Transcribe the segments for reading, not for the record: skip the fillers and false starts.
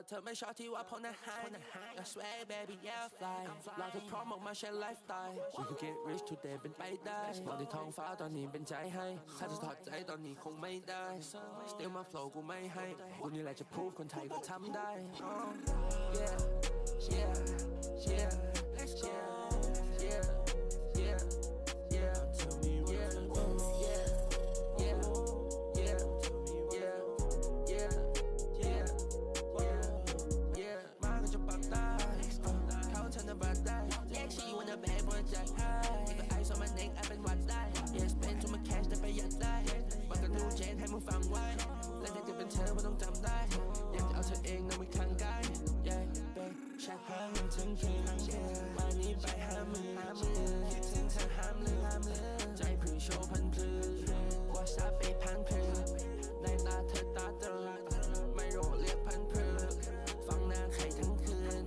เธอไม่ชอบที่ว่าพ้นอาหาร I swear baby yeah fly เราจะพร้อมออกมาใช้ไลฟ์สไตล์ We can get rich today เป็นไปได้มองที่ท้องฟ้าตอนนี้เป็นใจให้ถ้าจะถอดใจตอนนี้คงไม่ได้ Still my flow กูไม่ให้กูนี่แหละจะพูดคนไทยก็ทำได้ Yeah yeah yeah let's go yeah yeah yeah tell me yeah yeah yeah yeah yeah yeah yeah yeah มาก็จะปรับได้เขาฉันจะบัดได้เรียกชีวันจะแบกบนใจให้ไอซ์มันเองไอเป็นวัดได้ Yes เป็นทุกมาแคชได้ประหยัดได้มันก็นูเจนให้มึงฟังไว้และถ้าจะเป็นเธอไม่ต้องจำได้อยากจะเอาเธอเองนั่งไม่ข้างกาย Yeah babe แชทหาเงินถึงคืนวันนี้ไปหามือคิดถึงเธอห้ามลืมใจพึ่งโชว์พันพลือว่าซาไปพันพลือในตาเธอตาเตอไม่โรเรียกพันพลือฟังหน้าใครทั้งคืน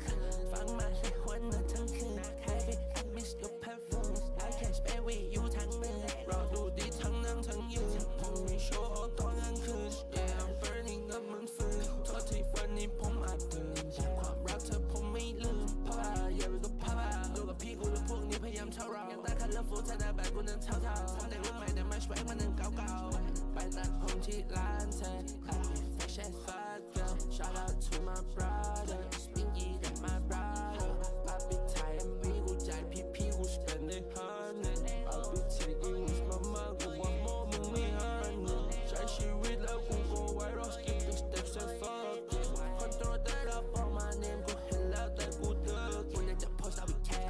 ฟังมาให้หัวหน้าทั้งคืน Baby I miss your perfume I can't spend with you ทั้งมือรอดูดีทั้งนั่งทั้งยืนผมมีโชว์ตอนกลางคืน Yeah I'm burning up มันฟืนโทษที่วันนี้ผมอาจตื่นจากความรักเธอผมไม่ลืมพ่อบ้าอย่าไปกับพ่อบ้าดูกับพี่กูและพวกนี้พยายามเท่าเรายังได้คันเลิฟฟูเธอหน้าแบบกูนั้นเท่าผมแต่รุ่นใหม่แต่ไม่ช่วยมันนั้นเก่าๆไปตัดผมที่ร้านเธอ I be fresh as fuck girl Shout out to my brother Spingy that my brother I be tired me กูจ่ายพี่กู spend it hundred I be taking with mama กูว่าโมมึงไม่หันใช้ชีวิตแล้วกูก็ไว้รอ skip the steps and fuck it คนโตได้รับออกมา name กูเห็นแล้วแต่กูเดินกูอยากจะ post out with cash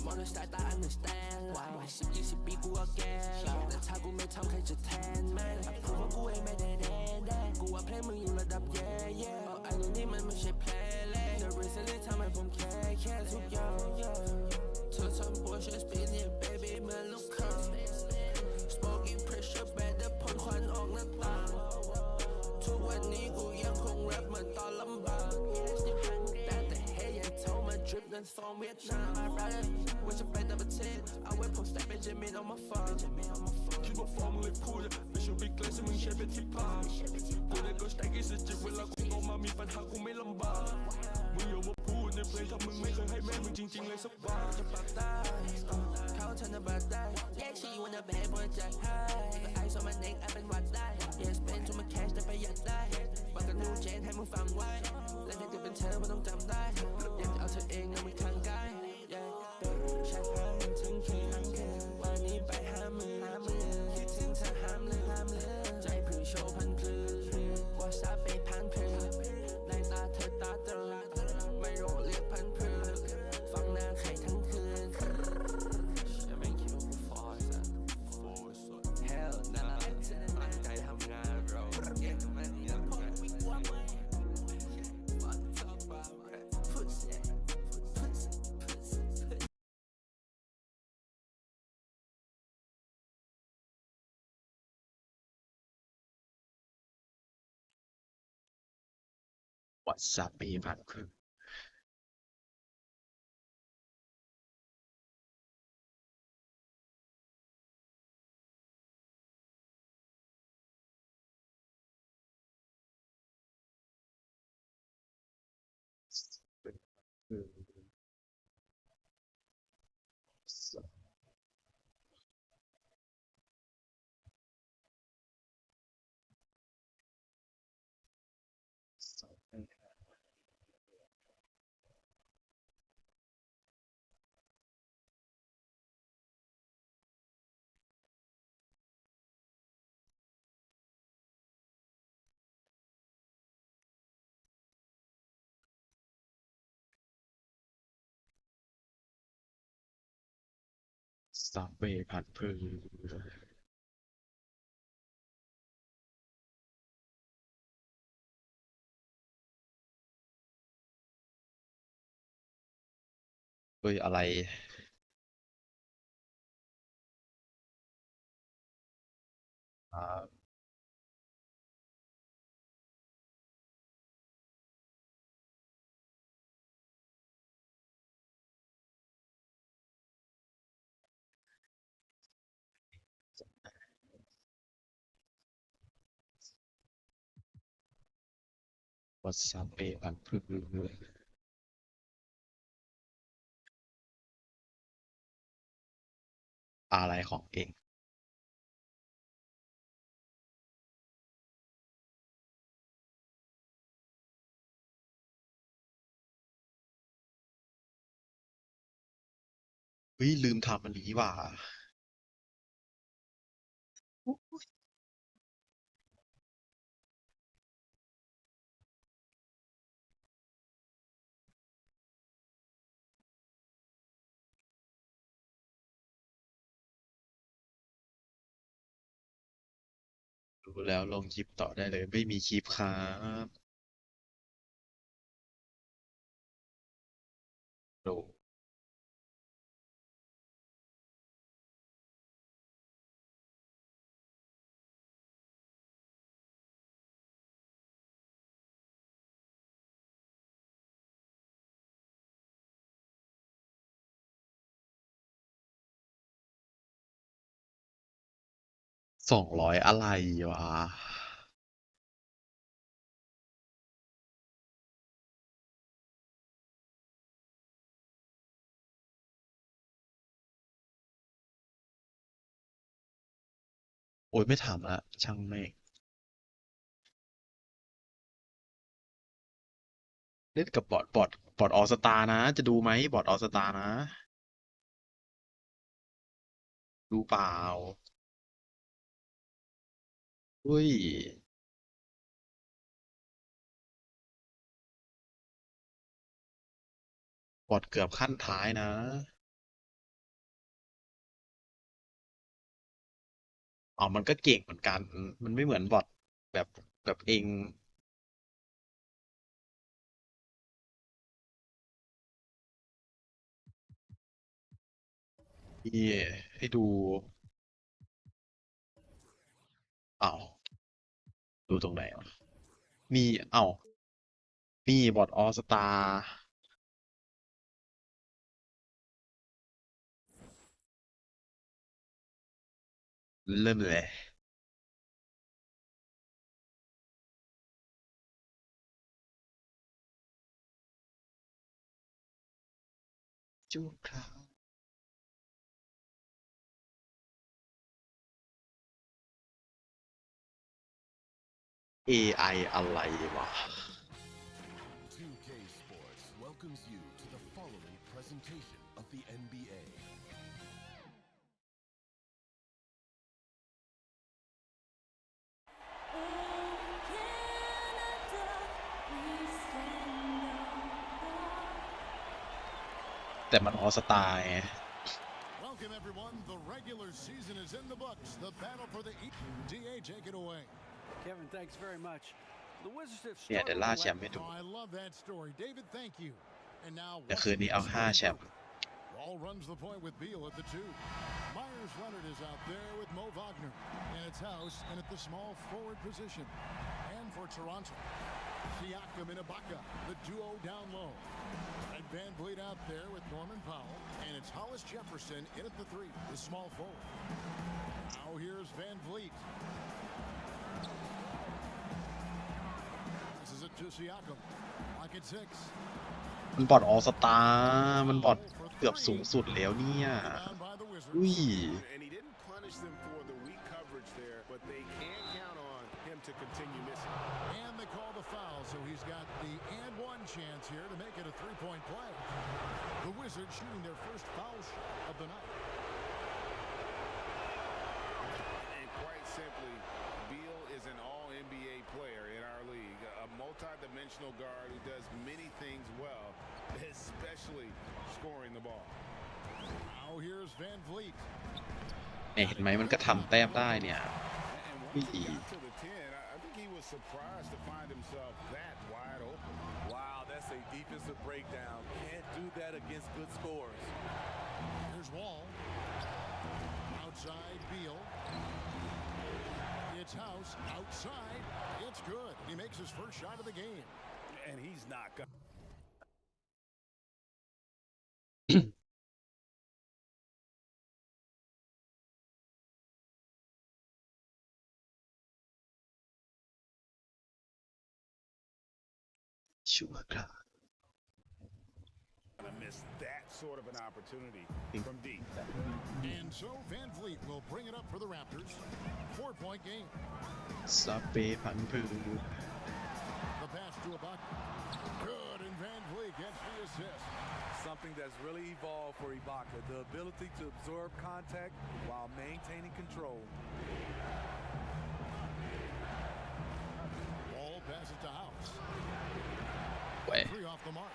มองด้วยสายตา understand why 10-20 ปีกูก็แก่แล้วแต่ถ้ากูไม่ทำใครจะแทนแม่งพูดว่ากูเองไม่ได้แดงกูว่าเพลงมึงอยู่ระดับแย่ไอ้เรื่องนี้มันไม่ใช่เพลงเล่น The reason ที่ทำให้ผมแค่ทุกอย่างเธอทำตัวฉัน spin it baby เหมือนลูกค้า Smoking pressure bad แต่พ่นควันออกหน้าต่างทุกวันนี้กูยังคงแรปเหมือนตอนลำบากแต่เฮ้ยยังโทรมา drip นั้น from Vietnam my brother ว่าจะไปต่างประเทศเอาไว้ผมสแต็กเป็นเจมินเอามาฟังคิดว่าฟอร์มมึงเลยพูดไม่ใช่บิ๊กเลยซึ่งมึงใช้เป็นที่พากูได้ก็สแต็กอีสจิเวลากูโตมามีปัญหากูไม่ลำบากมึงอย่ามาพูดในเพลงถ้ามึงไม่เคยให้แม่มึงจริงๆเลยสักบาทจะปรับได้เขาฉันจะบัดได้เรียกชีวันจะแบกบนใจให้ไอซ์มันเองไอเป็นวัดได้ Yes เป็นทุกมาแคชได้ประหยัดได้มันก็นูเจนให้มึงฟังไว้และถ้าจะเป็นเธอไม่ต้องจำได้อยากจะเอาเธอเองนั่งไม่ข้างกาย Yeah babe แชทหาเงินถึงคืนวันนี้ไปหามือคิดถึงเธอห้ามลืมใจพึ่งโชว์พันพลือว่าซาไปพันพลือในตาเธอตาเตอไม่โรเรียกพันพลือฟังหน้าใครทั้งคืนจะไม่คิดว่ากูฟอร์สันHell nah ตั้งใจทำงานเราเก่งมันยังไง Fuck talk about pussyวัดสาปีพันคือสาปีพันคือเฮ้ยอะไร วอทซับเปย์ผันพืชอะไรของเองเฮ้ยลืมทำอันนี้ว่ะรู้แล้วลงคลิปต่อได้เลยไม่มีคลิปครับโด200อะไรวะโอ้ยไม่ถามละช่างแม่งเล่นกับบอทออสตานะจะดูไหมบอทออสตานะดูเปล่าอุ้ยบอทเกือบขั้นท้ายนะอ๋อมันก็เก่งเหมือนกันมันไม่เหมือนบอทแบบแบบเองที่ให้ดูอ้าวดูตรงไหนวะมีอ้าวมีบอทออสตาเริ่มเลยจูคราว AI อะไรวะ 2K Sports welcomes you to the following presentation of the NBA. In Canada, we stand apart. แต่มันออสตาไง Welcome everyone. The regular season is in the books. The battle for the East. DA, take it away. Kevin, thanks very much. The Wizards have เนี่ยเดี๋ยว struggled ล่า to แช let มป์ให้ดู Oh, I love that story. David, thank you. And now เดี๋ยวคืนนี้เอา5แชมป์ Wall runs the point with Beal at the 2. Myers Leonard is out there with Mo Wagner. And it's House in at the small forward position. And for Toronto, Siakam and Ibaka, the duo down low. And Van Vliet out there with Norman Powell. And it's Hollis Jefferson in at the 3, the small forward. Now here's Van Vliet. This is it to Siakam. Lock at 6. มันบอทออสตามันบอทเกือบสูงสุดแล้วเนี่ย Rebound by the Wizards. อุ้ย And he didn't punish them for the weak coverage there, but they can count on him to continue missing. And they call the foul, so he's got the and one chance here to make it a three-point play. The Wizards shooting their first foul shot of the night. And quite simply, Beal is an all-NBA player in our league, a multi-dimensional guard who does many things well, especially scoring the ball. Now here's Van Vliet. เนี่ยเห็นไหมมันก็ทำแต้มได้เนี่ย And once he got to the 10, I think he was surprised to find himself that wide open. Wow, that's a defensive breakdown. Can't do that against good scores. Here's Wall. Outside Beal. It's House. Outside. It's good. He makes his first shot of the game. And he's not going ชัวร์ครับ Gonna miss that sort of an opportunity from deep. And so Van Vliet will bring it up for the Raptors. 4-point game. สเปรย์ผันผือ The pass to Ibaka. Good, and Van Vliet gets the assist. Something that's really evolved for Ibaka, the ability to absorb contact while maintaining control. Ball passes to House. แหว Three off the mark.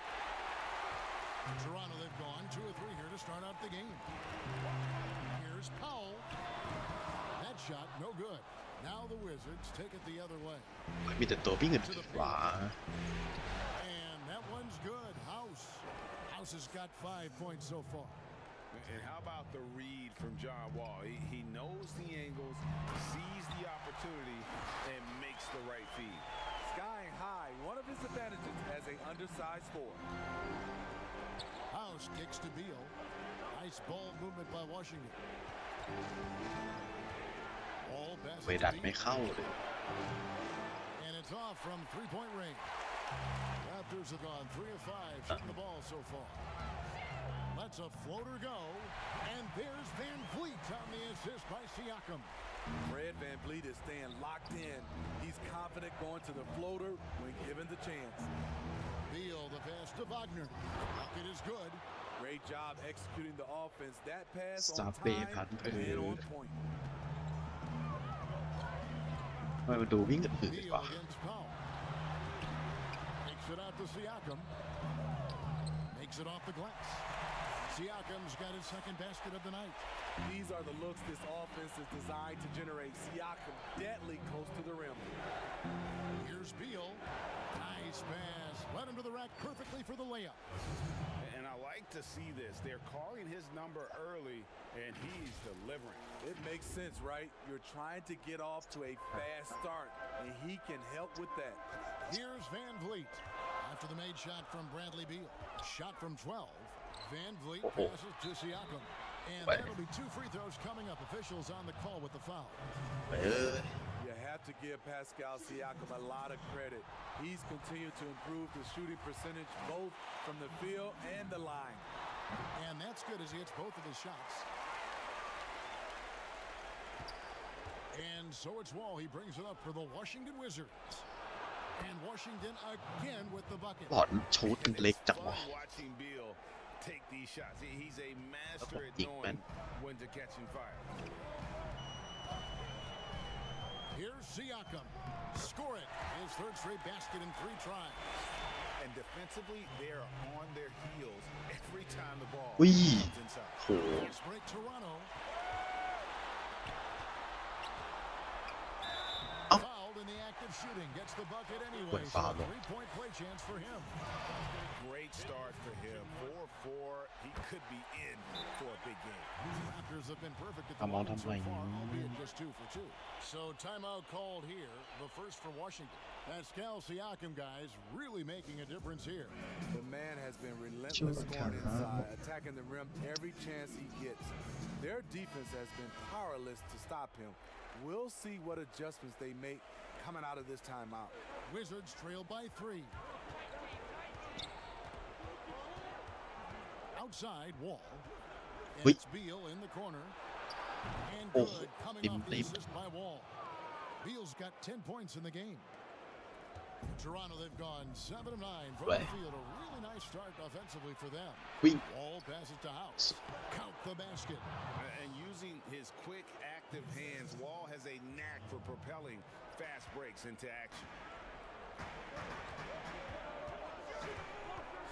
Toronto, they've gone 2 of 3 here to start out the game. Here's Powell. That shot, no good. Now the Wizards take it the other way. มีแต่ตัววิ่งกันขวา And that one's good. House has got 5 points so far. And how about the read from John Wall? He knows the angles, sees the opportunity, and makes the right feed. Skying high, one of his advantages as an undersized forward. House kicks to Beal. Nice ball movement by Washington. Ball passes เว to ดัน Beal. ไม่เข้าเลย And it's off from 3-point range. Raptors have gone 3 of 5 shooting the ball so far. Let's a floater go. And there's Van Vliet on the assist by Siakam. Fred Van Vliet is staying locked in. He's confident going to the floater when given the chance. Beal, the pass to Wagner. Bucket is good. Great job executing the offense. That pass ส on เปรย์ time ผันผือ and on point. ทำไมมันดูวิ่งกันหืด Beal วะ against Powell. Takes it out to Siakam. Makes it off the glass. Siakam's got his second basket of the night. These are the looks this offense is designed to generate. Siakam deadly close to the rim. Here's Beal. Nice pass. Led him to the rack perfectly for the layup. And I like to see this. They're calling his number early, and he's delivering. It makes sense, right? You're trying to get off to a fast start, and he can help with that. Here's Van Vliet. After the made shot from Bradley Beal. Shot from 12. Van Vliet passes to Siakam. And that'll be 2 free throws coming up. Officials on the call with the foul. เออ You have to give Pascal Siakam a lot of credit. He's continued to improve the shooting percentage both from the field and the line. And that's good as he hits both of his shots. And so it's Wall. He brings it up for the Washington Wizards. And Washington again with the bucket. บอลชูดกันเล็กจังวะ Fun watching Beal take these shots. He's a master at Big man. knowing when to catch and fire. Here's Siakam. Score it. His third straight basket in 3 tries. And defensively, they're on their heels every time the ball อุ้ย comes inside. โห Fast break Toronto. Oh. Fouled in the act of shooting. Gets the bucket anyway. Wait, So a foul. 3-point play chance for him. Great start for him. 4-4. He could be in for a big game. Raptors have been perfect at the Come on, line so I'm far, playing. albeit just 2 for 2. So timeout called here. The first for Washington. Pascal Siakam, guys, really making a difference here. The man has been relentless Sure, going can. inside, attacking the rim every chance he gets. Their defense has been powerless to stop him. We'll see what adjustments they make coming out of this timeout. Wizards trail by 3. Outside, Wall. And Wait. it's Beal in the corner. And Oh, good coming off the dim. assist by Wall. Beal's got 10 points in the game. Toronto, they've gone 7 of 9 from Right. the field. A really nice start offensively for them. วิ่ง Wall passes to House. Count the basket. And using his quick, active hands, Wall has a knack for propelling fast breaks into action.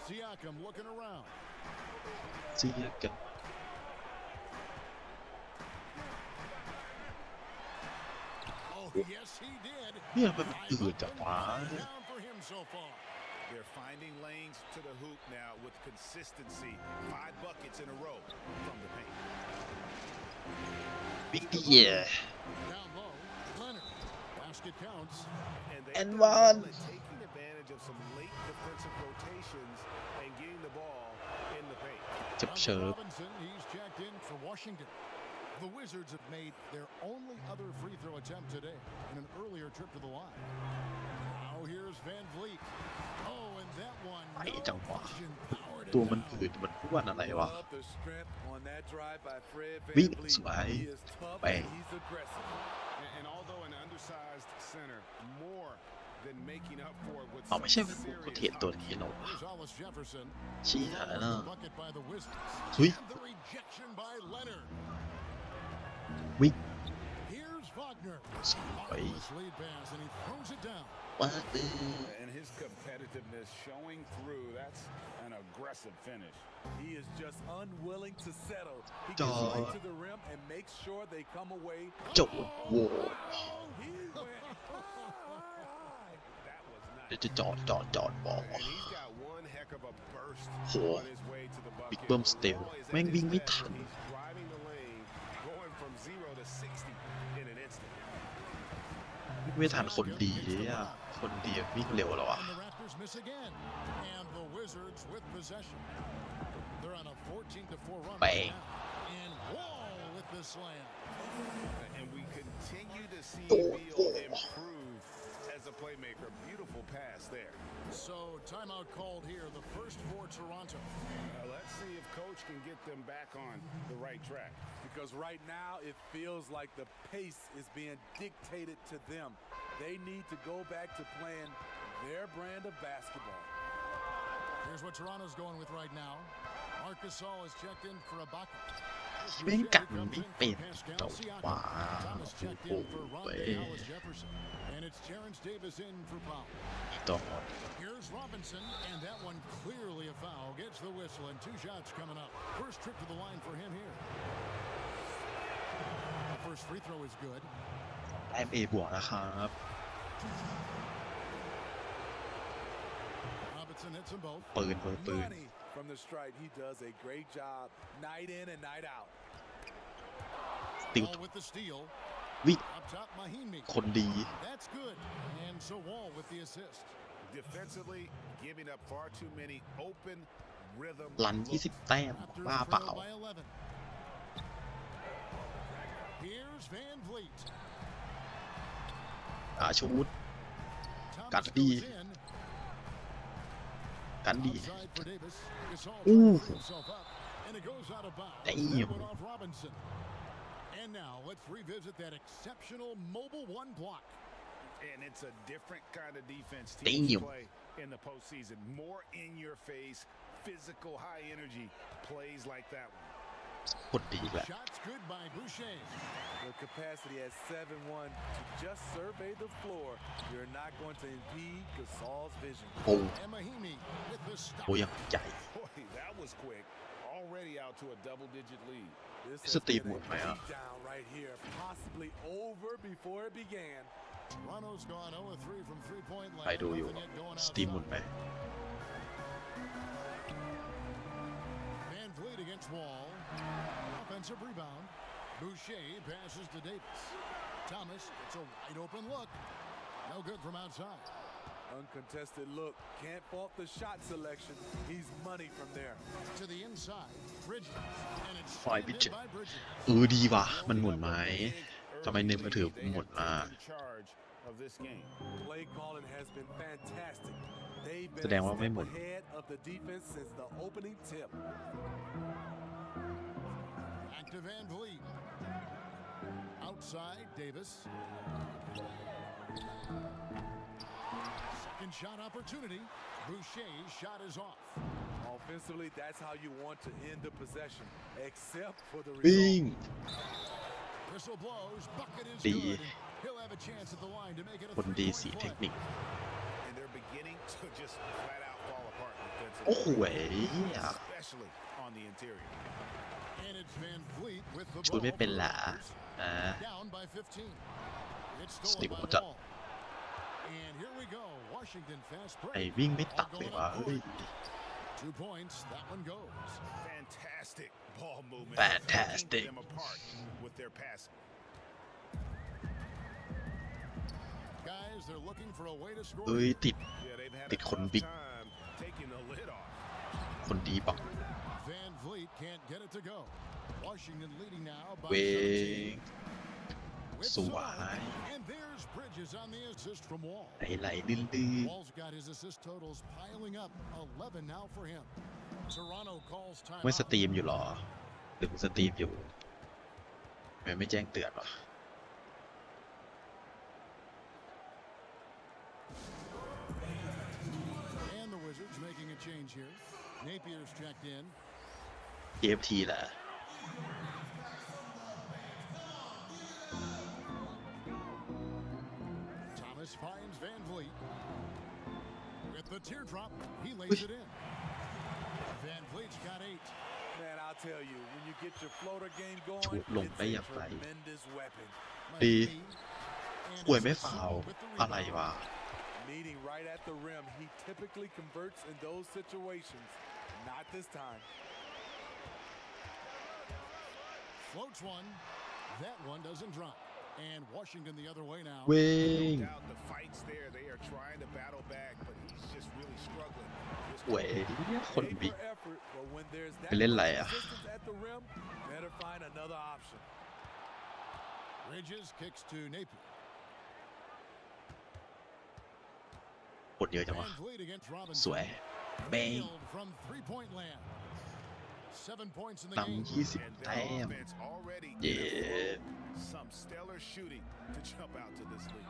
Siakam looking around. เสียกัน Oh, yes, he did. เนี่ยมันอืดจังวะ Down for him so far. They're finding lanes to the hoop now with consistency. 5 buckets in a row from the paint. บิ๊กเดีย Down low, Leonard. Basket counts. And they And done well one. at taking advantage of some late defensive rotations and getting the ball in the paint. เจ็บ Duncan เชิบ Robinson, he's checked in for Washington. The Wizards have made their only other free throw attempt today in an earlier trip to the line. Now here's Here's Van Vliet. Oh, and that one. ไปจังหวะ Question powered ตัว it มัน down. อืดมันอ้วนอะไรวะ Love the strength on that drive by Fred Vanวิ่ง Vliet. สวย He is tough ไป and he's aggressive. And although an undersized center, more than making up for it with เอา some ไม่ใช่ว่ากู serious เทียนตัวนี้หรอวะ Here's Hollis Jefferson. เชี้หานะ Bucket by the Wizards. เฮ้ย And the rejection by Leonard. วิ่ง Here's Wagner. สวย Marvelous lead pass, and he throws it down. มาเลย And his competitiveness showing through. That's an aggressive finish. He is just unwilling to settle. He Duh. gets right to the rim and makes sure they come away. โจดโว้ Oh, he went high. That was not. เดี๋ยวจะจอดบอล And he's got one heck of a burst โห on his way to the บิ๊ก bucket. เบิ้มสเตล Ball is at แม่ง his วิ่งไม่ best ทัน when he's driving the lane, going from 0 to 60 in an instant. ไม่ทันคนดีเลยอ่ะคนดีวิ่งเร็วแล้วอ่ะ And the Raptors miss again. And the Wizards with possession. They're on a 14-4 run Bang. right now. And Wall with the slam. And we continue to see Oh, Beal oh. improve as a playmaker. Beautiful pass there. So timeout called here, the first for Toronto. Let's see if coach can get them back on the right track. Because right now it feels like the pace is being dictated to them. They need to go back to playing their brand of basketball. Here's what Toronto's going with right now. Marc Gasol is checked in for a bucket. แม่งกัดไม่เป็นแต่ว่า Thomas checked โอ้ in for โห Rondae Hollis Jefferson. And it's Terrence Davis in for Powell. ต่อ Here's Robinson, and that one clearly a foul. Gets the whistle, and 2 shots coming up. First trip to the line for him here. The first free throw is good. แต้ม A บวกนะครับ Robinson hits them both. ปืน Money from the stripe. He does a great job night in and night out. ติว Wall with the steal. วิ่ง Up top, Mahimi. คนดี That's good. And so Wall with the assist. Defensively, giving up far too many open rhythm. รัน looks. 20 แต้ม Raptors บ้าเปล่า trail by 11. Here's Van Vliet. ชูด Thomas Got goes the- in. กันดี Outside for Davis. Gasol Ooh. trying to free himself up, and it goes out of bounds. Damn. That went off Robinson. And now let's revisit that exceptional mobile one block. And it's a different kind of defense Damn. teams play in the postseason. More in your face, physical, high energy plays like that one. คนดีแหละ Shots good by Boucher. The capacity at 7-1 to just survey the floor. You're not going to impede Gasol's vision. โอ้ And Mahimi with the โห stop. ยังใหญ่ Boy, that was quick. Already out to a double-digit lead. This It's has a deep been one, man. beatdown right here, possibly over before it began. Toronto's gone 0-3 from three-point ไป land. ดูอยู่ Nothing yet going สตรีมหมด outside. ไหม Van Vliet against Wall. Offensive rebound. Boucher passes to Davis. Thomas gets a wide open look. No good from outside. Uncontested look. Can't fault the shot selection. He's money from there. To the inside. Bridges. And it's ฝ่าย screened บิด in เจ็ by Bridges. ดีว่ะ มันหมุนไหม ทำไมหนึ่งมาถือหมดมา charge of this game. Play calling has been fantastic. They've แส been ด a งว่าไม่ step หมุน ahead of the defense since the opening tip. Back to Van Vliet. Outside, Davis. Second shot opportunity. Boucher's shot is off. Offensively, that's how you want to end the possession, except for the วิ่ง result. Whistle blows. Bucket isดี good. He'll have a chance at the line to make it a คนดี 3-point สีเท play. คนิค And they're beginning to just flat out fall apart โอ้โห defensively, เหี้ย especially on the interior. And it's Van Vliet with the ชุด ball ไม่ for เป็น the ละ Raptors. อ่า Down by 15. It's Sleep stolen by what's the up? Wall. And here we go. Washington fast ไอ้ break. วิ่งไม่ตัดเลยวะเฮ้ย 2 points. That one goes. Fantastic ball movement. Fantastic. Picking them apart with their passing. Guys, they're looking for a way to score. เอ้ย ติด Yeah, they've had a Tiệt tough con vịt. time taking the lid off. คนดีบอก Van Vliet can't get it to go. Washington leading now by เว 17. ง with สวย Saul. And there's Bridges on the assist from Wall. ไหลๆลื่น Wall's got his assist totals piling up, 11 now for him. Toronto calls ๆไม่ส timeout. ตรีมอยู่หรอหรือสตรีมอยู่ทำไมไม่แจ้งเตือนวะ And the Wizards making a change here. Napier's checked in. TFT แหละ Thomas finds Van Vliet. With the teardrop, he lays it in. Van Vliet's got 8. Man, I'll tell you, when you get your floater game going, ชุดลง it's ได้ a อย่างไร tremendous weapon. ดี And ป่วยไม่ it's ฟาว Saul with the อะไร rebound. วะ Meeting right at the rim, he typically converts in those situations. Not this time. Floats one. That one doesn't drop. And Washington the other way now. เว้ง No doubt the fight's there. They are trying to battle back, but he's just really struggling. เว้ยคน Made บิ๊ก for effort, but when there's that ไปเล่นอะไร much อ่ะ resistance at the rim, better find another option. Bridges kicks to Napier. คนเยอะจังวะ Van Vliet against ส Robinson. วยแบง Nailed from three-point land. 7 points in the นำ game. 20 And แต้ their ม offense already เย้ some stellar shooting to jump out to this lead.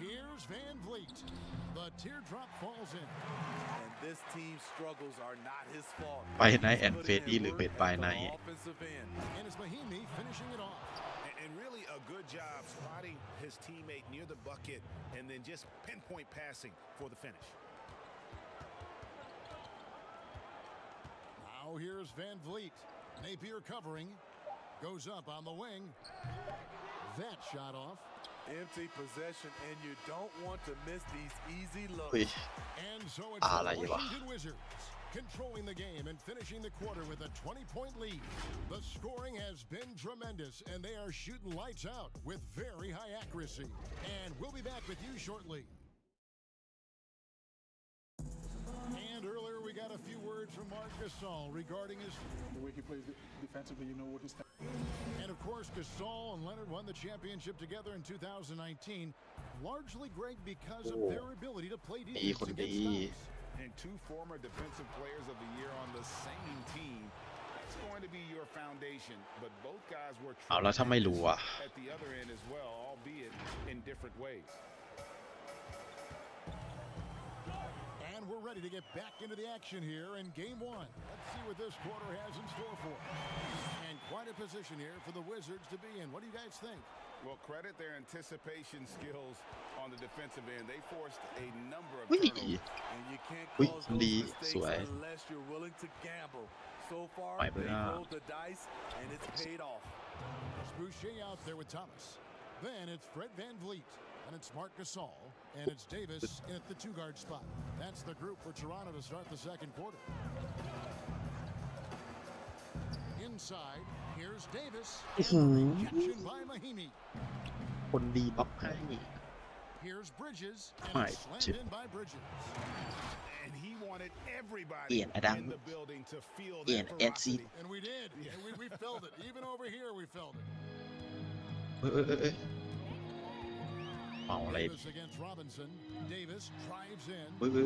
Here's Van Vliet. The teardrop falls in. And this team's struggles are not his fault. ไปไนท์ He's แอนด์เฟ putting ดดี้ in หรือ work เป็น at ไป the ไนท์ offensive end. And it's Mahimi finishing it off. And really a good job spotting his teammate near the bucket and then just pinpoint passing for the finish. Now here's Van Vliet. Napier covering. Goes up on the wing. That shot off. Empty possession, and you don't want to miss these easy เฮ้ย looks. And so it's the อะไรวะ Washington Wizards controlling the game and finishing the quarter with a 20-point lead. The scoring has been tremendous, and they are shooting lights out with very high accuracy. And we'll be back with you shortly. And earlier we got a few words from Marc Gasol regarding his... The way he plays defensively, you know what his. And of course, Gasol and Leonard won the championship together in 2019, largely, Greg, because of their ability to play ดี defense คน against ดี stops. And 2 former defensive players of the year on the same team. That's going to be your foundation. But both guys were เอาแล้วถ้าไม่รู้อ่ะ at the other end as well, albeit in different ways. And we're ready to get back into the action here in game 1. Let's see what this quarter has in store for us. And quite a position here for the Wizards to be in. What do you guys think? Well, credit their anticipation skills on the defensive end. They forced a number of เฮ้ย turnovers. And you can't Ui, cause those đi, mistakes xuể. unless you're willing to gamble. So far, Phải they bữa. rolled the dice, and it's paid off. It's Boucher out there with Thomas. Then it's Fred Van Vliet. And it's Marc Gasol. And it's Davis in at the 2-guard spot. That's the group for Toronto to start the second quarter. Inside, here's Davis. And the rejection by Mahimi. คนดีบัฟให้ Here's Bridges. And Right, it's slammed chip. in by Bridges. And he wanted everybody Ian Adam. in the building to feel Ian that Etsy. ferocity. And we did. And we felt it. Even over here, we felt it. เอ้ยเมาอะไร Davis against Robinson. Davis drives in. เฮ้ย They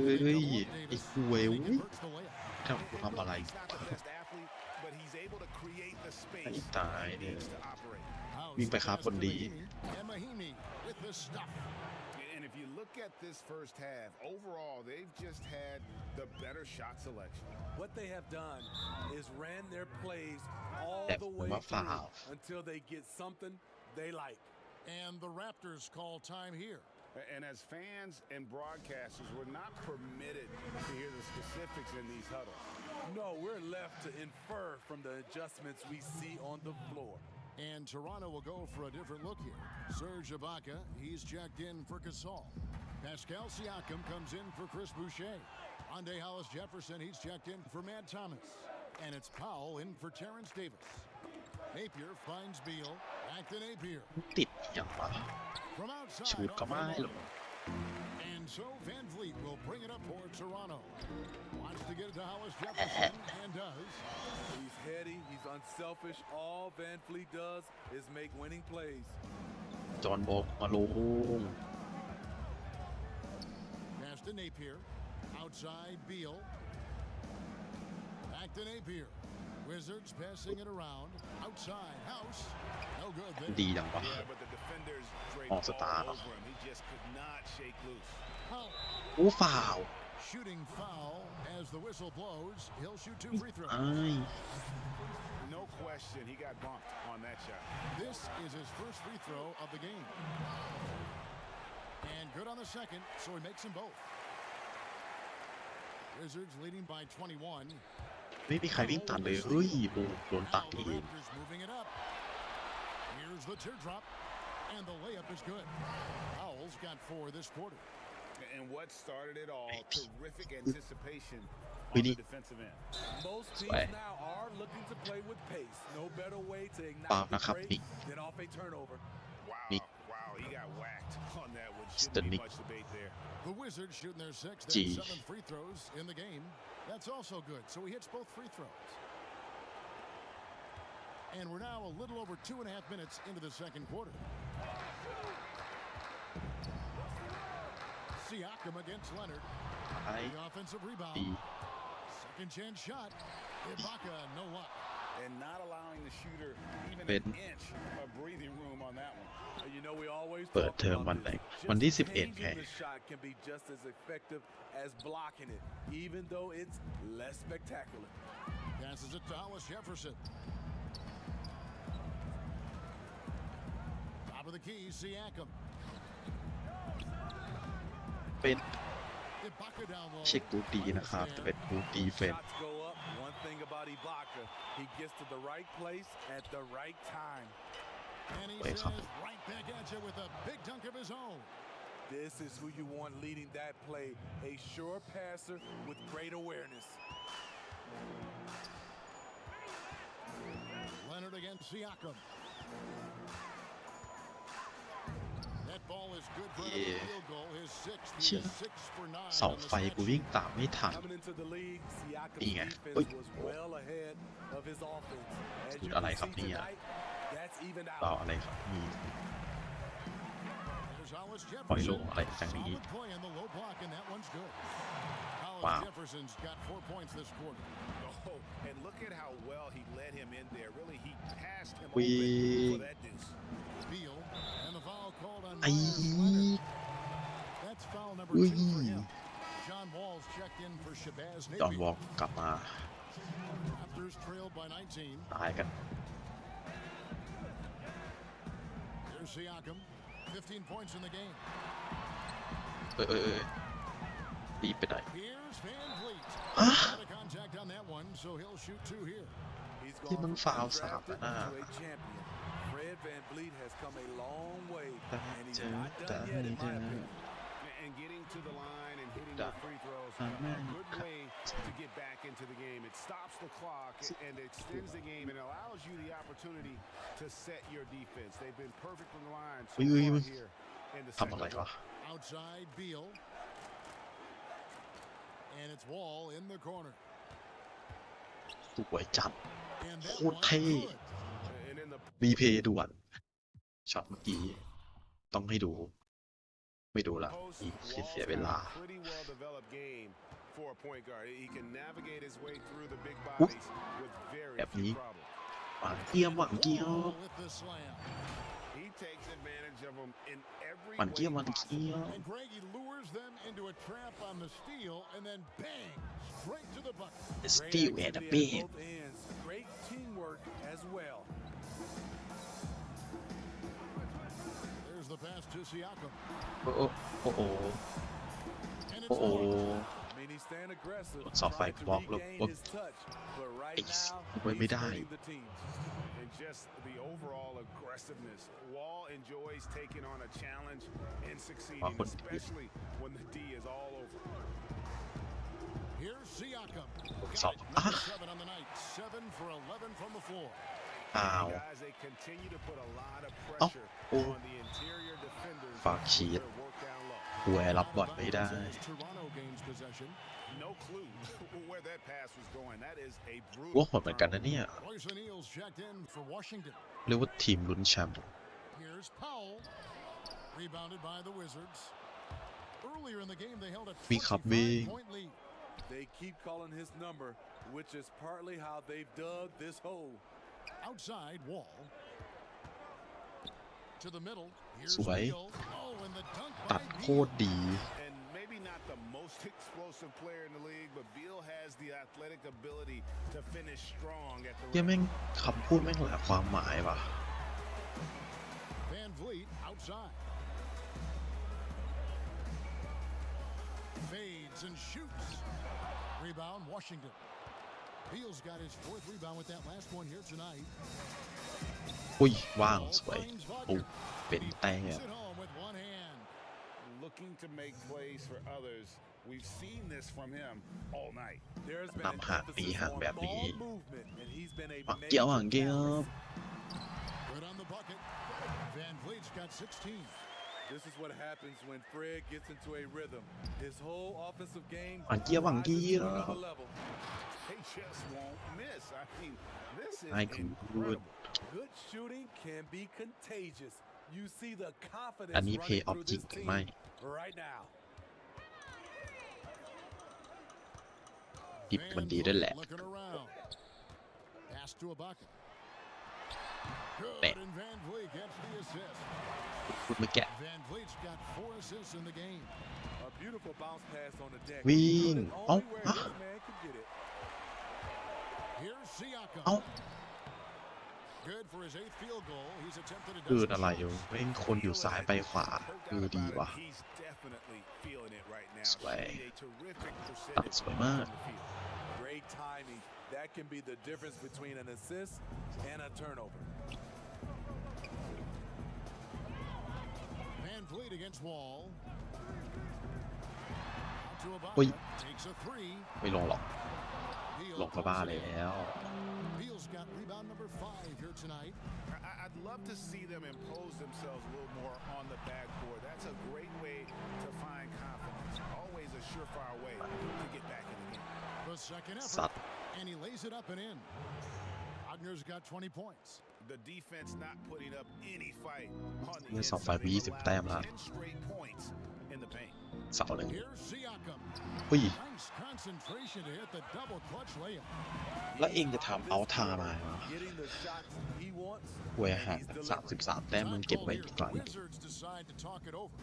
ไอ้ double up คุ Davis. ย He เว้ย converts the layup. ทำกูทำอะไร He's not the best athlete, but he's able to create the ไอ้ space ตาย he เนี่ย needs to operate. House วิ่งไปครับ pass คน to ดี Mahimi. And Mahimi with the stuff. And if you look at this first half, overall, they've just had the better shot selection. What they have done is ran their plays all That the way was through foul. until they get something they like. And the Raptors call time here. And as fans and broadcasters, we're not permitted to hear the specifics in these huddles. No, we're left to infer from the adjustments we see on the floor. And Toronto will go for a different look here. Serge Ibaka, he's checked in for Gasol. Pascal Siakam comes in for Chris Boucher. Ande Hollis-Jefferson, he's checked in for Matt Thomas. And it's Powell in for Terrence Davis. Napier finds Beal. Back to Napier. ติดอย่างวะ From ชู outside ดก็ off ไม่ the หร mark. อก And so Van Vliet will bring it up for Toronto. Wants to get it to Hollis-Jefferson and does. He's heady, he's unselfish. All Van Vliet does is make winning plays. จอห์นบอกมาลง Pass to Napier. Outside Beal. Back to Napier. Wizards passing it around. Outside House. No good there. ดีจังวะ Yeah, but the defenders draped All star. all over him. He just could not shake loose. Powell. โอ้ฟาว Shooting foul as the whistle blows. He'll shoot 2 free throws. ไอ้ No question, he got bumped on that shot. This is his first free throw of the game. And good on the second, so he makes them both. Wizards leading by 21. ไม่มีใครวิ่งตัดเลยเฮ้ยโดนตัด Now เอ the ง Raptors moving it up. Here's the teardrop, and the layup is good. Powell's got 4 this quarter. And what started it all, terrific anticipation on Really? the defensive end. Most teams Sweat. now are looking to play with pace. No better way to Wow, ignite the nakap break Nick. than off a turnover. Wow, Nick. wow, he got whacked on that one. It's the Shouldn't be Nick. much debate there. The Wizards shooting their 6th Gee. and 7th free throws in the game. That's also good, so he hits both free throws. And we're now a little over 2.5 minutes into the second quarter. Siakam against Leonard. ไอ้ The offensive ดี rebound. Second chance shot. Ibaka, no luck. And not allowing the shooter even Ben. an inch of breathing room on that one. You know, we always เปิด talk เทอม about วันไหน this. วันที่ Just 11 changing ไง the shot can be just as effective as blocking it, even though it's less spectacular. Passes it to Hollis Jefferson. Top of the key, Siakam. เป็น Ibaka down low. เช็คกูดีนะครับแต่เป็นกูดีเฟน Shots go up. One thing about Ibaka, he gets to the right place at the right time. And he Wait, says right back at you with a big dunk of his own. This is who you want leading that play. A sure passer with great awareness. Leonard against Siakam. That ball is good for another Yeah. field goal. His 6th. He Shit. is 6 for 9. เสา on the ไฟกู stretch. วิ่งตามไม่ทัน Coming into the league, Siakam's Yeah. defense Oi. was well ahead of his offense. As you Good ally can see company, tonight, that's evened เปล่า out. อะไรครับนี่ There's Hollis ปล่อยล Jefferson. งอะไรครั้งนี้ Solid play on the low block, and that one's good. Hollis Wow. Jefferson's got 4 points this quarter. Oh, and look at how well he led him in there. Really, he passed him We- open for that deuce. Beal, and the foul called on ไอ้ Myers Leonard. That's foul number อุ้ย 2 for him. John Wall's checked in for Shabazz จอห์น Napier. วอลกลับมา Raptors trailed by 19. ตายกัน Here's Siakam, 15 points in the game. รีบไปไหน Here's Van Vliet. Ah. Out of contact on that one, so he'll shoot 2 here. He's He gone done from foul undrafted something, to a champion. Fred Van Vliet has come a long way, and he's Dun, not dun, done yet, in my dun. opinion. And getting to the line and hitting Dun. the free throws, a good way to get back into the game. It stops the clock and extends the game and allows you the opportunity to set your defense. They've been perfect from the line so Ui, ui, far ui. here in the ทำอะไร second วะ quarter. Outside Beal. And it's Wall in the corner. สวยจัด And that โคตร one เท่ good. And in the รีเพย์ด่วนช็อตเมื่อกี้ต้องให้ดู ไม่ดูละ post, อีก Wall's เสียเว got ลา a pretty well developed game for a point guard. He can navigate his way through the big Oop. bodies with very แบบนี้ few problems. หวานเกี้ยมหวานเกี้ยว Wall with the slam. He takes advantage of them in every หวานเกี้ยวห way วาน possible. เกี้ยว And Greggy lures them into a trap on the steal, and then bang, straight to the bucket. The Great steal and the activity bam at both ends. Great teamwork as well. There's the pass to Siakam. โอ้โหโอ้โห And it's โอ้โห blocked. I mean, he's staying aggressive, What's off trying like to block, look, regain look. his touch. But right Ace. now, Wait, me he's die. hurting the team. And just the overall aggressiveness. Wall enjoys taking on a challenge and succeeding, Wow. especially when the D is all over. Here's Siakam. Got Stop. it. Number Ah. 7 on the night. 7 for 11 from the floor. อ้าว Guys, they continue to put a lot of Oh. pressure Oh. on the interior defenders Fuck to shit. their work down low. หวยรับบอลไม่ได้ As Toronto gains possession. No clue where that pass was going. That is a ว่า brutal โหดเหมือนกันนะ turnover. เนี่ย Royce O'Neal's checked in for Washington. เรียกว่าทีมลุ้นแชมป์ Here's Powell. Rebounded by the Wizards. Earlier in the game, they held a วิ่งครับวิ่ง 25-point lead. They keep calling his number, which is partly how they've dug this hole. Outside Wall. To the middle. Here's สวย Beal. Oh, and the dunk ตัด by โค Beal. ตรดี And maybe not the most explosive player in the league, but Beal has the athletic ability to finish strong at the เหี้ย rim. แม่งคำพูดแม่งหลายความหมายว่ะ Van Vliet outside. Fades and shoots. Rebound, Washington. Beal's got his 4th rebound with that last one here tonight. อุ้ยว่าง Ball สวย finds โอ้ Wagner. เป็น He แต้ม puts it home with one hand. Looking to make plays for others. We've seen this from him all night. There's been an นำห่างตี emphasis ห่าง on แบบนี้ ball movement, and he's been a อ่ะเกี่ยวห่าง major เกี่ยว catalyst. Good on the bucket. Van Vliet's got 16. This is what happens when Fred gets into a rhythm. His whole offensive game ห่างเกี่ยวห่าง rises เกี่ย to ว another level. They just won't miss. I mean, this is ไอ้คือพูด incredible. Good shooting can be contagious. You see the confidence อันนี้ running pay off through จริง this หรือ team ไม่ right now. ดิบมันดีด้วยแหละ Looking around. Pass to a bucket. Good, Bam. and Van Vliet gets the assist. พูดไม่แกะ Van Vliet's got 4 assists in the game. A beautiful bounce pass on the deck. วิ่ง Put it เอ้า only where ฮะ this man could get it. Here's Siakam. เอ้า Good for his 8th field goal. He's attempted a เกิด dozen อะไร shots. อยู่แม่งคนอยู่ซ้ายไปขวา No คือ doubt ดี about it. ว่ะ He's definitely feeling it right now. สวย Shooting a terrific ตัด percentage สวยมาก from the field. Great timing. That can be the difference between an assist and a turnover. Van Vliet against Wall. Out to Ui. Ibaka. Takes a 3. ไม่ลงหรอก Beal ลงก็บ้า pulls it in. แล้ว Beal's got rebound number 5 here tonight. I'd love to see them impose themselves a little more on the backboard. That's a great way to find confidence. Always a surefire way to get back in the game. The second สัต effort. ว์ And he lays it up and in. Wagner's got 20 points. The defense not putting up any fight on the เนี่ยสอง inside. ฝ่ายมี They've 20 แต้ม allowed แล้ว 10 straight points in the paint. เสาหนึ่ง Here's Siakam. อุ้ย Nice concentration to hit the double clutch layup. แล้วเองจะทำเอาทามา Getting the shots he wants. เวย and ห่าง he's สามสิบ delivering. สามแต้มมึงเก็บไว้ Time ไกล goal here. Wizards decide to talk it over.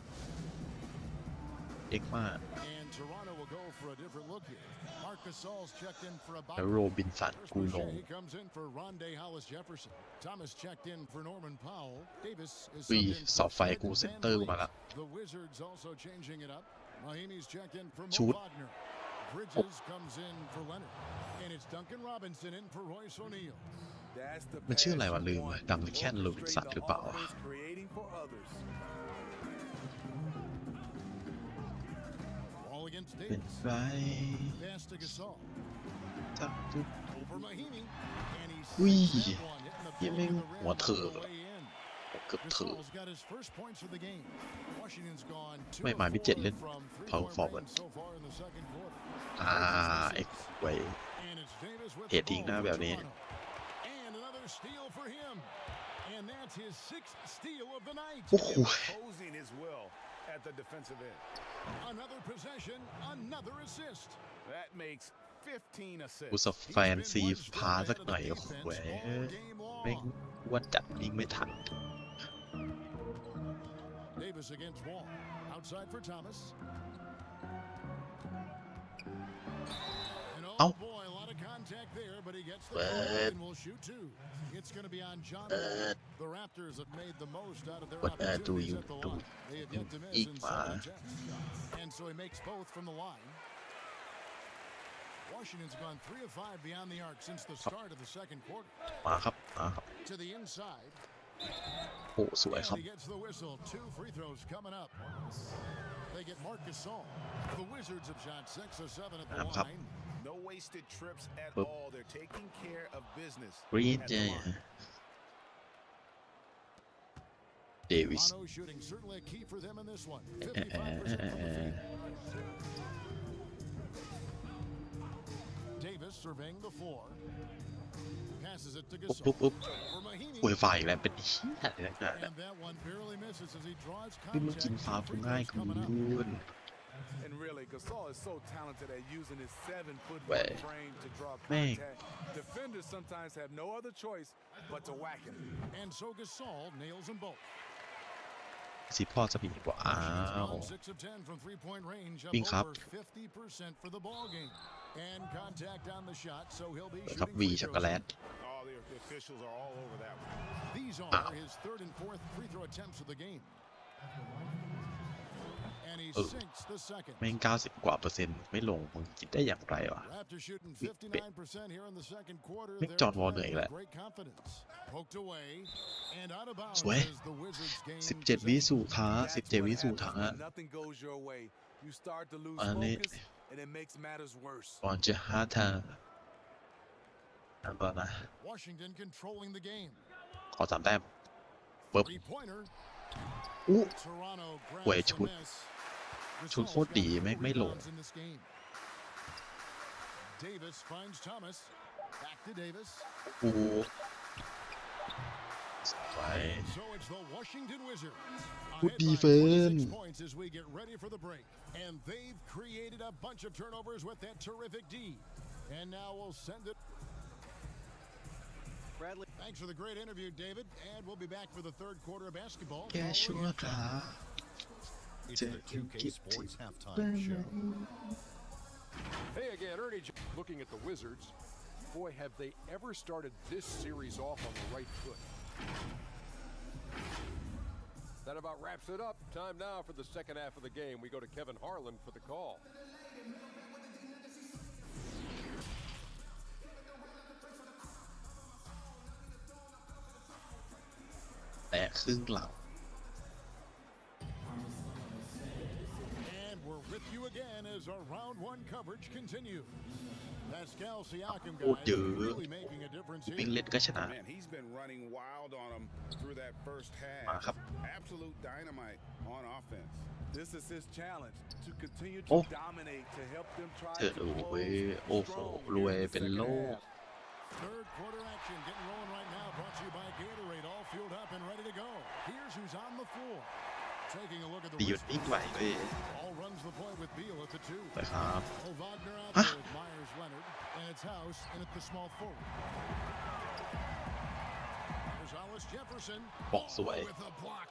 เอกมาก And Toronto will go for a different look here. Marc Gasol's checked in for แล้ว Ibaka. โรบินสัน First กูลง Boucher comes in for Rondé Hollis-Jefferson. Thomas checked in for Norman Powell. Davis is อุ้ย subbed in เสา for ไฟ Fred กูเซน Van เตอร์กู Vliet. มาละ The Wizards also changing it up. Mahimi's checked in for Mo Shoot. Wagner. Bridges comes in for Leonard. And it's Duncan Robinson in for Royce O'Neal. That's the มันชื่ออะไรวะ pass ลื you ม want. ดังแค่นโรบินสัน Orchestrating หรือ the เปล่า offense, creating for others. All against เป็น Davis. ไร Pass to Gasol. จับจุด Over Mahimi. And he Ui. sinks that one, hitting the Iya, back of Ming. the rim What on the- the way in. เกือบถือ Gasol's got his first points of the game. Washington's gone 2 ไม่ of มาพิเจ็ด 4 เล่น from power three-point forward range so far in the second quarter. อ่าเอกไว้ And it's Davis with เห the ตุทิ้ง ball นะ for แบบนี้ Toronto. And another steal for him. And that's his 6th steal of the night. โอ้โห Imposing his will at the defensive end. Another possession, another assist. That makes 15 กู assists. สแฟนซีพาสักหน่อยโอ้โหเว้ยแม่งว่าจับยิงไม่ทัน Davis against Wall. Outside for Thomas. And oh Ow. boy, a lot of contact there, but he gets the But- ball and will shoot 2. It's going to be on John. The Raptors have made the most out of their But, do opportunities you at the do line. They have yet to miss eat in my- 7 attempts. And so he makes both from the line. Washington's gone 3 of 5 beyond the arc since the start of the second quarter. มาครับมาครับ To the inside. โอ้สวย And ครับ he gets the whistle. 2 free throws coming up. They get Marc Gasol. The Wizards have shot 6 of 7 at theครับ line. No wasted trips at Boop. all. They're taking care of business. กรีน at เจ the line. เดวิส Toronto shooting certainly a key for them in this one. 55% from the field. Davis surveying the floor. passes it to ปุ๊บ Gasol. ปุ๊บ For Mahinmi. อวยไฟอีกแล้วเป็นเหี้ยอะไรนักหนาเนี่ย And that one barely misses as he draws นี่มึง contact. กินฟาวล์กูง่าย Free กู throws coming up. ลื่น And really, Gasol is so talented at using his 7'1" Way. frame to draw Man. contact. Defenders sometimes have no other choice but to whack him. And so Gasol nails them both. สิพ่อจะมีบอกอ้าว 6 of 10 from three-point range, up วิ่งครับ over 50% for the ball game. And contact on the shot, so he'll be ครับ shooting วี free ช็อกโก throws. แลต All the officials are all over that one. These Ow. are his third and fourth free throw attempts of the game. And he sinks the second. แม่ง90 กว่า%ไม่ลงมึงคิดได้อย่างไรวะ Raptors shooting 59% here in the second quarter. Nick They're John Wall playing เหนื่อยแล้ว with great confidence. Poked away and out of bounds สวย as the Wizards gain 17 วิสู่ท้า That's 17 วิ what สู่ happens ท้า when nothing goes your way. You start to lose อันนี้ focus, and it makes matters worse. ก่อนจะหาทางทำก่อนนะ Washington controlling the game. ขอ3 แต้มปึ๊บ Three-pointer. อู้ Toronto grabs Wait, the shoot. miss. ชุดโคตรดีไม่ลง In this game. Davis finds Thomas. Back to Davis. กูไป So it's the Washington Wizards. Good Ahead by defense. 26 points as we get ready for the break. And they've created a bunch of turnovers with that terrific D. And now we'll send it. Bradley. Thanks for the great interview, David. And we'll be back for the third quarter of basketball. แกชัวร์ครับ It's the 2K Sports Halftime Show. Hey again, Ernie. Looking at the Wizards, boy, have they ever started this series off on the right foot. That about wraps it up. Time now for the second half of the game. We go to Kevin Harlan for the call. แต่ครึ่งหลัง And we're with you again as our round one coverage continues. Pascal Siakam, Oh, guys, dude. really making a difference วิ่ง here. เล่นก็ชนะ Man, he's been running wild on him through that first half. มาครับ Absolute dynamite on offense. This is his challenge to continue to Oh. dominate to help them try เธอ to ดู close เว้ยโอ้โห strong รวย here in the เป็น second โลก half. Third quarter action getting rolling right now. Brought to you by Gatorade, all fueled up and ready to go. Here's who's on the floor. Taking a look at the ตีหยุด Wizards. นิ่งไหวเว้ย All runs the point with Beal at the 2. ไปครับ Oh, Wagner out Huh? there with Myers Leonard, and it's House in at the small forward. There's Hollis Jefferson. บอกสวย With a block.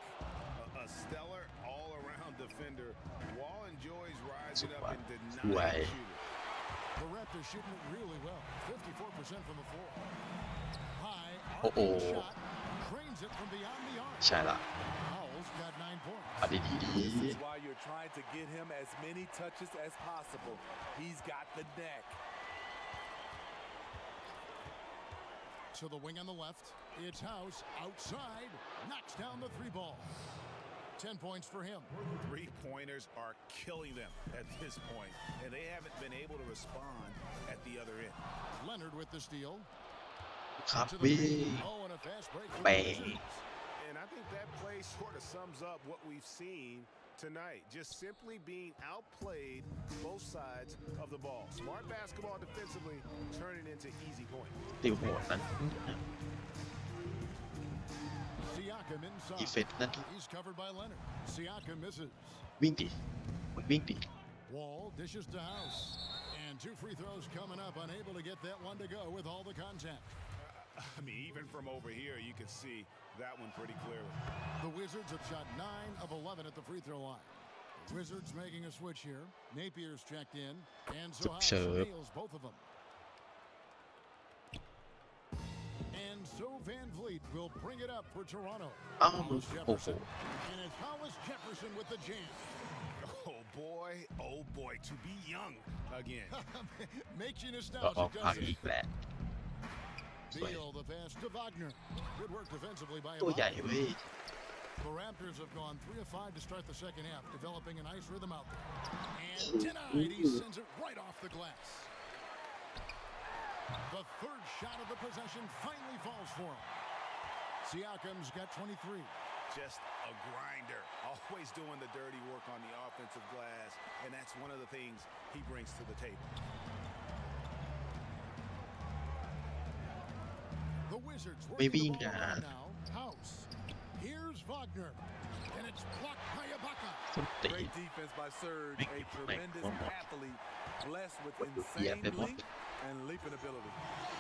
A stellar all-around defender. Wall enjoys rising up and Way. denying the shooter. The Raptors shooting it really well. 54% from the floor. High, Oh, arcing oh. shot. Cranes it from beyond the arc. ใช่ละ Howell's got 9 points. อันนี้ดี This is why you're trying to get him as many touches as possible. He's got the neck. To the wing on the left. It's House outside. Knocks down the 3 ball. 10 points for him. Three-pointers are killing them at this point, and they haven't been able to respond at the other end. Leonard with the steal. ครับ To the วิ่ paint. ง Oh, and a fast break for แป the ง Wizards. And I think that play sort of sums up what we've seen tonight. Just simply being outplayed both sides of the ball. Smart basketball defensively turning into easy points. ติวโหดนั้น Siakam ดีเฟ inside. นต์นั้น He's covered by Leonard. Siakam misses. วิ่งดิมึงวิ่งดิ Wall dishes to House. And 2 free throws coming up. Unable to get that one to go with all the contact. I mean, even from over here, you can see that one pretty clearly. The Wizards have shot 9 of 11 at the free throw line. The Wizards making a switch here. Napier's checked in. And so House Chirp. nails both of them. And so Van Vliet will bring it up for Toronto. อ้าวมึง Hollis โอ้โห Jefferson. And it's Hollis Jefferson with the jam. Oh boy, to be young again. Makes you ก็ออก nostalgic, ภาค doesn't อี it? กแหละ สวย Beal the pass to Wagner. Good work defensively by ตัวใหญ่ Wagner. เว้ย The Raptors have gone 3 of 5 to start the second half, developing a nice rhythm out there. And denied, he sends it right off the glass. The third shot of the possession finally falls for him. Siakam's got 23. Just a grinder, always doing the dirty work on the offensive glass, and that's one of the things he brings to the table. The Wizards ไม่ working วิ่ง the ball อ่ะ around now. House. Here's Wagner. And it's blocked by Ibaka. ส้นตีน Great defense by Serge, Big a tremendous one more. athlete, blessed with Yeah, insane big one. length and leaping ability.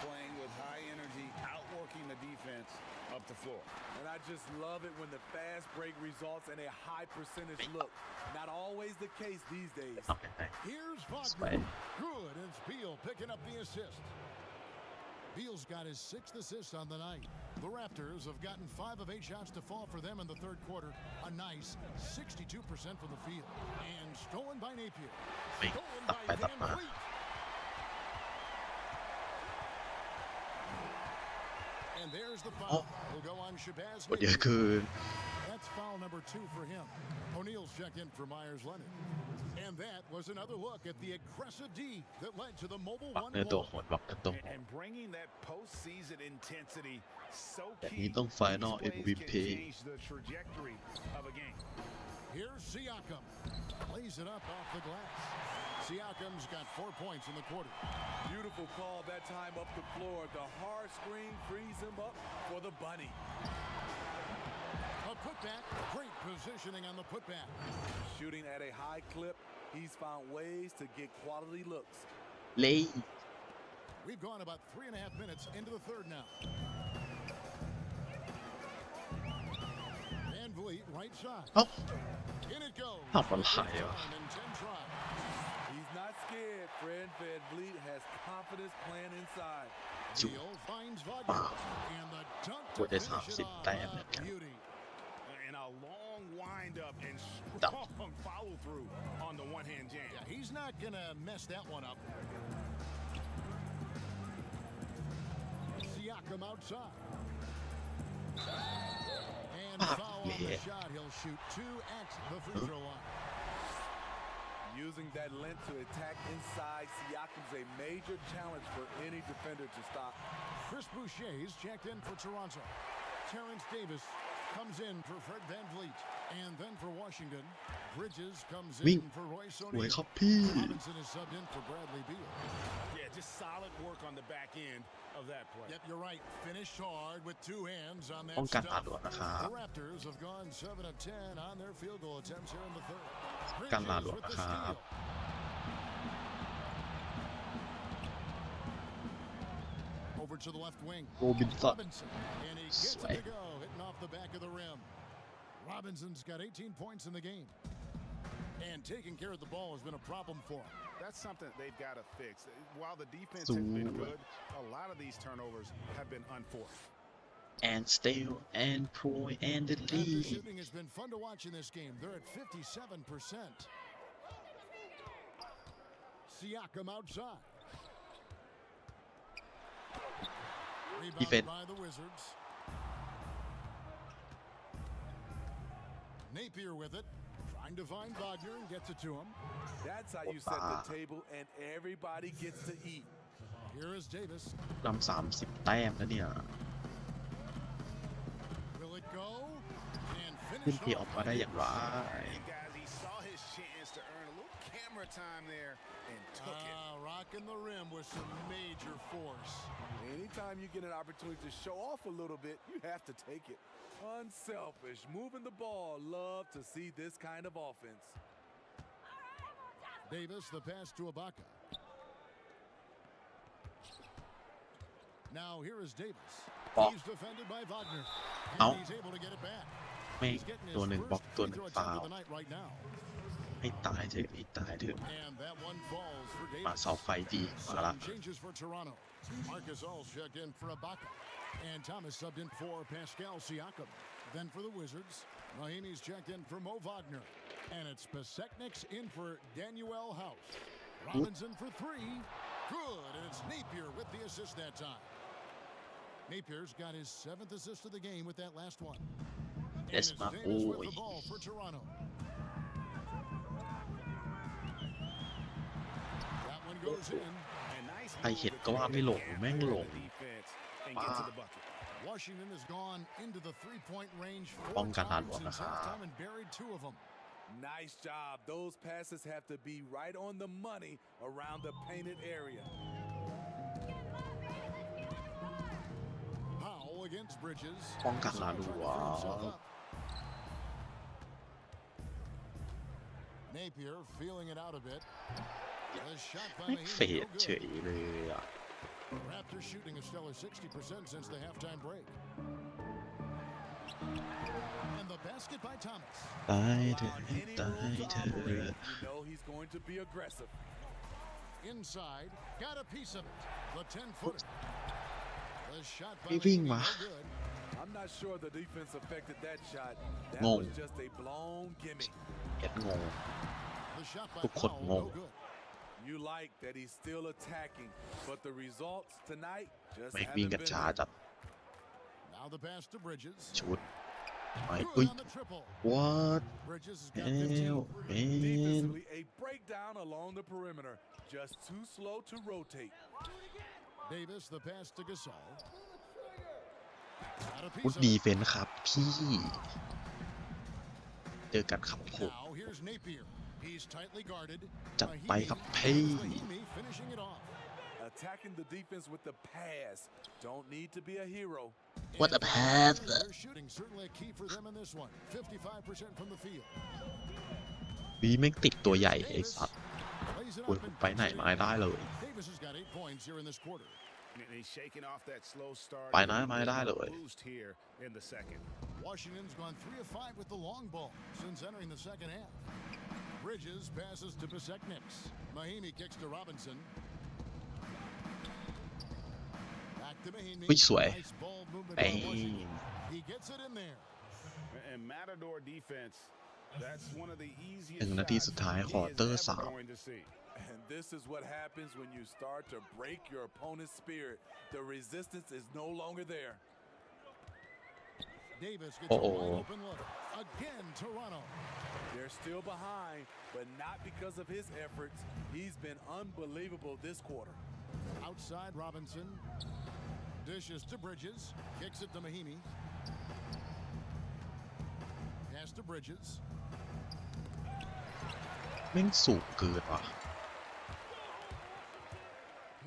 Playing with high energy, outworking the defense up the floor. And I just love it when the fast break results in a high percentage look. Not always the case these days. ทำยังไง Here's สวย Wagner. Good. And it's Beal picking up the assist. Beal's got his 6th assist on the night. The Raptors have gotten 5 of 8 shots to fall for them in the third quarter. A nice 62% from the field. And stolen by Napier. ไม่ Stolen ตัด by ไปตัด Van มา Vliet. And there's the foul. Will go on Shabazz กดเยอะ Napier. เกิน That's foul number 2 for him. O'Neal's checked in for Myers Leonard. And that was another look at the aggressive D that led to the mobile ปัก one เนื้อตัว blow. โหดปักเนื้อตัวโหด And bringing that postseason intensity so แบบ key. นี้ต้อง These Final plays can MVP change the trajectory of a game. Here's Siakam. Plays it up off the glass. Siakam's got 4 points in the quarter. Beautiful call that time up the floor. The hard screen frees him up for the bunny. A putback. Great positioning on the putback. Shooting at a high clip, he's found ways to get quality looks. เล่ We've gone about 3.5 minutes into the third now. Van Vliet, right side. เอ้า In it goes. ทำอะไรวะ Time in 10 tries. He's not scared. Fred Van Vliet has confidence playing inside. Beal finds Wagner. And the dunk to กว่าจะ finish it 30 off. แต้ม A เนี่ย beauty. And a long wind-up and Dump. strong follow-through on the one-hand jam. Yeah, he's not going to mess that one up. Siakam outside. And foul on the shot. He'll shoot 2 at the free throw line. Using that length to attack inside, Siakam's a major challenge for any defender to stop. Chris Boucher's checked in for Toronto. Terrence Davis comes in for Fred Van Vliet. And then for Washington, Bridges comes Wing. in for Royce สวย O'Neal. ครับพี่ Robinson is subbed in for Bradley Beal. Yeah, just solid work on the back end of that play. Yep, you're right. Finished hard with 2 hands on that ป้องกันอา stuff. ด่วนนะครับ The Raptors have gone 7 of 10 on their field goal attempts here in the third. กันลา Bridges ด่วน with นะ the ครับ steal. Over to the left wing. โรบินสัน Robinson. And he gets it to go, hitting off the back of the rim. Robinson's got 18 points in the game. And taking care of the ball has been a problem for him. That's something they've got to fix. While the defense has been good, a lot of these turnovers have been unforced. and still and pro and the The lead shooting has been fun to watch in this game. They're at 57%. Siakam outside. Rebounded Defense. by the Wizards. Napier with it. Trying to find Wagner and gets it to him. That's how you set the table and everybody gets to eat. Here is Davis. นำ30 แต้มแล้วเนี่ย Will it go? And ขึ้น finish ที่ออก off. มาได้อย่างไร And guys, he saw his chance to earn a little camera time there and took it. Rocking the rim with some major force. Anytime you get an opportunity to show off a little bit, you have to take it. Unselfish, moving the ball. Love to see this kind of offense. Davis, the pass to Ibaka. Now here is Davis. Oh. He's defended by Wagner. And Oh. he's able to get it back. ไม่ He's getting his ตัวหนึ่งบล็อก first ตัว free หนึ่ง throw ฟา attempt ว of the night right now. ให้ตายเถอะให้ตายเถอะ And that one falls for มา Davis. เสาไฟดีมาละ Some changes for Toronto. Marcus All checked in for Ibaka. And Thomas subbed in for Pascal Siakam. Then for the Wizards, Mahimi's checked in for Mo Wagner. And it's Paseknik's in for Daniel House. Robinson for 3. Good. And it's Napier with the assist that time. Napier's got his 7th assist of the game with that last one. And Yes, it's my Davis with boy. the ball for Toronto. That one goes in. And nice ใคร move เห็น to ก็ว่า take ไม่หลง the แม่งหลง defense and get to the bucket. Washington has gone into the three-point range ป้อ 4 งกันหา times หลวง since นะครับ halftime and buried 2 of them. Nice job. Those passes have to be right on the money around the painted area. against Bridges. ป้องกันหลาดูวะ Napier feeling it out a bit. The shot by ไม่ Mahimi เฟ no ดเฉ good. ยเลยอ่ะ Raptors shooting a stellar 60% since the halftime break. And the basket by Thomas. ตายเถ Allowing อะ any ตา room ย to เถ operate. อะ You know he's going to be aggressive. Inside, got a piece of it. The 10-footer. The shot by ไม่วิ่ง Mahimi วะ no good. I'm not sure the defense affected that shot. That Ngôn. was just a blown gimme. เอ็ดงง The shot by ทุกคน Powell ง no ง good. You like that he's still attacking, but the results tonight just ไม่วิ่ง haven't กัน been ช้า there. จัด Now the pass to Bridges. ชุดไม่ Good อุ้ย on the triple. what Bridges has เอ got 15. วเอ็น Defensively, a breakdown along the perimeter. Just too slow to rotate. Davis, the pass to Gasol. Got a พุด piece of ดี it. เฟนส์ครับพี่ เจอกันครับผม Now here's Napier. He's tightly guarded. จัดไปครับ Mahimi, พี่ Mahimi finishing it off. Attacking the defense with the pass. Don't need to be a hero. what a And pass their shooting certainly a key for them in this one. 55% from the field. วีแม่งติดตัวใหญ่ไอ้ Davis สัตว์ lays it คุย up and ไปไหน puts it มา in. ได้เลย Davis has got 8 points here in this quarter. And he's shaking off that slow start. ไปไหนมาได้เลย Boost here in the second. Washington's gone 3 of 5 with the long ball since entering the second half. Bridges passes to Pasek-Nicks. Mahimi kicks to Robinson. Back to Mahimi. อุ้ยสวย Nice ball movement ไอ้ by Washington. He gets it in there. And Matador defense, that's one of the ห easiest นึ่งนาที shots สุดท้าย he ควอ is เตอร์ ever สาม going to see. And this is what happens when you start to break your opponent's spirit. The resistance is no longer there. Davis gets Uh-oh. a wide open look. Again, Toronto. They're still behind, but not because of his efforts. He's been unbelievable this quarter. Outside Robinson. Dishes to Bridges. Kicks it to Mahimi. Pass to Bridges. แม่งสูงเกินว่ะ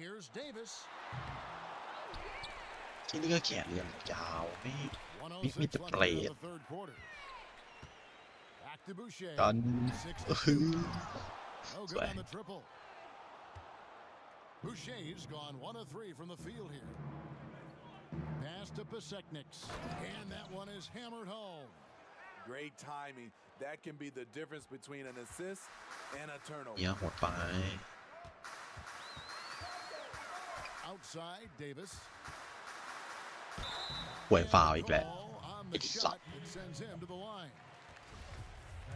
Here's Davis. ที่นี่ก็แขนเรียงยาวไม่ 106 มีแต่ left เปร here in ต the third quarter. Back to Boucher. กัน 62. No good Swag. on the triple. Boucher's gone 1 of 3 from the field here. Pass to Pasek-Nicks. And that one is hammered home. Great timing. That can be the difference between an assist and a เนี่ turnover. ยโหดไป Outside Davis. ป่วยฟาวอีกแล้ว Call on the It's shot. It sends him to the line.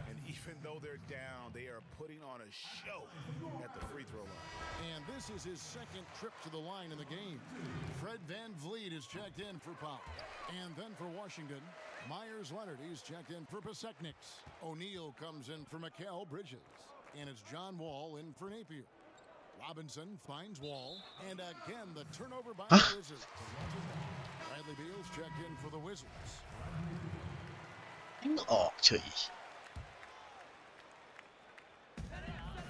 And even though they're down, they are putting on a show at the free throw line. And this is his second trip to the line in the game. Fred VanVleet is checked in for Powell. And then for Washington, Myers Leonard, he's checked in for Pasek-Nicks. O'Neal comes in for Mikal Bridges. And it's John Wall in for Napier. Robinson finds Wall. And again, the turnover by the Wizards. Bradley Beal's checked in for the Wizards. แม่งออกเฉย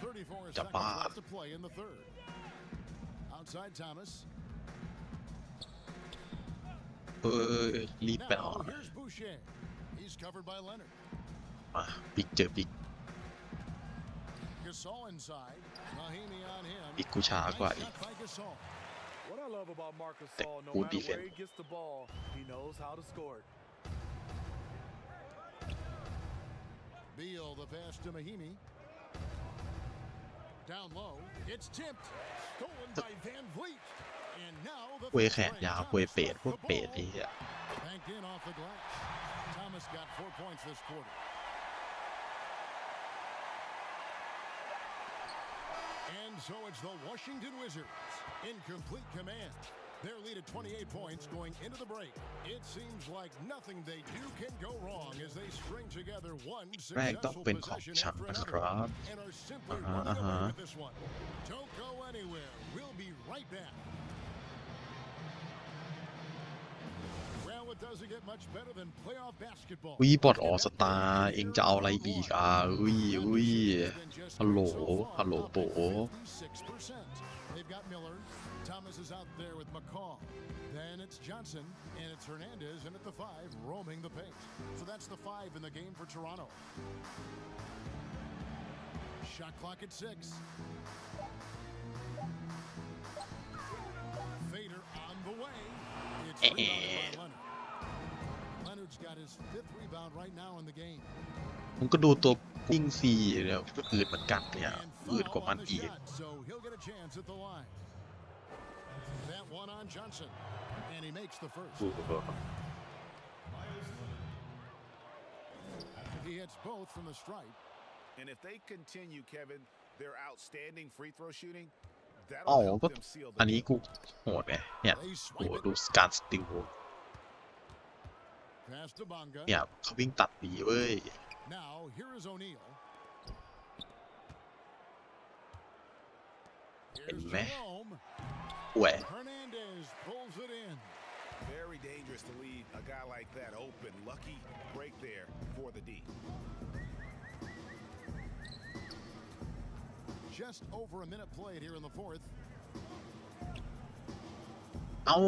34 The seconds bar. left to play in the third. Outside Thomas. รีบไปออก Now here's Boucher. He's covered by Leonard. มาบิ๊กเจอบิ๊ก Gasol inside. Mahimi on him. บิ๊กกูช้ากว่า Nice อีก shot by Gasol. What I love about Marcus The Gasol, no good matter where defense. he gets the ball, he knows how to score it. Beal, the pass to Mahimi. Down low. It's tipped. Stolen by VanVleet. And now the เวย fast แขน break. ยาวเวย Thomas เป็ด with พวก the เป็ด ball. ไอ้เหี้ย Banked in off the glass. Thomas got 4 points this quarter. And so it's the Washington Wizards in complete command. Their lead at 28 points going into the break. It seems like nothing they do can go wrong as they string together one แรกต้อง successful เป็นของ possession ฉัน after นะค another รับ and are simply Uh-huh, running away uh-huh. with this one. Don't go anywhere. We'll be right back. Well, it doesn't get much better than playoff basketball. วิบอดออสตาเองจะเอาอะไรอีกอุ้ยฮัลโหลฮัลโหลโป 56%. They've got Miller. Thomas is out there with McCall. Then it's Johnson, and it's Hernandez, and at the 5, roaming the paint. So that's the 5 in the game for Toronto. Shot clock at 6. Fader on the way. It's rebounded by Leonard. Leonard's got his 5th rebound right now in the game. ผมก็ดูตัววิ่งซีเนี่ยก็อืดเหมือนกันเนี่ย And อืดกว่า foul มั on น the อีก shot, so he'll get a chance at the line. That one on Johnson, and he makes the first. He hits both from the stripe. And if they continue, Kevin, their outstanding free throw shooting, อ๋อ that'll help ก็ them seal อั the นนี้ game. กูโหดไงเนี่ย They โอ้ swipe ดู it การสติล past to Bonga. เนี่ยเขาวิ่งตัดดีเว้ย Now here is O'Neal. เห็น Here's ไหม Jerome. ป่วย Hernandez pulls it in. Very dangerous to leave a guy like that open. Lucky break there for the D. Just over a minute played here in the 4th. เอ้า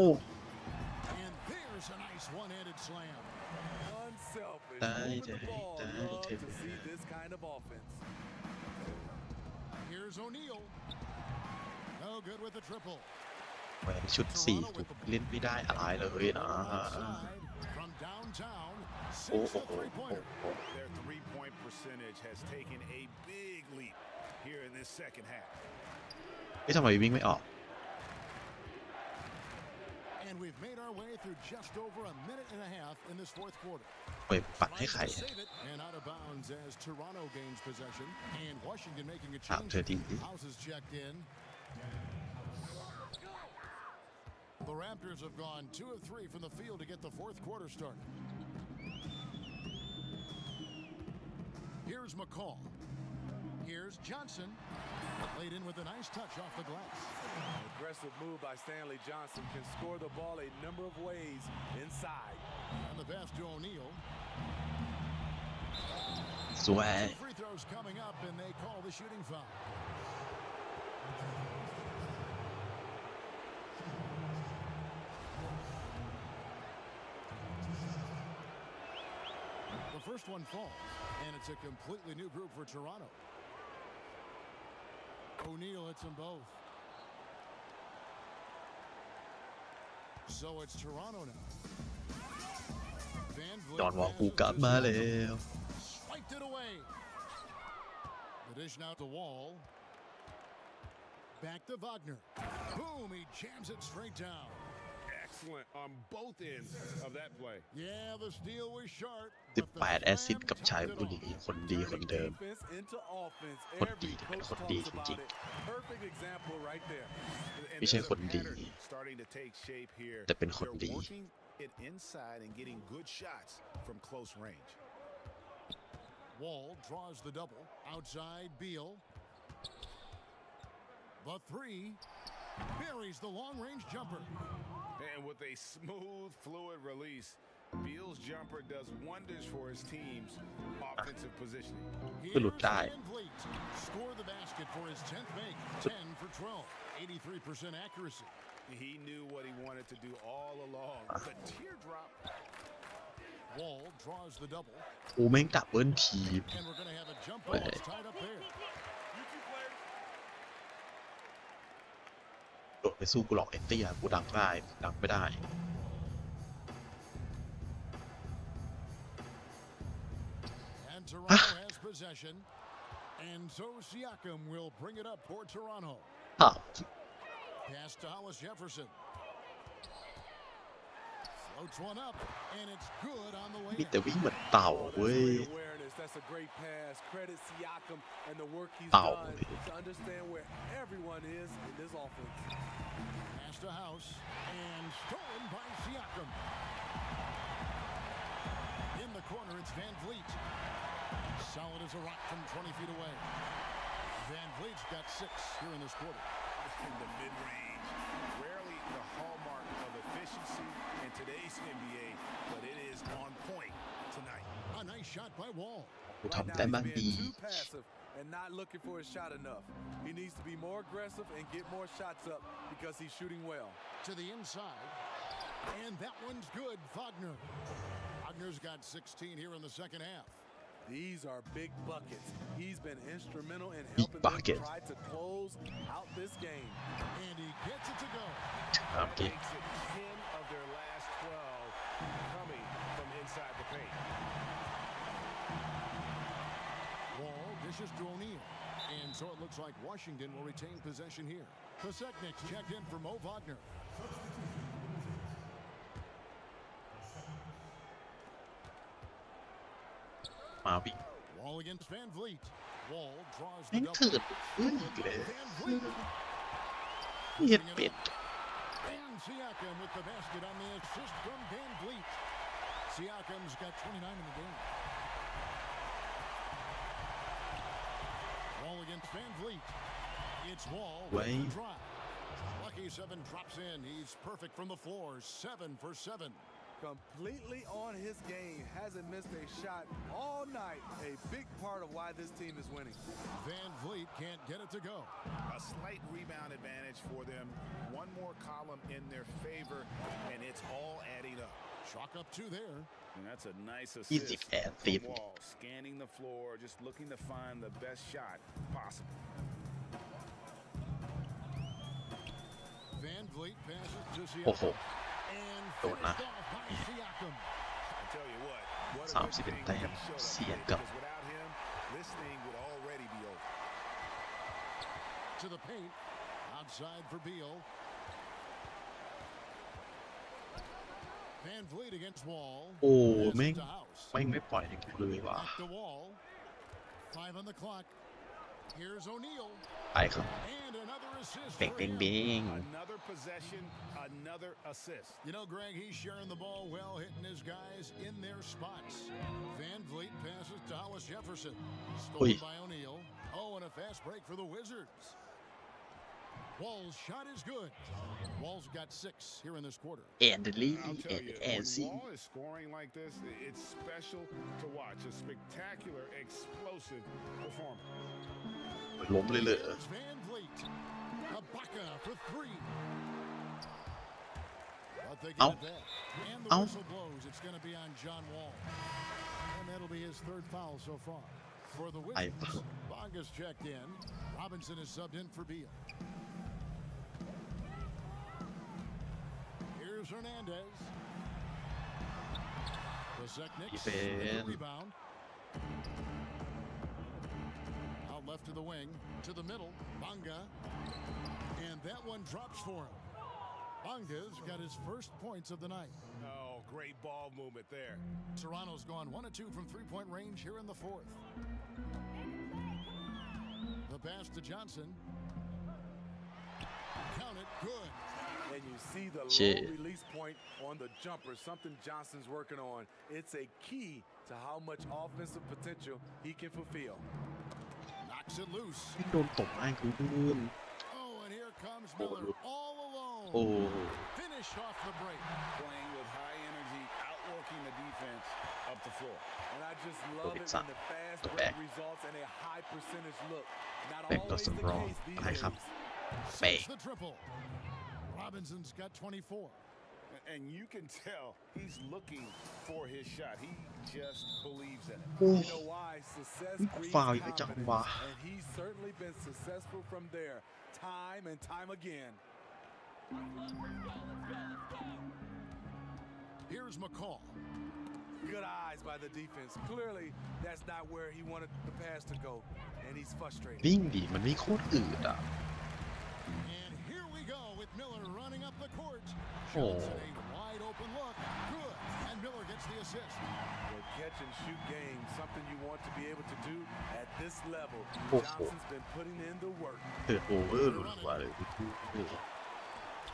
And there's a nice one-handed slam. Unselfish. Die, Moving the die, ball. die, Love die. to see this kind of offense. Here's O'Neal. No good with the triple. แหวนชุด4กูเล่นไม่ได้อะไรเลยนะ Outside from downtown. โอ้ Sinks โห the three-pointer. Their three-point percentage has taken a big leap here in this second half. ไม่ทำไมวิ่งไม่ออก And we've made our way through just over a minute and a half in this 4th quarter. ไปปัดให้ใคร Trying to save it and out of bounds as Toronto gains possession. And Washington making a ถาม change. เธอที House is checked in. The Raptors have gone 2 of 3 from the field to get the 4th quarter started. Here's McCall. Here's Johnson. Laid in with a nice touch off the glass. An aggressive move by Stanley Johnson can score the ball a number of ways inside. And the pass to O'Neal. สวย Free throws coming up, and they call the shooting foul. The first one falls, and it's a completely new group for Toronto. O'Neal hits them both. So it's Toronto now. Van ดอนวอล Vliet กูกลับมาแล้ว swiped it away. The dish now to Wall. Back to Wagner. Boom, he jams it straight down. Excellent on both ends of that play. Yeah, the steal was sharp. 18 แอสซิสต์กับชายผู้นี้คนดีคนเดิม Defense into offense. คนดี Every เป็น coach คนดี talks จ about ริง it. Perfect example right there. And ไม่ใช่ there's a คนดี pattern starting to take shape here. แต่เป็นคนดี They're working it inside and getting good shots from close range. Wall draws the double. Outside, Beal. The 3 buries the long-range jumper. And with a smooth, fluid release, Beal's jumper does wonders for his team's offensive positioning. ก็หลุดได้ Van Vliet score the basket for his 10th make. 10 for 12. 83% accuracy. He knew what he wanted to do all along. The teardrop. Wall draws the double. กูแม่งดับเบิลทีม And we're going to have a jump ball tied up there. โดดไปสู้กูหลอกเอ็นเตี้ยกูดังได้ดังไม่ได้ And Toronto has possession. And so Siakam will bring it up for Toronto. อ้าว Pass to Hollis Jefferson. Floats one up, and it's good on the way มี in. แต่วิ่งเหมือนเต่า Oh, that's เว้ย great awareness. That's a great pass. Credit Siakam and the work he's Ow. done to understand where everyone is in this offense. Pass to House, and stolen by Siakam. In the corner, it's Van Vliet. Solid as a rock from 20 feet away. Van Vliet's got 6 here in this quarter. In the mid-range. Rarely the hallmark of efficiency in today's NBA, but it is on point tonight. A nice shot by Wall. กูทำได้บ้างดี Too passive and not looking for his shot enough. He needs to be more aggressive and get more shots up because he's shooting well. To the inside. And that one's good, Wagner. Wagner's got 16 here in the second half. These are big buckets. He's been instrumental in helping them try to close out this game. And he gets it to go. Okay. Makes it 10 of their last 12 coming from inside the paint. Wall dishes to O'Neal. And so it looks like Washington will retain possession here. Paseknik's checked in for Mo Wagner. Wall against Van Vliet. Wall draws the แม่ง double. เถิดอีกเลย Van Vliet. เฮ็ดเป็ด And Siakam with the basket on the assist from Van Vliet. Siakam's got 29 in the game. Wall against Van Vliet. It's Wall with Way. the drive. Lucky 7 drops in. He's perfect from the floor. 7 for 7. Completely on his game. Hasn't missed a shot all night. A big part of why this team is winning. Van Vliet can't get it to go. A slight rebound advantage for them. One more column in their favor, and it's all adding up. Chalk up 2 there. And that's a nice Easy assist pass, from easy. Wall, scanning the floor, just looking to find the best shot possible. Van Vliet passes to โอ้โห Siakam. And โดนนะ finished off by Siakam. I tell you what a good 31 thing แต้ he ม showed up เสีย today, กับ because without him, this thing would already be over. To the paint. Outside for Beal. Van Vliet against Wall. โอ้ Passes แม่ง to House. แม่งไม่ปล่อยให้กูเลยว่ะ Back to Wall. 5 on the clock. Here's O'Neal. ไปครับ And another assist เบ่ง for เบ่ง him. เบ่ง Another possession, another assist. You know, Greg, he's sharing the ball well, hitting his guys in their spots. Van Vliet passes to Hollis Jefferson. Stolen by O'Neal. Oh, and a fast break for the Wizards. Wall's shot is good. Wall's got 6 here in this quarter. แอนเดลี่ I'll แอ tell น you, แอน when ซี Wall is scoring like this, it's special to watch. A spectacular, explosive performance. ล้มเลยเลย Here's Van Vliet. Ibaka for 3. But they get Ow. it there. And the Ow. whistle blows. It's going to be on John Wall. And that'll be his 3rd foul so far. For the Wizards, Bonga's checked in. Robinson is subbed in for Beal. Here's Hernandez. Paseknik with the Defend. rebound. Out left to the wing, to the middle, Bonga. And that one drops for him. Bonga's got his first points of the night. Oh, great ball movement there. Toronto's gone 1 of 2 from 3-point range here in the 4th. The pass to Johnson. Count it, good. And you see the Shit. low release point on the jumper, something Johnson's working on. It's a key to how much offensive potential he can fulfill. Knocks it loose. โดนตบไอ้กูดูน Oh, and here comes Miller all โอ้ alone. Finished off the break. Playing with high energy, outworking the defense up the floor. And I just love it It's when up. the fast The break back. results in a high percentage look. Not Back always doesn't the wrong. case these High days. up. Sets the triple. Robinson's got 24. And you can tell he's looking for his shot. He just believes in it. โอ้ You know why? Success breeds Foul อีกแล้วจัง confidence. วะ And he's certainly been successful from there, time and time again. Here's McCall. Good eyes by the defense. Clearly, that's not where he wanted the pass to go, and he's frustrated. วิ่งดิมันไม่โคตรอืดอ่ะ And here we go with Miller running up the court. Oh. Johnson, a wide open look. Good. And Miller gets the assist. The catch and shoot game, something you want to be able to do at this level. Oh. Johnson's been putting in the work. โอเวอร์หลุดมาเลย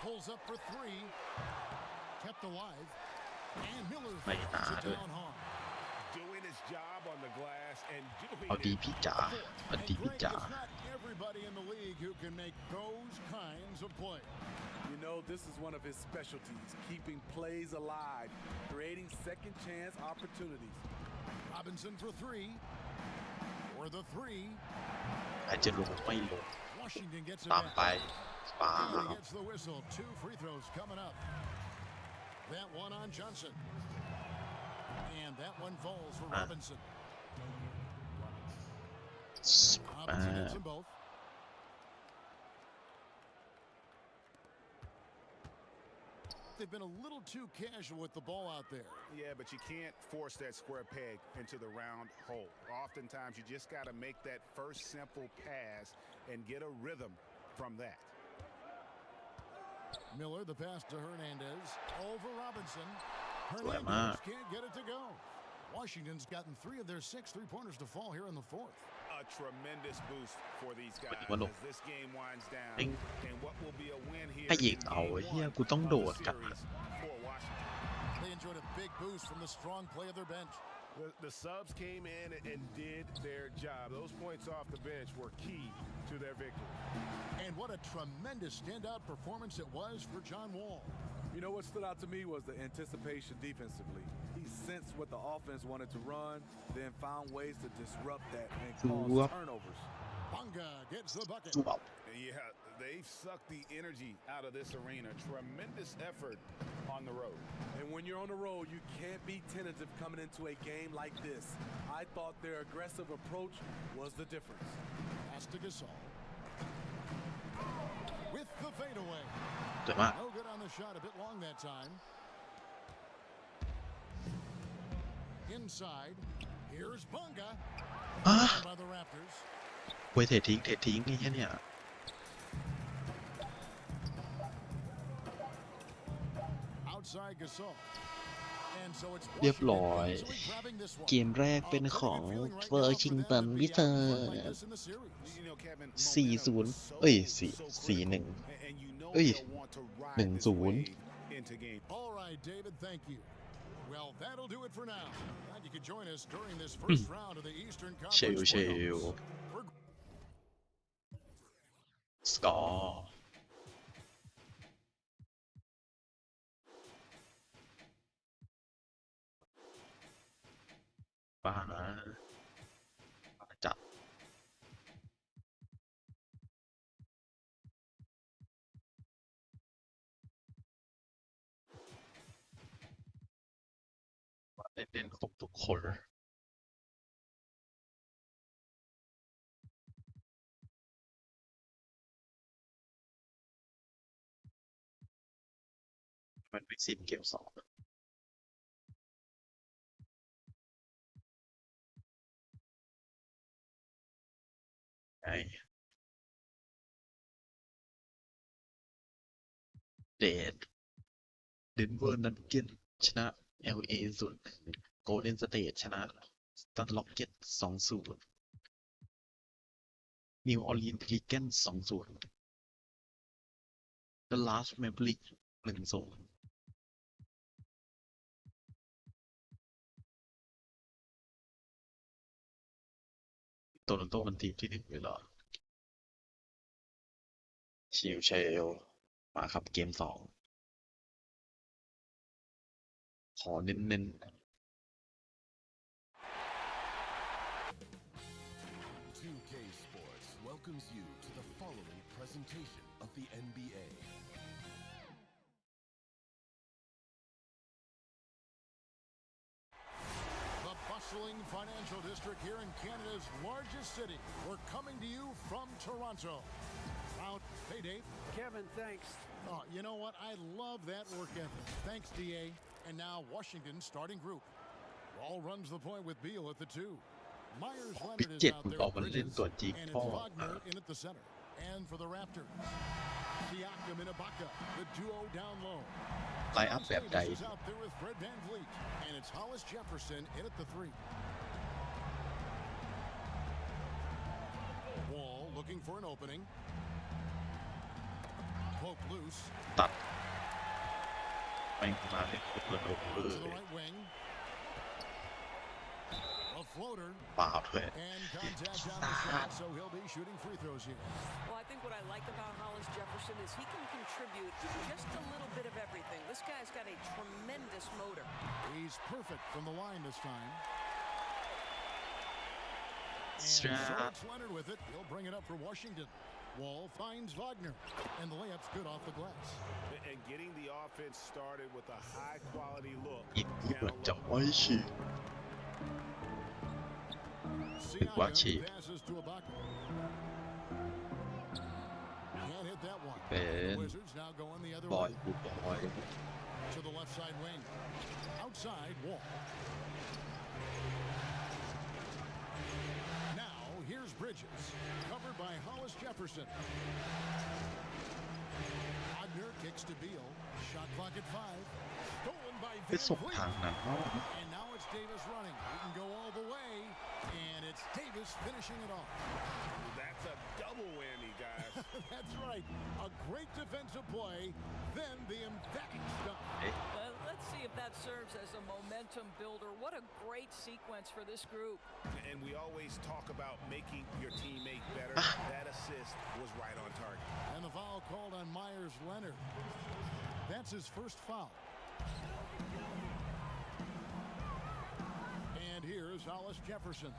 Pulls up for 3. Kept alive. And Miller Mày throws it hả? down hard. Doing his job on the glass and doing เอาดี it. พี่จ๋าเอา And ดีพี่ Greg, จ๋า it's not everybody in the league who can make those kinds of plays. You know, this is one of his specialties, keeping plays alive, creating second chance opportunities. Robinson for 3. 4 for the three. อาจจะลงไม่ลง Washington gets it ตามไป back. ป้า And he gets the whistle. 2 free throws coming up. That one on Johnson. And that one falls for Robinson. Robinson hits them both. They've been a little too casual with the ball out there. Yeah, but you can't force that square peg into the round hole. Oftentimes, you just got to make that first simple pass and get a rhythm from that. Miller, the pass to Hernandez. Over Robinson. Slam Hernandez up. can't get it to go. Washington's gotten 3 of their 6 3-pointers to fall here in the fourth. A tremendous boost for these guys Mà lộn. as this game winds down. Anh- And what will be a win here ให้ยิง in เอา game เฮีย one กูต้อง of โด the ดกลับ series for Washington. They enjoyed a big boost from the strong play of their bench. The subs came in and did their job. Those points off the bench were key to their victory. And what a tremendous standout performance it was for John Wall. You know what stood out to me was the anticipation defensively. He sensed what the offense wanted to run, then found ways to disrupt that and cause Wow. turnovers. Bunga gets the bucket. สู้เอา Yeah, they've sucked the energy out of this arena. Tremendous effort on the road. And when you're on the road, you can't be tentative coming into a game like this. I thought their aggressive approach was the difference. Pass to Gasol. With the fadeaway. สวยมาก No good on the shot. A bit long that time. Inside. Here's Bunga. อ่ะ By the Raptors. เว้ยเททิ้งนี่แค่เนี่ย Outside Gasol. And so it's เรียบร้อย easily grabbing this one. เกมแรกเป็นของ Feeling right เวอ now ร์ for ชิง them ตัน to be วิ out เตอ in ร์ front like this in the series. You know, Kevin, 4-0 momentum is so เอ้ย so 4-1 critical. And you know เอ้ย they'll want to ride 1-0 this wave into game. All right, David, thank you. Well, that'll do it for now. Glad you could join us during this first round of the Eastern เชล Conference เชล playoffs. We're สกอร์บ้านะจัดเล่นครบทุกคนมันเป็นซีนเกม2ไอ้เดนเวอร์นักเก็ตชนะ LA 0-1 โกลเด้นสเตทชนะสตันล็อกเก็ต 2-0 นิวออร์ลีนส์ลีเกนส์ 2-0 ดัลลัสแมเวริก 1-0 โตลอนโตมันทีมที่1เลยเหรอชิวเชลมาครับเกม2ขอเน้น 2K Sports welcomes you to the following presentation of the NBA. the bustling financial district here in Canada's largest city. We're coming to you from Toronto. Out. Hey, Dave. Kevin, thanks. Oh, you know what? I love that work ethic. Thanks, DA. And now Washington's starting group. Wall runs the point with Beal at the 2. Myers ๆ พิก Leonard เจ็ is ด out มึง there ออก with มาเล่น Bridges. ตัวจริง And พ่อ it's Wagner in at the center. And for the Raptors, Siakam and Ibaka, the duo down low. ไลน์อัพแบบใด Davis is out there with Fred VanVleet. And it's Hollis Jefferson in at the 3. Wall looking for an opening. Pope loose. ตัดแม่งมาเล่นครบเลย To the right wing. A floater. เปล่าด้วย And contact on the shot, so he'll be shooting free throws here. Well, I think what I like about Hollis Jefferson is he can contribute just a little bit of everything. This guy's got a tremendous motor. He's perfect from the line this time. So it's Leonard with it. He'll bring it up for Washington. Wall finds Wagner, and the layup's good off the glass. And getting the offense started with a high-quality look. อินที่เหมือนจะไว้ฉีก Siakam passes to Ibaka. Can't hit that one. เป็น The Wizards now going the other บอย way บูบอย to the left side wing. Outside Wall. Now here's Bridges, covered by Hollis Jefferson. Wagner kicks to Beal. Shot clock at 5. Stolen by ไปส่ง Van ทาง Vliet. นั้นเนาะ And now it's Davis running. He can go all the way, and it's Davis finishing it off. That's a double whammy, guys. That's right. A great defensive play, then the emphatic stop. Let's see if that serves as a momentum builder. What a great sequence for this group. And we always talk about making your teammate better. That assist was right on target. And the foul called on Myers Leonard. That's his first foul. And here's Hollis Jefferson.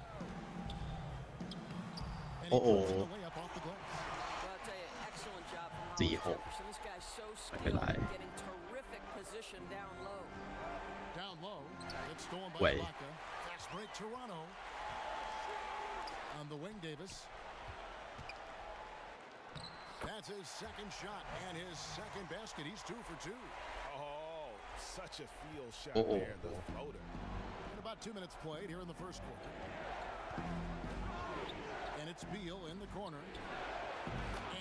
And he puts the layup off the glass. Well, I'll tell you, excellent job from Hollis 4-6 Jefferson. This guy's so ไม่เป็น skilled ไร at getting terrific position down low. Down low. It's stolen by Wait. Ibaka. Fast break Toronto. On the wing, Davis. That's his second shot and his second basket. He's 2 for 2. Oh, such a field shot Oh. there, the floater. And about 2 minutes played here in the first quarter. And it's Beal in the corner.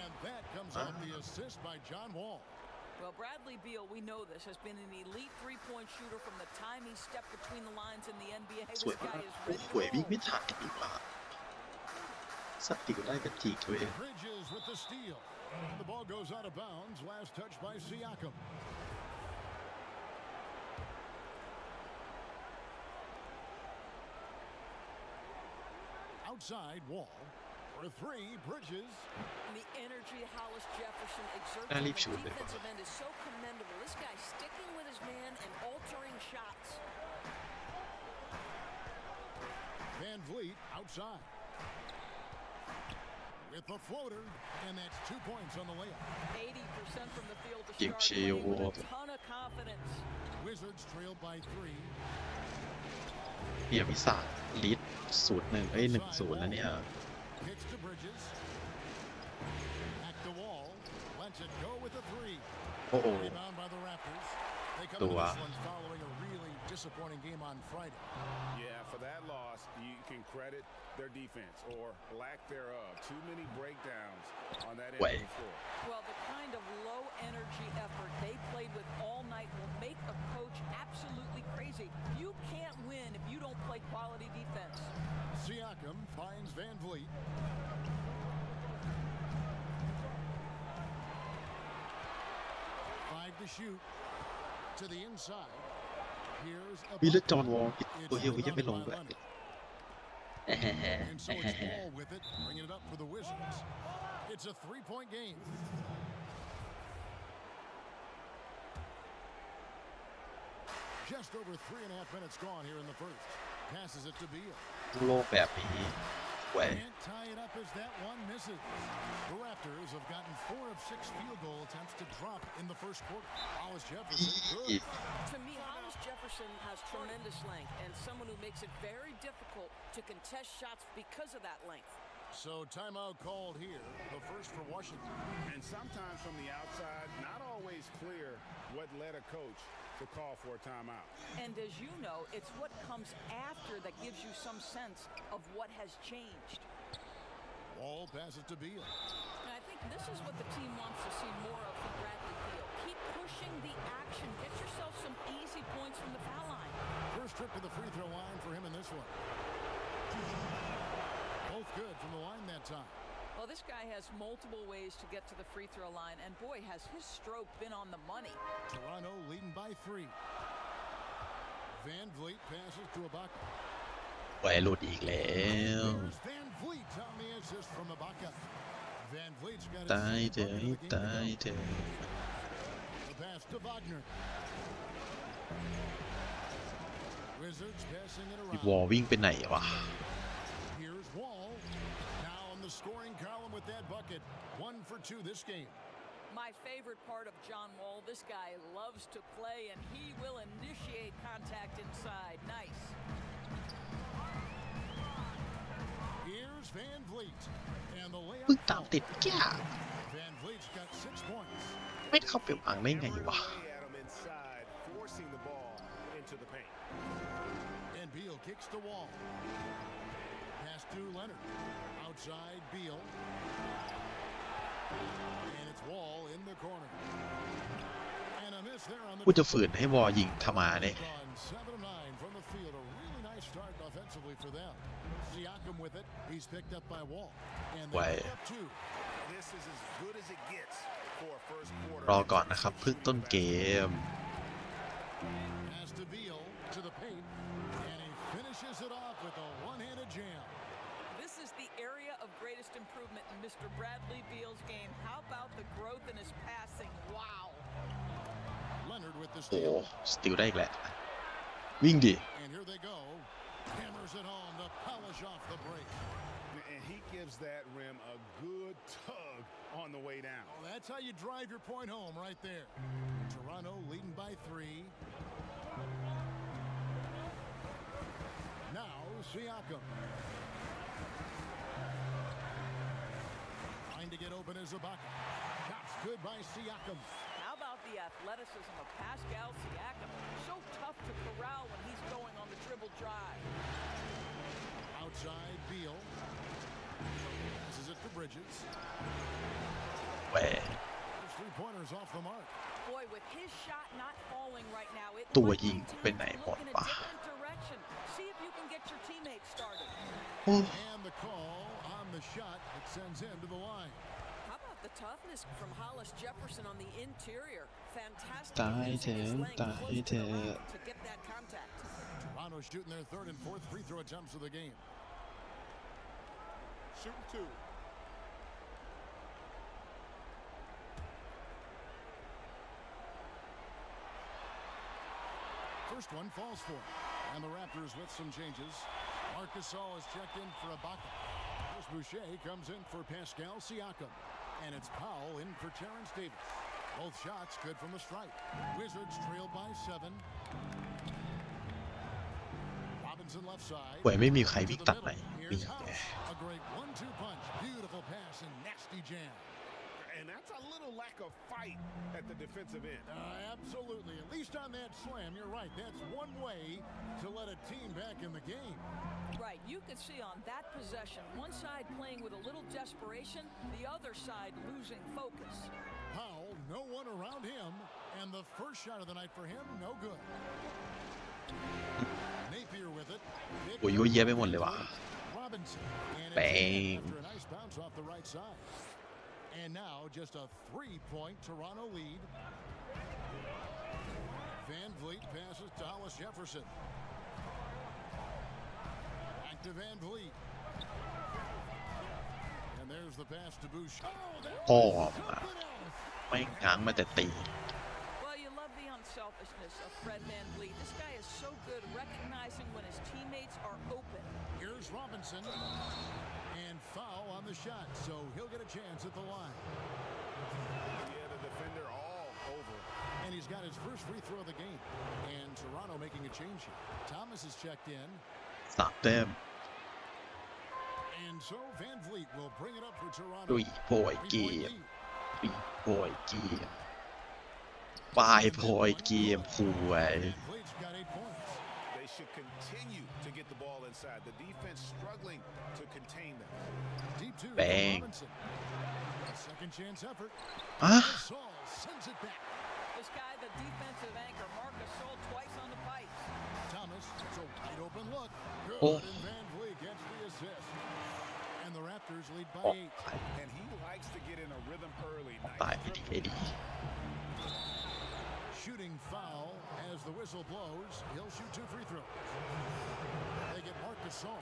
And that comes off the assist by John Wall. Well, Bradley Beal, we know this, has been an elite three-point shooter from the time he stepped between the lines in the NBA. ส This วยมาก guy is โอ้ ready โห to วิ่ง roll. ไม่ทันดีกว่าสติวได้กันจีกตัวเอง Bridges with the steal. The ball goes out of bounds. Last touch by Siakam. Outside Wall. For 3, Bridges. The energy Hollis Jefferson exerts Ah, on leave the shoot there. defensive end is so commendable. This guy's sticking with his man and altering shots. Van Vliet outside. With the floater, and that's 2 points on the layup. 80% from the field to Give start playing with a shield. ton of confidence. Wizards trailed by 3. เบียร์วิสาลีด0-1 1-0 แล้วเนี่ย Kicks to Bridges. Back to Wall. Lets it go with a 3. โอ้โห Rebound by the Raptors. They come into this one following a really disappointing game on Friday. Yeah, for that loss, you can credit their defense or lack thereof. Too many breakdowns on that end of the floor. Well, the kind of low energy effort they played with all night will make a coach absolutely crazy. You can't win if you don't play quality defense. Siakam finds Van Vliet. Five to shoot. To the inside. Here's a วิลเลจอนวอลตัวเฮลยังไม่ลงด้วย And so it's Wall with it, bringing it up for the Wizards. It's a 3-point game. Just over 3.5 minutes gone here in the first. Passes it to Beal. โลกแบบนี้แหว Can't tie it up as that one misses. The Raptors have gotten 4 of 6 field goal attempts to drop in the first quarter. Hollis Jefferson, good. To me, Hollis Jefferson has tremendous length and someone who makes it very difficult to contest shots because of that length. So timeout called here, the first for Washington. And sometimes from the outside, not always clear what led a coach to call for a timeout. And as you know, it's what comes after that gives you some sense of what has changed. Wall passes to Beal. And I think this is what the team wants to see more of from Bradley Beal. Keep pushing the action. Get yourself some easy points from the foul line. First trip to the free throw line for him in this one. Both good from the line that time. Well, this guy has multiple ways to get to the free throw line, and boy, has his stroke been on the money. Toronto leading by 3. Van Vliet passes to Ibaka. แหวหลุดอีกแล้ว There's Van Vliet on the assist from Ibaka. Van Vliet's got ตาย his เถ second อะ bucket of the ตาย game. เถอะ The pass to Wagner. Wizards passing it วอล around. วิ่งไปไหนวะ Here's Wall. the scoring column with that bucket. 1 for 2 this game. My favorite part of John Wall, this guy loves to play, and he will initiate contact inside. Nice. Here's Van Vliet. And the เพิ่ง layup ตามติดแก่ Van Vliet's got 6 points. ไม่เข้าไปวางได้ไงวะ inside, forcing the ball into the paint. And Beal kicks the Wall. Pass to Leonard. Outside Beal. And it's Wall in the corner. And a miss there on the กูจะฝืนให้วอยิงทำมาเนี่ย on 7 of 9 from the field. A really nice start offensively for them. Siakam with it. He's picked up by Wall. And they Wait. put up 2. This is as good as it gets for a first quarter. รอก่อนนะครับเพิ่งต้นเกม Pass to Beal to the paint. And he finishes it off with a one-handed jam. This is the area of greatest improvement in Mr. Bradley Beal's game. How about the growth in his passing? Wow. Leonard with the โอ้ steal. สติลได้อีกแหละวิ่งดิ And here they go. Hammers it home to polish off the break. And he gives that rim a good tug on the way down. Well, that's how you drive your point home right there. Toronto leading by 3. Now Siakam. Trying to get open as Ibaka. Shots good by Siakam. How about the athleticism of Pascal Siakam? So tough to corral when he's going on the dribble drive. Outside Beal. Passes it to Bridges. แหว Those 3-pointers off the mark. Boy, with his shot not falling right now, it ตัว might ยิง be เป็น time ไหน to หม look ด in a วะ different direction. See if you can get your teammates started. โอ้ And the call on the shot. It sends him to the line. How about the toughness from Hollis Jefferson on the interior? Fantastic. ตายเถ using อะ his length ตาย close เถ to the อะ rim to get that contact. Toronto shooting their 3rd and 4th free throw attempts of the game. Shooting 2. First one falls for him. And the Raptors with some changes. Marc Gasol is checked in for Ibaka. Chris Boucher comes in for Pascal Siakam. And it's Powell in for Terrence Davis. Both shots good from the stripe. Wizards trail by 7. Robinson left side. หวยไม่มีใครวิ่ง To the ตัดไหน middle. นี่ Here's ไง House. A great 1-2 punch. Beautiful pass and nasty jam. And that's a little lack of fight at the defensive end. Absolutely. At least on that slam, you're right. That's one way to let a team back in the game. Right, you could see on that possession, one side playing with a little desperation, the other side losing focus. Powell, no one around him, and the first shot of the night for him, no good. Napier with it. โอ้ยเยอะแยะไปหมดเลยว่ะ Robinson. And it's Bang. after a nice bounce off the right side. And now just a 3-point Toronto lead. Van Vliet passes to Hollis Jefferson. Back to Van Vliet. And there's the pass to Boucher. พ่อมาไม่ง้างมาแต่ตี Well, you love the unselfishness of Fred VanVleet. This guy is so good recognizing when his teammates are open. Here's Robinson. And foul on the shot, so he'll get a chance at the line. Yeah, the defender all over. And he's got his first free throw of the game. And Toronto making a change here. Thomas is checked in. สามแต้ม And so Van Vliet will bring it up for Toronto. ดุยโพยเก 3-point ม lead. ดุยโพยเกมปลายโพยเกมหวย Van Vliet's got 8 points. They should continue to get the ball inside. The defense struggling to contain them. Deep 2 for Bang. Robinson. A second chance effort. อ่ะ Gasol sends it back. This guy, the defensive anchor, Marc Gasol twice on the pipes. Thomas, it's a wide open look. Good, Oh. and Van Vliet gets the assist. And the Raptors lead by ออก 8. ไป And he likes to get in a rhythm early. ตายไปดีไอ้ดี Shooting foul as the whistle blows. He'll shoot 2 free throws. They get Marc Gasol.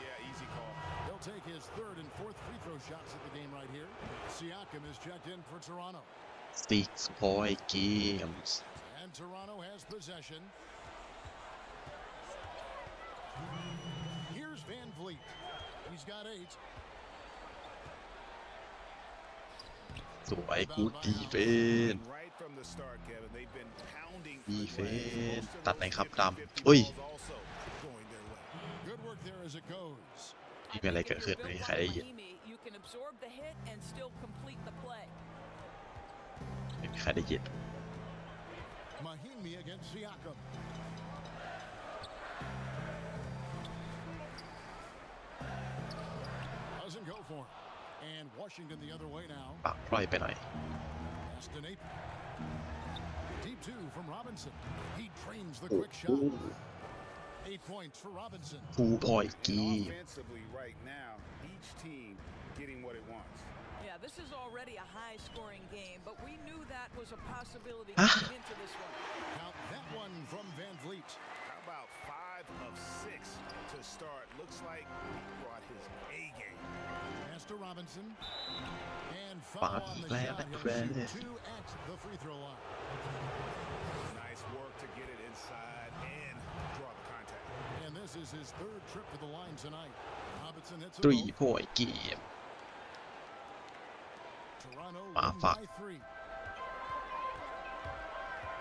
Yeah, easy call. He'll take his 3rd and 4th free throw shots at the game right here. Siakam is checked in for Toronto. 6 point games And Toronto has possession. Here's Van Vliet. He's got 8. สวยกูดดีเฟน Right from the start, Kevin, they've been pounding ดีเฟ the glass. น Most of ตัดไหน those ครับ 50-50 ดำอุ้ย balls also going their way. Good work there as it goes. ไม่มีอะไรเกิดขึ้นไม่มีใครได้ยิน You can absorb the hit and still complete the play. ไม่มีใครได้ยิน Mahimi against Siakam. Doesn't go for it. And Washington the other way now. ปากปล่อยไปหน่อย Pass to Nate. Deep two from Robinson. He trains the โอ้ quick โห shot. 8 points for Robinson. ฟูพอยกี Offensively, right now, each team getting what it wants. Yeah, this is already a high-scoring game, but we knew that was a possibility Huh? going into this one. Count that one from Van Vliet. How about 5 of 6 to start? Looks like he brought his A game. Pass to Robinson. And ปา foul ด on อี the กแล้ว shot. นะ He'll แครน shoot 2 at the free throw line. Nice work to get it inside and draw the contact. And this is his 3rd trip to the line tonight. Robinson hits ต a รี ball. พอยกี Toronto Ah, win fuck. by 3.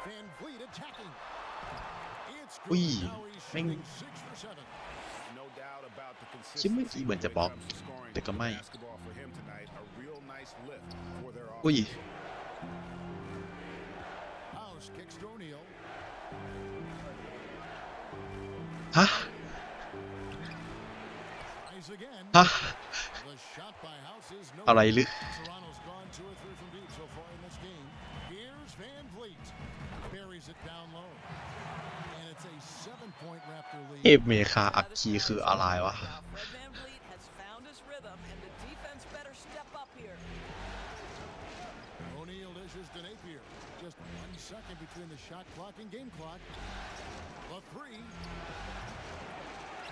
Van Vliet attacking. It's อุ้ย good. Now he's แม่ง shooting 6 for 7. No doubt about the คิดเมื่อกี้ consistency เหมือนจะ when บล็ it อก comes to scoring แต่ก็ไม่ basketball for him tonight. A real nice lift for their อุ้ย offense. House kicks to O'Neal. ฮะ Tries again. ฮะ The shot by House is no อะไรหรือ Toronto's gone 2 or 3 from deep so far in this game. Here's Van Vliet. Buries it down low. And it's a 7-point Raptor เอ lead. ฟเมคาอักคีคืออะไรวะ Fred Van Vliet has found his rhythm, and the defense better step up here. O'Neal dishes to Napier. Just 1 second between the shot clock and game clock. The 3.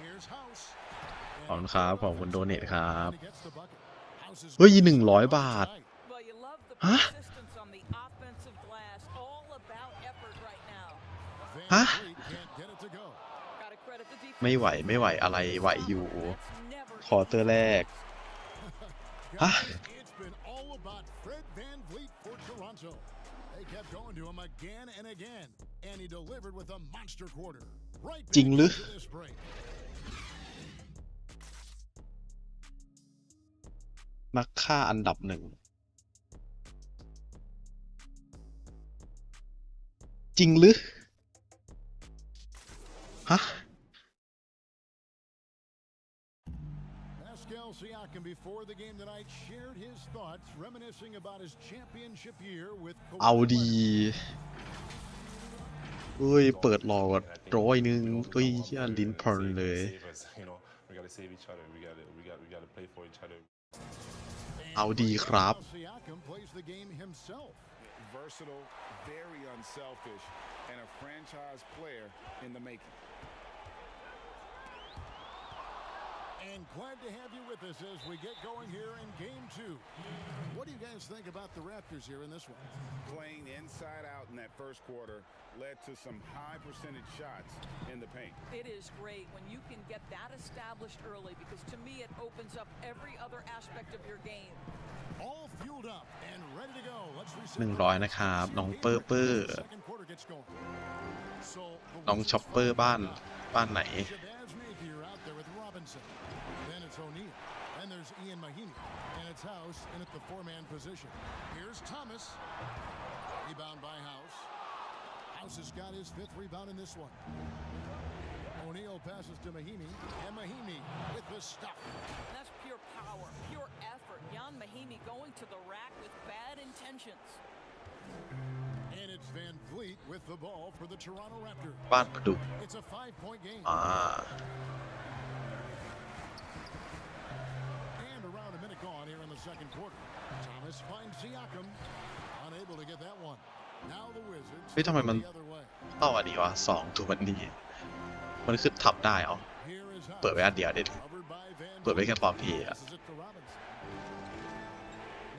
Here's House. ขอบคุณครับขอบคุณโดเนทครับ And he gets the bucket. House is เฮ้ย good. 100 บาท Well, you love the Huh? persistence on the offensive glass. All about effort right now. Van Huh? Vliet can't get it to go. Gotta credit the defense. ไม่ไหวไม่ไหวอะไรไหวอยู่ That's never ขอเตอร์แรก Huh? It's been all about Fred Van Vliet for Toronto. They kept going to him again and again, and he delivered with a monster quarter. Right จริง back หรือ into this break. นักฆ่าอันดับ 1 จริงหรือ ฮะ Pascal Siakam before the game tonight shared his thoughts, reminiscing about his championship year with เอา Kawhi ดี Leonard. เอ้ย เปิดรอว่า100เฮ้ยเหี้ยลิ้นพรนเลย We gotta save each other. We gotta play for each other. เอาดีครับ Siakam plays the game himself. Versatile, very unselfish, and a franchise player in the making. And glad to have you with us as we get going here in Game 2. What do you guys think about the Raptors here in this one? Playing inside out in that first quarter led to some high percentage shots in the paint. It is great when you can get that established early, because to me it opens up every other aspect of your game. All fueled up and ready to go. Let's reset 100 นะครับ น้องเปอร์เปอร์ Second quarter gets going. So the น้องช็อปเปอร์บ้านไหน Shabazz Napier out there with Robinson. Then it's O'Neal. Then there's Ian Mahimi. And it's House in at the 4-man position. Here's Thomas. Rebound by House. House has got his 5th rebound in this one. O'Neal passes to Mahimi. And Mahimi with the stuff. That's pure power, pure effort. Jan Mahimi going to the rack with bad intentions. And it's Van Vliet with the ball for the Toronto Raptors. บ้านประดุก It's a 5-point game. อ่า And around a minute gone here in the second quarter. Thomas finds Siakam. Unable to get that one. Now the Wizards เฮ้ยทำไมมัน the other way. เท่าอันนี้วะ2ตัวนี้ มันคือทำได้เหรอ Here is เปิด House. ไว้อันเดียวเด็ด Covered by Van เปิดไว้แค่ความเท่ Vliet. อะ Passes it to Robinson.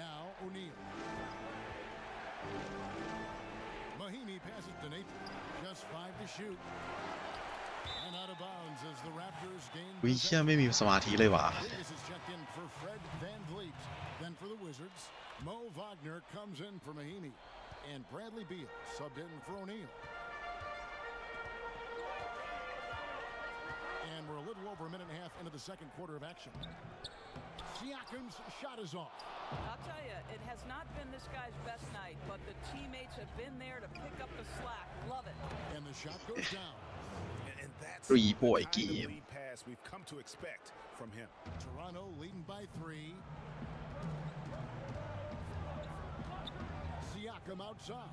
Now O'Neal. Mahimi passes to Nathan. Just 5 to shoot. And out of bounds as the Raptors gain วิเชี่ยไม่มีสมาธิเลยว่ะ Davis is checked in for Fred VanVleet. Then for the Wizards, Mo Wagner comes in for Mahinmi. And Bradley Beal subbed in for O'Neal. And we're a little over a minute and a half into the second quarter of action. Siakam's shot is off. I'll tell you, it has not been this guy's best night, but the teammates have been there to pick up the slack. Love it. And the shot goes down. And that's 3-point the kind of game lead pass we've come to expect from him. Toronto leading by 3. Siakam outside.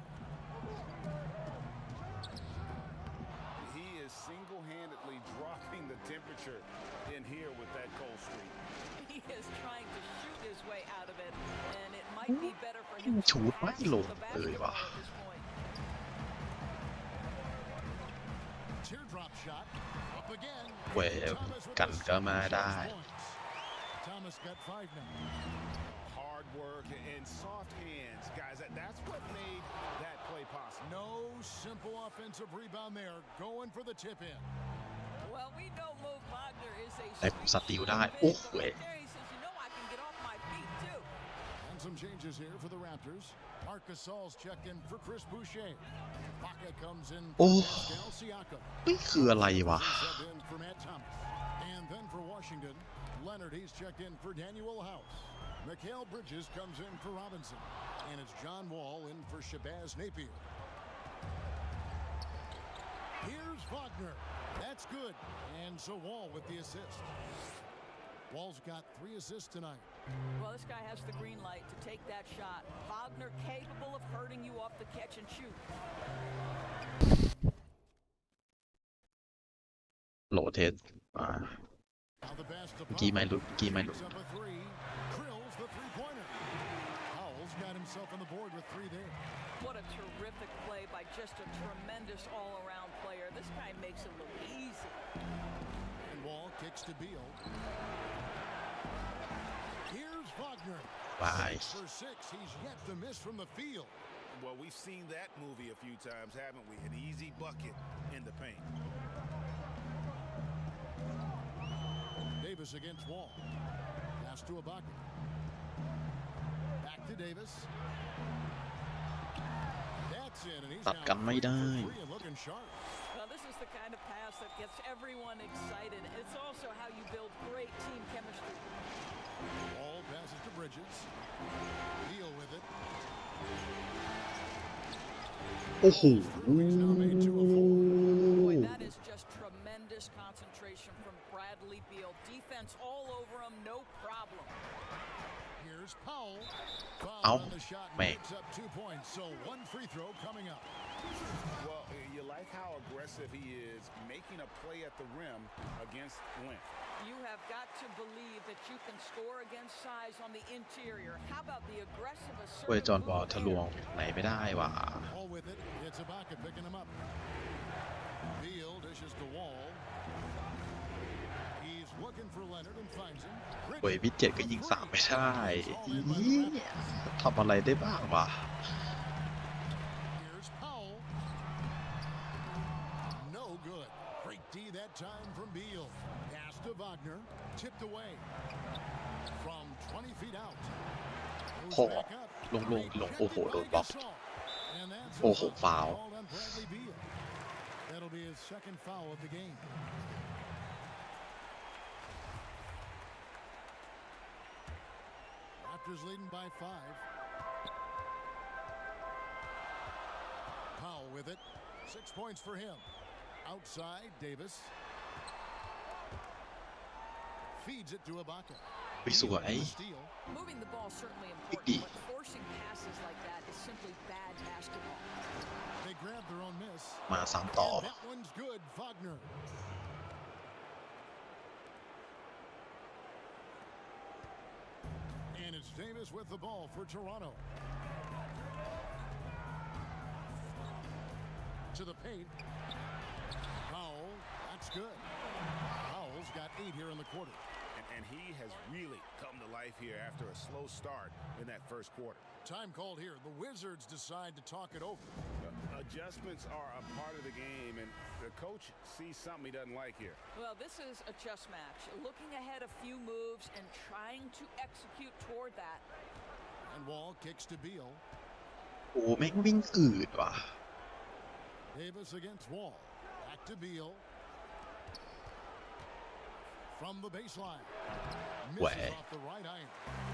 He is single-handedly dropping the temperature in here with that cold streak. He is trying to shoot his way out of it, and it might be better for him to ชูดไม่ pass ล the งเลย basketball ว่ะ at this point. Teardrop shot. Up again. เว้ย Thomas with กัน the ก็มาได้ points. Thomas got 5 now. Hard work and soft hands, guys. That's what made that play possible. No simple offensive rebound there. Going for the tip in. Well, we know Mo Wagner is a แต่กูสติลได้ streaky โอ้ big, เว้ย but there he says, you know, I can get off my feet too. And some changes here for the Raptors. Marc Gasol's checked in for Chris Boucher. Baca comes in for Oh. Pascal Siakam. นี่คืออะไรวะ Subbed in for Matt Thomas. And then for Washington, Leonard, he's checked in for Daniel House. Mikal Bridges comes in for Robinson. And it's John Wall in for Shabazz Napier. Here's Wagner. That's good. And so Wall with the assist. Wall's got 3 assists tonight. Well, this guy has the green light to take that shot. Wagner capable of hurting you off the catch and shoot. โหลเทสมา Now the pass to เมื่อกี้ไม่หลุด Powell. เมื่อกี้ไม่หลุด Picks up a 3. Krills the three-pointer. Powell's got himself on the board with 3 there. What a terrific play by just a tremendous all-around player. This guy makes it look easy. And Wall kicks to Beal. Here's Wagner. Bye. 6 for 6. He's yet to miss from the field. Well, we've seen that movie a few times, haven't we? An easy bucket in the paint. Davis against Wall. Pass to Ibaka. Back to Davis. That's in, and he's ตัด now กันไม่ 3 ได้ for 3 and looking sharp. Well, this is the kind of pass that gets everyone excited. It's also how you build great team chemistry. Wall passes to Bridges. Deal with it. โอ้โห He's now made 2 of 4. Boy, that is just tremendous concentration from Bradley Beal. Defense all over him, no problem. Here's Powell. Foul Ow. on the shot and Man. picks up 2 points. So 1 free throw coming up. Well, you like how aggressive he is making a play at the rim against length. You have got to believe that you can score against size on the interior. How about the aggressive เว้ย assertive จอห์นวอล move ทะลว there? งไหนไม่ได้ว่ะ All with it. It's Ibaka picking him up. Beal dishes to Wall. He's looking for Leonard and finds him. เว้ยวิดเจ็ดก็ยิง3ไม่ได้อีทำอะไรได้บ้างวะ Here's Powell. No good. Great D that time from Beal. Pass to Wagner. Tipped away. From 20 feet out. Goes โอ้ back up. ลง โอ้โห โดนบล็อก And that's โอ้โห ฟาว called on Bradley Beal. That'll be his second foul of the game. Raptors leading by 5. Powell with it. 6 points for him. Outside, Davis. Feeds it to Ibaka. ไปสวย Steal. Moving the ball is certainly Biggie. important, but forcing passes like that is simply bad basketball. They grab their own miss. มาซ้ำต่อ And that one's good, Wagner. And it's Davis with the ball for Toronto. To the paint. Powell, that's good. Powell's got 8 here in the quarter. And he has really come to life here after a slow start in that first quarter. Time called here. The Wizards decide to talk it over. Adjustments are a part of the game, and the coach sees something he doesn't like here. Well, this is a chess match. Looking ahead a few moves and trying to execute toward that. And Wall kicks to Beal. โอ้แม่งวิ่งอืดว่ะ Davis against Wall. Back to Beal. From the baseline. Misses off the right iron.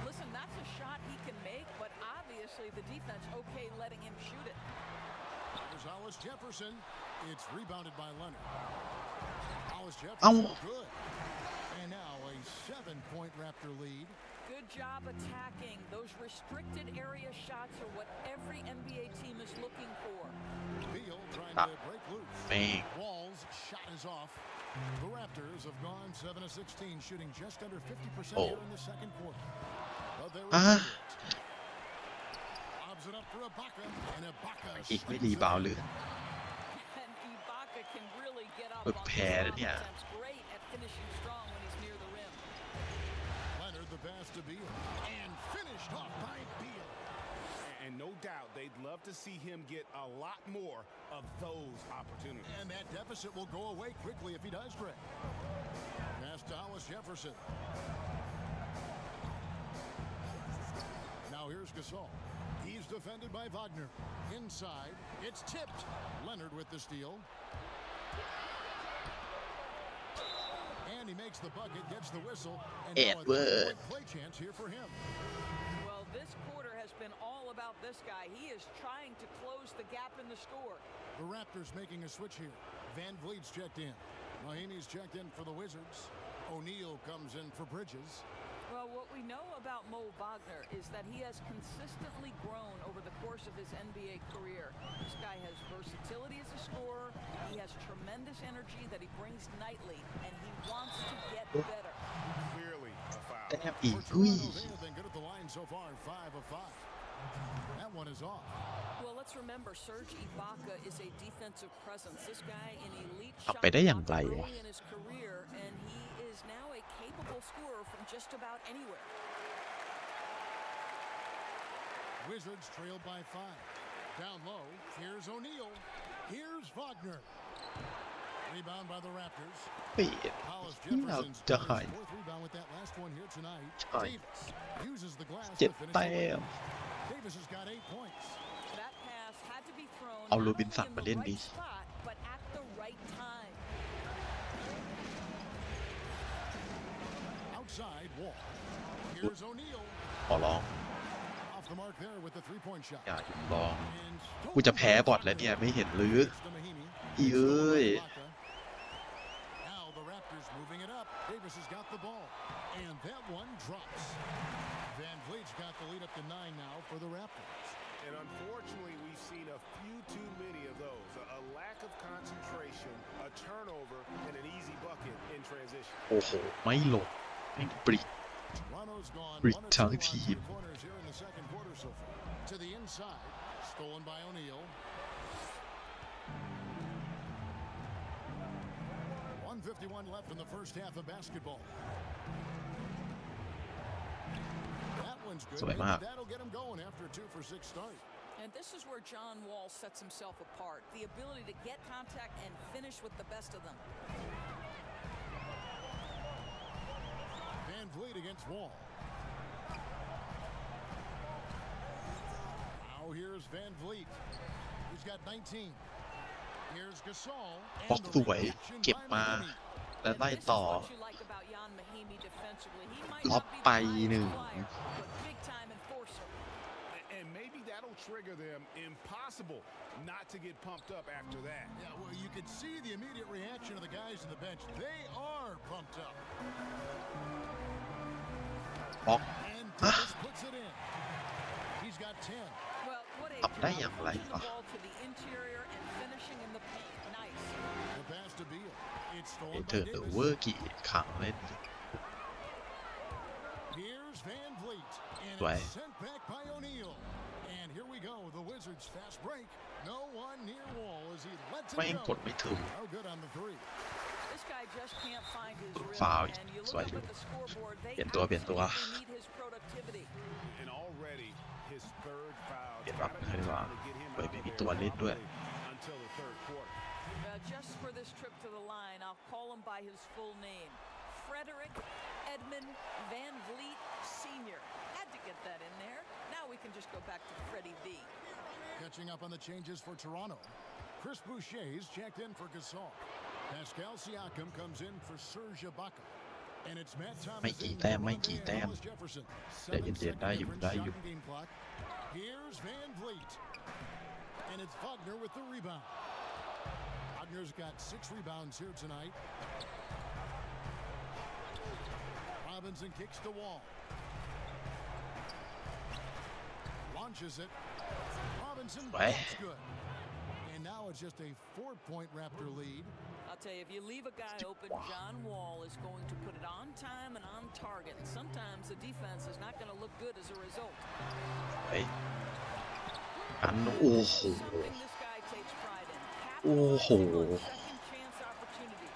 Listen, that's a shot he can make, but obviously the defense okay letting him shoot it. There's Hollis Jefferson. It's rebounded by Leonard. Hollis Jefferson good. And now a 7-point Raptor lead. Good job attacking. Those restricted area shots are what every NBA team is looking for. Beal trying to break loose. Wall's shot is off. The Raptors have gone 7-16, shooting just under 50% here in the second quarter. But they were lobs it up for Ibaka, and Ibaka อีกไม่รีบาวเลย And Ibaka can really get up แพ้แล้วเนี่ย great at finishing strong when he's near the rim. Leonard the pass to Beal, and finished off by Beal. And no doubt they'd love to see him get a lot more of those opportunities. And that deficit will go away quickly if he does, Greg. Pass to Hollis Jefferson. Now here's Gasol. He's defended by Wagner. Inside, it's tipped. Leonard with the steal. And he makes the bucket, gets the whistle, and now a 3-point play chance here for him. Well, this quarter has been all about this guy. He is trying to close the gap in the score. The Raptors making a switch here. Van Vliet's checked in. Mahinmi's checked in for the Wizards. O'Neal comes in for Bridges. Well, what we know about Mo Wagner is that he has consistently grown over the course of his NBA career. This guy has versatility as a scorer. He has tremendous energy that he brings nightly, and he wants to get better. Clearly a foul. แต้มอีกอุ้ย They have been good at the line so far, 5 of 5. That one is off. Well, let's remember, Serge Ibaka is a defensive presence. This guy in elite เอา shot ไปได้อย่างไร blocker วะ early in his career, and he is now a capable scorer from just about anywhere. Wizards trailed by 5. Down low, here's O'Neal. Here's Wagner. Rebound by the Raptors. เฮ้ย Hollis ที่เรา Jefferson's จะ got หาย his 4th rebound with that last one here tonight. ใช่ Davis uses the glass เจ็ด to finish แต้ the win. ม Davis has got 8 points. That pass had to be thrown เอา not โร only บินสัน in มา the เล่น right ดิ spot, but at the right time. Outside Wall. Here's O'Neal. ขอร้อง Off the mark there with the 3-point shot. อย่าหยุดร้อง And กูจะแพ้บอทแล้วเนี่ยไม่เห็นหรือ to Mahinmi. อีเอ้ย Now the Raptors moving it up. Davis has got the ball. And that one drops. Van Vliet's got the lead up to 9 now for the Raptors. And unfortunately, we've seen a few too many of those. A lack of concentration, a turnover, and an easy bucket in transition. โอ้โหไม่หลบแม่งปริ Toronto's gone Reach 1 of 2 ทั้ง on ทีม 3 corners here in the second quarter so far. To the inside, stolen by O'Neal. 1:51 left in the first half of basketball. That one's good. สวยมาก Maybe that'll get him going after a 2-for-6 start. And this is where John Wall sets himself apart. The ability to get contact and finish with the best of them. Van Vliet against Wall. Now here's Van Vliet. He's got 19. Here's Gasol. บล็อกสวยเก็บมา แล้วไล่ต่อ What you like about Jan Mahinmi defensively. He might ล็อก not be ไป the หนึ่ง flyer, but big time enforcer. And maybe that'll trigger them. Impossible not to get pumped up after that. Yeah, well, you can see the immediate reaction of the guys on the bench. They are pumped up. บล็อก And Davis puts it in. He's got 10. Well, what a ทำได้อย่างไร pushing the วะ ball to the interior and finishing in the paint. Nice. The pass to Beal. It's เอ stolen เธ by อร์เว Davis. อร์กี่ครั้งเล่น Here's Van Vliet. And Right. it's sent back by O'Neal. And here we go. The Wizards fast break. No one near Wall as he lets ไม่ it ก go. ดไม่ถึง No good on the 3. This guy just can't find his rhythm. Foul. And you Sorry. look up at the scoreboard, they เปลี่ยนตัวเปลี่ยนตัว absolutely need his productivity. And already his third foul. เปลี่ยนรับให้ดีกว่าเปิดไม่มีตัวเล่นด้วย Offensively, just for this trip to the line, I'll call him by his full name. Frederick Edmund Van Vliet Sr. Had to get that in there. Now we can just go back to Freddie V. Catching up on the changes for Toronto. Chris Boucher's checked in for Gasol. Pascal Siakam comes in for Serge Ibaka. And it's Matt Thomas ไม่กี่แต้มไม่กี่แต้ม Jefferson. แต่เย็นๆได้อยู่ได้อยู่ Game clock. Here's Van Vliet. And it's Wagner with the rebound. Wagner's got 6 rebounds here tonight. Robinson kicks the wall. Launches it. Robinson, that's good. And now it's just a 4-point Raptor lead. I'll tell you, if you leave a guy open, John Wall is going to put it on time and on target. And sometimes the defense is not going to look good as a result. เฮ้ยอันโอ้โห Something this guy takes pride in. โอ้โห Second chance opportunities.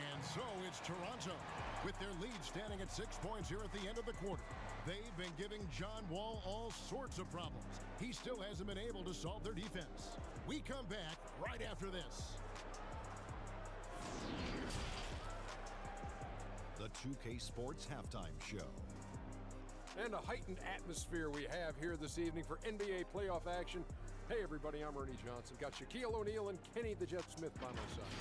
And so it's Toronto with their lead standing at 6 points here at the end of the quarter. They've been giving John Wall all sorts of problems. He still hasn't been able to solve their defense. We come back right after this. The 2K Sports Halftime Show. And a heightened atmosphere we have here this evening for NBA playoff action. Hey everybody, I'm Ernie Johnson. Got Shaquille O'Neal and Kenny the Jet Smith by my side.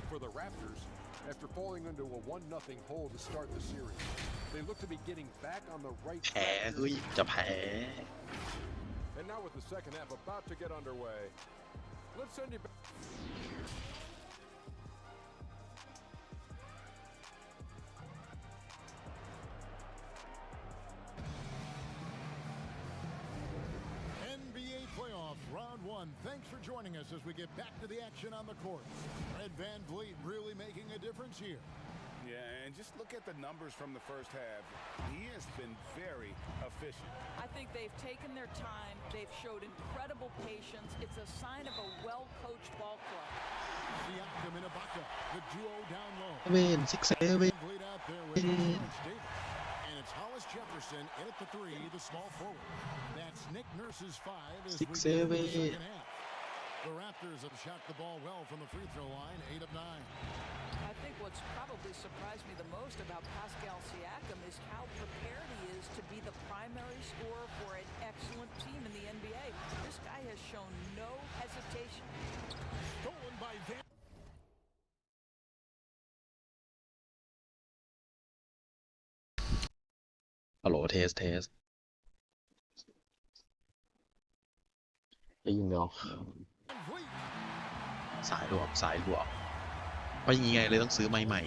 For the Raptors, after falling into a 1-0 hole to start the series, they look to be getting back on the right แพ้เฮ้ย จะแพ้ And now with the second half about to get underway, let's send you back. NBA playoff round 1. Thanks for joining us as we get back to the action on the court. Fred Van Vliet really making a difference here. Yeah, and just look at the numbers from the first half. He has been very efficient. I think they've taken their time. They've showed incredible patience. It's a sign of a well-coached ball club. Siakam and Ibaka, the duo down low. เวนซิกเซเวน Van Vliet out there with Terrence Davis. And it's Hollis Jefferson in at the 3, the small forward. That's Nick Nurse's 5 as we get into the second half. The Raptors have shot the ball well from the free throw line, 8 of 9. I think what's probably surprised me the most about Pascal Siakam is how prepared he is to be the primary scorer for an excellent team in the NBA. This guy has shown no hesitation. Stolen by Van. ฮัลโหลเทสได้ยินไหมอ๋อสายหลวมว่ายังไงเลยต้องซื้อไม้ใหม่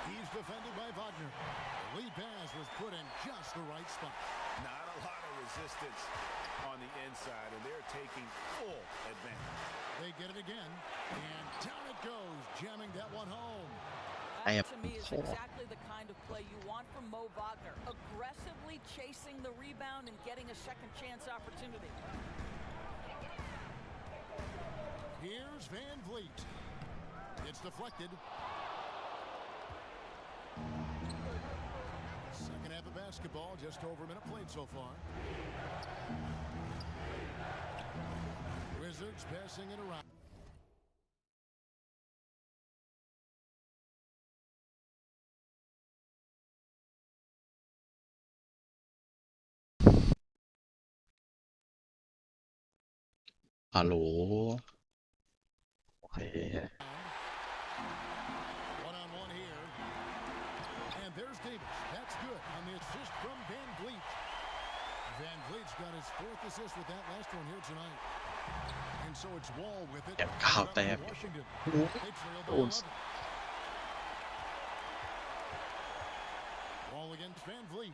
He's defended by Wagner. The lead pass was put in just the right spot. Not a lot of resistance on the inside, and they're taking full advantage. They get it again, and down it goes, jamming that one home. That, to me, is exactly the kind of play you want from Mo Wagner. Aggressively chasing the rebound and getting a second chance opportunity. Here's Van Vliet. It's deflected. Second half of basketball, just over a minute played so far. Wizards passing it around. Hello. Okay. One-on-one here. And there's Davis. That's good on the assist from Van Vliet. Van Vliet's got his 4th assist with that last one here tonight. And so it's Wall with it. Washington. They trail by 11. Wall against Van Vliet.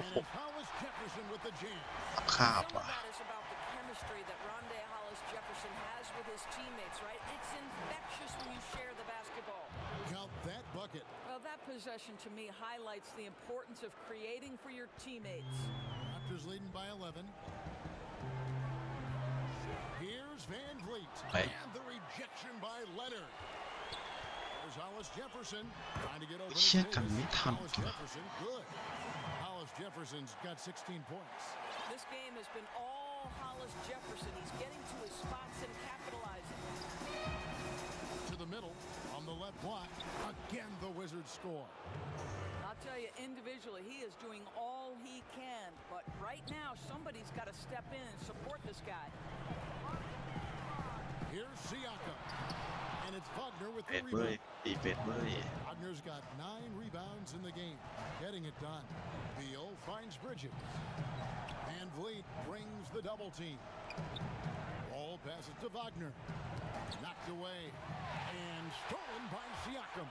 And it's Hollis Jefferson with the jam. Some of that is about the chemistry that Rondé Hollis Jefferson has with his teammates, right? It's infectious when you share the basketball. Count that bucket. Well, that possession to me highlights the importance of creating for your teammates. Raptors leading by 11. Here's Van Vliet. Hey. And the rejection by Leonard. There's Hollis Jefferson trying to get over เชี่ยกันไม่ทัน Hollis Jefferson, good. Hollis Jefferson's got 16 points. This game has been all ball, Hollis Jefferson. He's getting to his spots and capitalizing. To the middle on the left block. Again, the Wizards score. I'll tell you, individually, he is doing all he can. But right now, somebody's got to step in and support this guy. Here's Siakam. And it's Wagner with เฟ the ดเว้ย rebound. ตีเฟดเว้ย Wagner's got 9 rebounds in the game. Getting it done. Beal finds Bridges. Van Vliet brings the double team. Ball passes to Wagner. Knocked away. And stolen by Siakam.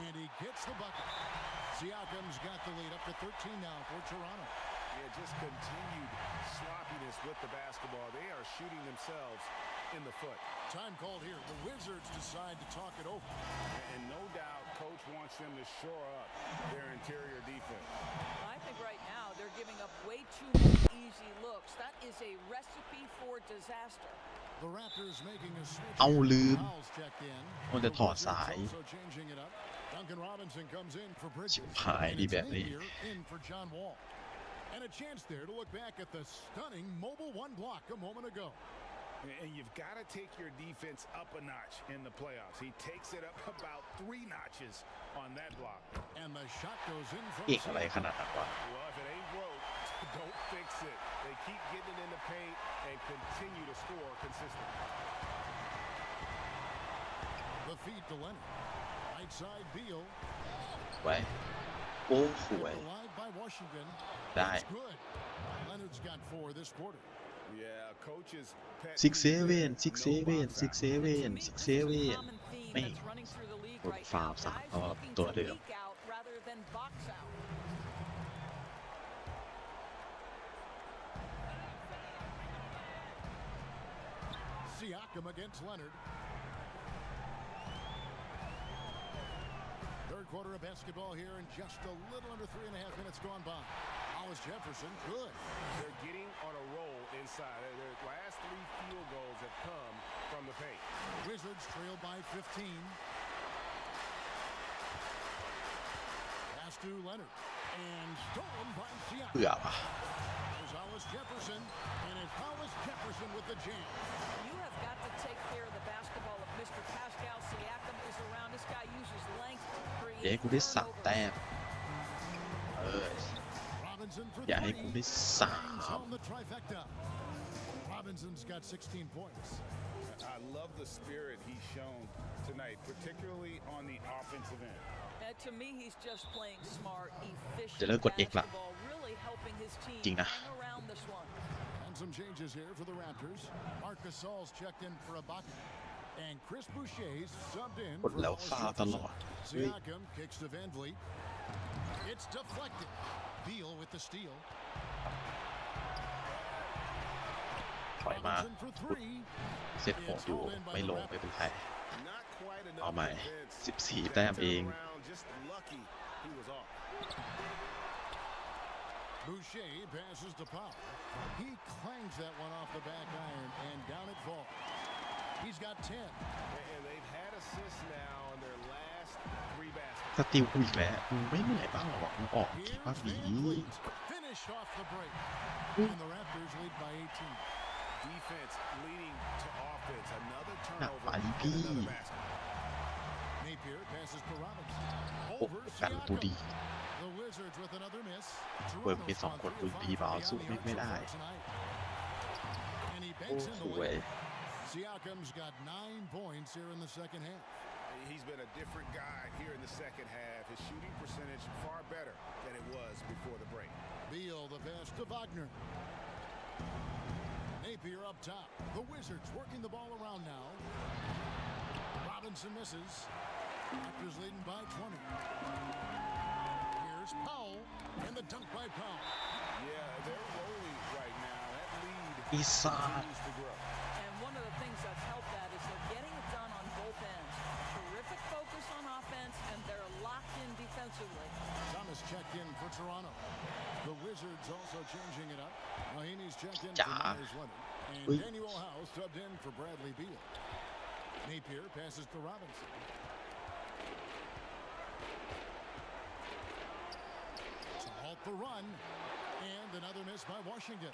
And he gets the bucket. Siakam's got the lead up to 13 now for Toronto. Yeah, just continued sloppiness with the basketball. They are shooting themselves in the foot. Time called here. The Wizards decide to talk it over. And no doubt, coach wants them to shore up their interior defense. I think right now they're giving up way too many easy looks. That is a recipe for disaster. The Raptors making a switch. เอาลืม Fouls checked in. มันจะถอดสาย Also changing it up. Duncan Robinson comes in for Bridges. ชิบหายดีแบบนี้ In for John Wall. And a chance there to look back at the stunning mobile one block a moment ago. And you've got to take your defense up a notch in the playoffs. He takes it up about 3 notches on that block. And the shot goes in from เก่งอะไรขนาดนั้นวะ Well, if it ain't broke, don't fix it. They keep getting it in the paint and continue to score consistently. The feed to Leonard. Right side Beal. ไว้โอ้สวย Alive by Washington. ได้ That's good. Leonard's got 4 this quarter. Yeah, coaches. 6-7 6-7 6-7 6-7 ไม่ That's running through the league กด right ฟาว now. สาม Guys เอา looking ตัว to เดิม leak out rather than box out. Siakam against Leonard. Third quarter of basketball here and just a little under 3.5 minutes gone by. Hollis Jefferson, good. They're getting on a roll inside. Their last 3 field goals have come from the paint. Wizards trail by 15. Pass to Leonard. And stolen by เบื่อ Siakam. ว่ะ There's Hollis Jefferson. And it's Hollis Jefferson with the jam. You have got to take care of the basketball if Mr. Pascal Siakam is around. This guy uses length to อย่าให้ create กูได้สับ turnovers. แต้มRobinson for อย่าให้ 3. กูได้สา Brings ม home the trifecta. Robinson's got 16 points. I love the spirit he's shown tonight, particularly on the offensive end. And to me, he's just playing smart, จะเลิก efficient กด X ละ basketball, really helping his team จริงนะ hang around this one. And some changes here for the Raptors. Marc Gasol's checked in for Ibaka. And Chris Boucher's subbed in กด for แล้ว Hollis ฟาวตล Jefferson. อดเฮ้ย Siakam kicks to Van Vliet. It's deflected. Beal with the steal. ถอยมา Robinson for 3. เซตของอยู่ไม่ลงไม่เป็นไร Not quite enough เอาใหม่ defense. 14 แต้มเอง Turnaround, just lucky he was off. Boucher passes to Powell. He clangs that one off the back iron and down it falls. He's got 10. And they've had assists now in their last 3 baskets. สติลกูอีกแล้วกูไม่เหนื่อยบ้างหรอกูออกคิดว่า Here's ดี Van Vliet. Finish off the break. And the Raptors lead by 18. Defense leading to offense. Another หนัก turnover ไป and พี่ another basket. Napier passes to Robinson. โอ้ Over กันกูดี Siakam. The Wizards with another miss. เวิร์มมี Toronto's 2 on คน 3 ปื of น 5 พีบาว beyond สู้ the ไม่ arc ไม่ so ได้ far tonight. And he โอ้ banks in ส the วย lead. Siakam's got 9 points here in the second half. He's been a different guy here in the second half. His shooting percentage far better than it was before the break. Beal the pass to Wagner. Napier up top. The Wizards working the ball around now. Robinson misses. Raptors leading by 20. Here's Powell. And the dunk by Powell. Yeah, they're rolling right now. That lead อีสาน continues to grow. And one of the things that's helped that is they're getting it done on both ends. Terrific focus on offense, and they're locked in defensively. Thomas checked in for Toronto. The Wizards also changing it up. Mahaney's checked in for Yeah. Myers Leonard. And Ui. Daniel House subbed in for Bradley Beal. Napier passes to Robinson. To halt the run. And another miss by Washington.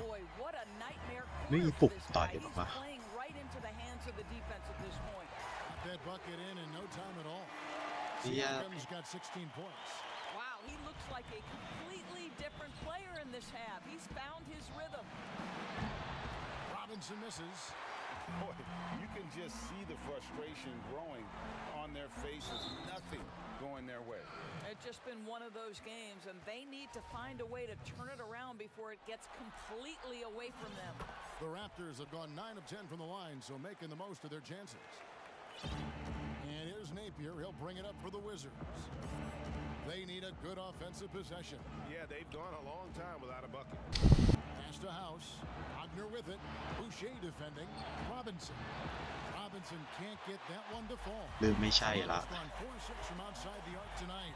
Boy, what a nightmare นี่ quarter ปลุ for ก this ต่อย guy. ออก He's มา playing right into the hands of the defense at this point. Got that bucket in no time at all. Yeah. Siakam's got 16 points. Wow, he looks like a completely different player in this half. He's found his rhythm. Robinson misses. Boy, you can just see the frustration growing on their faces. Nothing going their way. It's just been one of those games, and they need to find a way to turn it around before it gets completely away from them. The Raptors have gone 9 of 10 from the line, so making the most of their chances. And here's Napier. He'll bring it up for the Wizards. They need a good offensive possession. Yeah, they've gone a long time without a bucket. Pass to House. Wagner with it. Boucher defending. Robinson. Robinson can't get that one to fall. ลืมไม่ใช่ละ He's gone 4-6 from outside the arc tonight.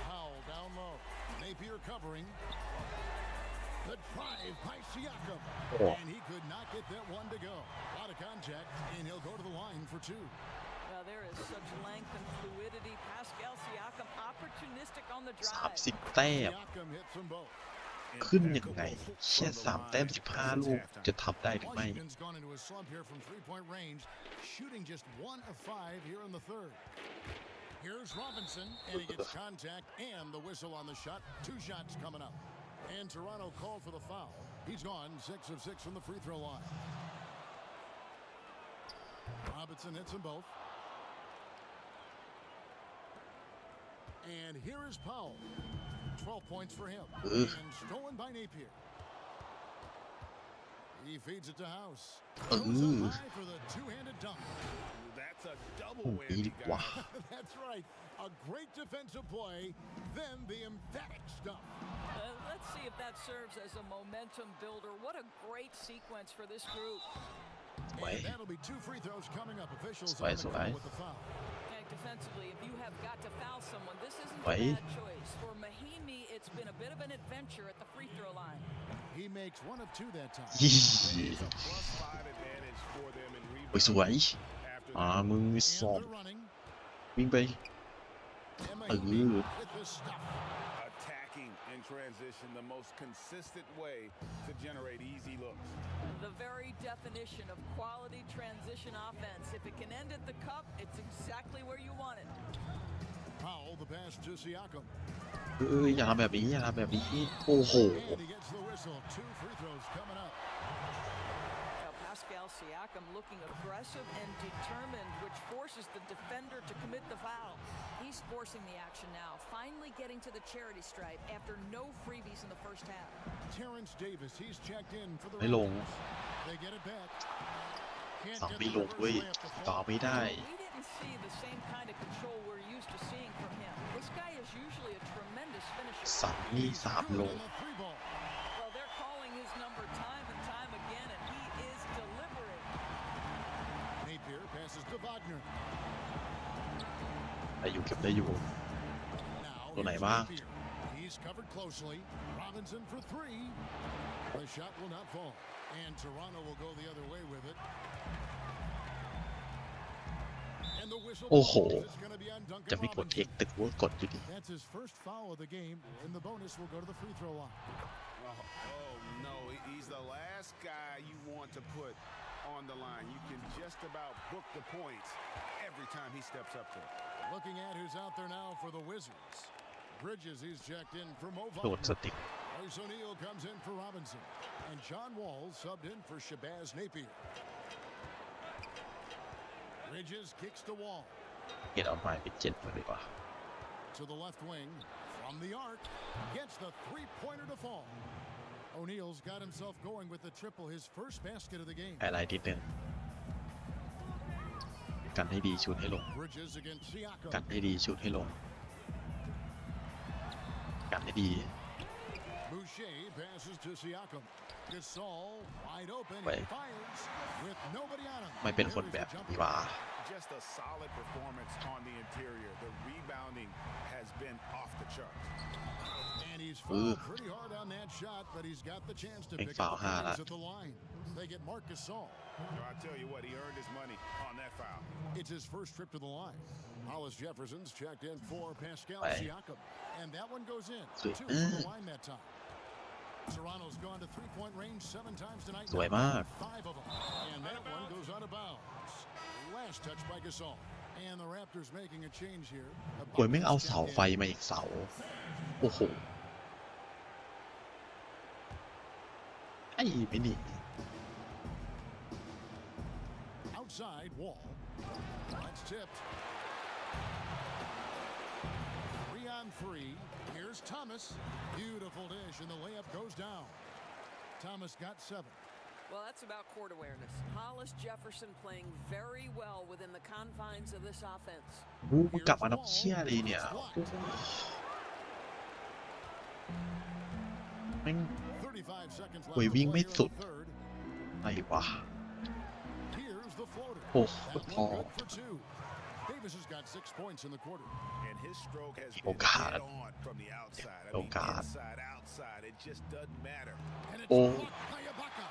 Powell down low. Napier covering. The drive by Siakam. Oh. And he could not get that one to go. A lot of contact, and he'll go to the line for 2. Well, there is such length and fluidity. Pascal Siakam opportunistic on the drive. 30 แต้ม Siakam hits them both. ขึ้นยังไงแค่3 แต้ม 15 ลูกจะทำได้หรือไม่ Washington's gone into a slump here from 3-point range, shooting just 1 of 5 here in the third. Here's Robinson, and he gets contact and the whistle on the shot. 2 shots coming up. And Toronto called for the foul. He's gone 6 of 6 from the free throw line. Robinson hits them both. And here is Powell. 12 points for him. And stolen by Napier. He feeds it to House. Goes up high for the two-handed dunk. That's a double โอ้ดี whammy. ดีกว่า That's right. A great defensive play, then the emphatic stuff. Let's see if that serves as a momentum builder. What a great sequence for this group. And that'll be 2 free throws coming up. Officials Swipe, on the call swipe. with the foul. Defensively, if you have got to foul someone, this isn't a Wait. bad choice. For Mahimi, it's been a bit of an adventure at the free throw line. He makes 1 of 2 that time. ยี่ It's a +5 advantage for them in โอ้ยส rebounding วย after มึงสอบ And they're running. วิ่งไป And Mahimi with the stuff. attacking in transition, the most consistent way to generate easy looks. The very definition of quality transition offense. If it can end at the cup, it's exactly where you want it. Powell, the pass to Siakam. อย่าทำแบบนี้อย่าทำแบบนี้โอ้โห And he gets the whistle. 2 free throws coming up. Now, Pascal Siakam looking aggressive and determined, which forces the defender to commit the foul. He's forcing the action now, finally getting to the charity stripe after no freebies in the first half. Terrence Davis, he's checked in for the ไม่ลง Raptors. They get it back. Can't สั่ง get ไม่ the ลง reverse เว้ย layup to ต่อ fall. ไม่ได้ We didn't see the same kind of control we're used to seeing from him. This guy is usually a tremendous finisher. สั่งนี่3 ลง Good on the 3 ball. Well, they're calling his number time and time again, and he is delivering. Napier passes to Wagner. ได้อยู่เก็บได้อยู่ Now ตัวไหน here's บ้าง Napier. He's covered closely. Robinson for 3. The shot will not fall. And Toronto will go the other way with it. And the whistle โอ้โห blows. It's going to be on จะ Duncan ไม่กด Robinson. แต่กูกดอยู่ดี That's his first foul of the game, and the bonus will go to the free throw line. Oh, no, he's the last guy you want to put on the line. You can just about book the points every time he steps up there. Looking at who's out there now for the Wizards. Bridges, he's checked in for Mo โดนส Wagner. ติก Royce O'Neal comes in for Robinson. And John Wall subbed in for Shabazz Napier. Bridges kicks to Wall. เห็นเอาไม้ไป7มาดีกว่า To the left wing. From the arc. Gets the three-pointer to fall. O'Neal's got himself going with the triple. His first basket of the game. อะไรนิดนึงกันให้ดีชุดให้ลง Bridges against กัน Siakam. ให้ดีชุดให้ลงกันให้ดี Boucher passes to Siakam. Gasol wide open. Wait. He fires with nobody on him. ไม่เป็นคน There's แบบ the jumper. นี้ว่า Just a solid performance on the interior. The rebounding has been off the charts. And he He's fouled pretty hard on that shot, but he's got the chance to pick up the points at the line. They get Marcus Gasol. I tell you what, he earned his money on that foul. It's his first trip to the line. Hollis Jefferson's checked in for Pascal Siakam, and that one goes in. 2 from the line that time. Toronto's gone to three-point range 7 times tonight. สวยมาก 5 of them, and that one goes out of bounds. Last touch by Gasol, and the Raptors making a change here. โอ้ยแม่งเอาเสาไฟมาอีกเสาโอ้โหไอ้ไม่นี่ Outside wall. That's tipped. 3 on 3. Here's Thomas. Beautiful dish, and the layup goes down. Thomas got 7. Well, that's about court awareness. Hollis Jefferson playing very well within the confines of this offense. มันกลับมาน็อกเชี่ยเลยเนี่ยแม่ง 35 seconds โอ้ย left วิ่ง to ไม่ play สุ here ด in the third. อะไรวะ Here's the floater. โอ้โห That พอ one good for 2. Davis has got 6 points in the quarter. And his stroke has Oh, been God. dead on from the outside. I Oh, mean, God. inside, outside, it just doesn't matter. And it's Oh. blocked by Ibaka.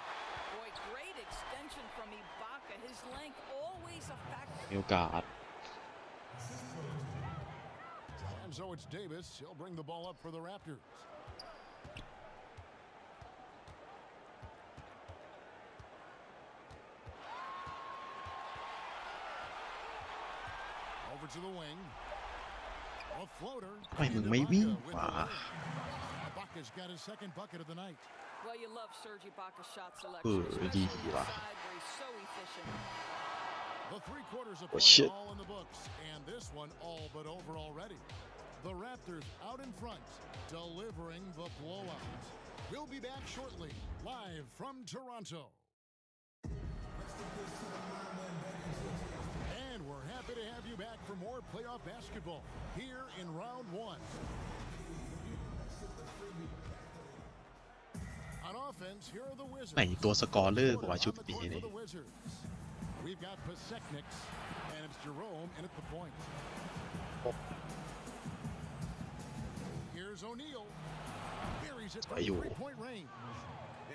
Boy, great extension from Ibaka. His length always a factor. มีโอกาส And so it's Davis. He'll bring the ball up for the Raptors. Over to the wing. A floater. ทำไมมึงไม่วิ่งวะ Ibaka's got his second bucket of the night. Well, you love Serge Ibaka's shot selection, ดี especially ว่ะ inside where he's so efficient. The 3 quarters of Oh, play shit. all in the books, and this one all but over already. The Raptors out in front, delivering the blowout. We'll be back shortly, live from Toronto. And we're happy to have you back for more playoff basketball here in round 1. On offense, here are the Wizards. ไหนตัวสกอร์เลอร์กว่าชุดนี้นี่ We've got Pasechnik, and it's Jerome in at the point. Here's O'Neal. Buries it from three-point range.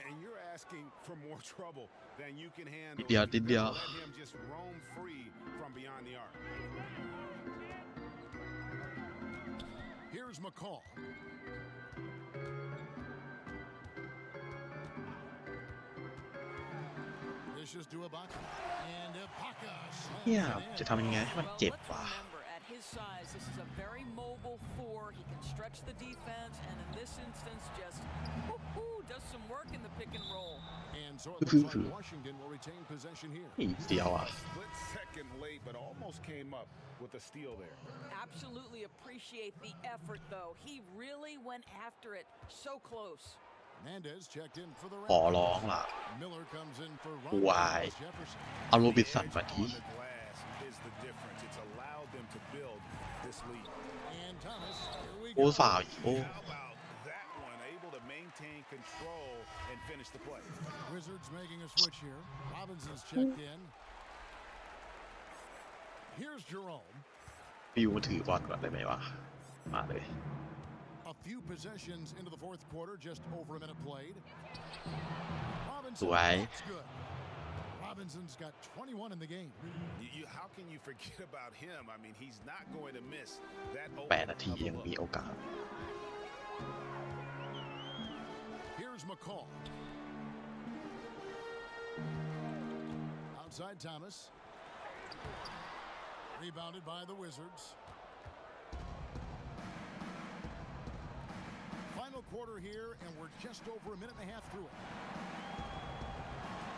And you're asking for more trouble than you can handle. นิดเดียว Let him just roam free from beyond the arc. Here's McCall. Dishes to Ibaka. And Ibaka เนี่ย slams it จะ in. ทำยังไงให้มัน Well, เจ็บ let's วะ remember, at his size, this is a very mobile 4. He can stretch the defense, and in this instance, just does some work in the pick and roll. And so it looks like Washington will retain possession here. อีกเดียวอ่ะ Split second late, but almost came up with a steal there. Absolutely appreciate the effort, though. He really went after it. So close. Hernandez checked in for the ขอ Raptors. ร้องล่ะ Miller comes in for วาย Ron Jefferson. เอาโรบินสันมาที On the glass is the difference. It's allowed them to build this lead. And Thomas, here we โอ้ go. ฝ่าวอีกโอ้ How about that one? Able to maintain control and finish the play. Wizards making a switch here. Robinson's checked in. Here's Jerome. ฟิวมาถือบอลก่อนได้ไหมวะ มาเลย A few possessions into the fourth quarter, just over a minute played. Robinson, สวย that's good. Robinson's got 21 in the game. How can you forget about him? I mean, he's not going to miss that 8 นาทียังมีโอกาส Here's McCall. Outside Thomas. Rebounded by the Wizards. Final quarter here, and we're just over a minute and a half through it.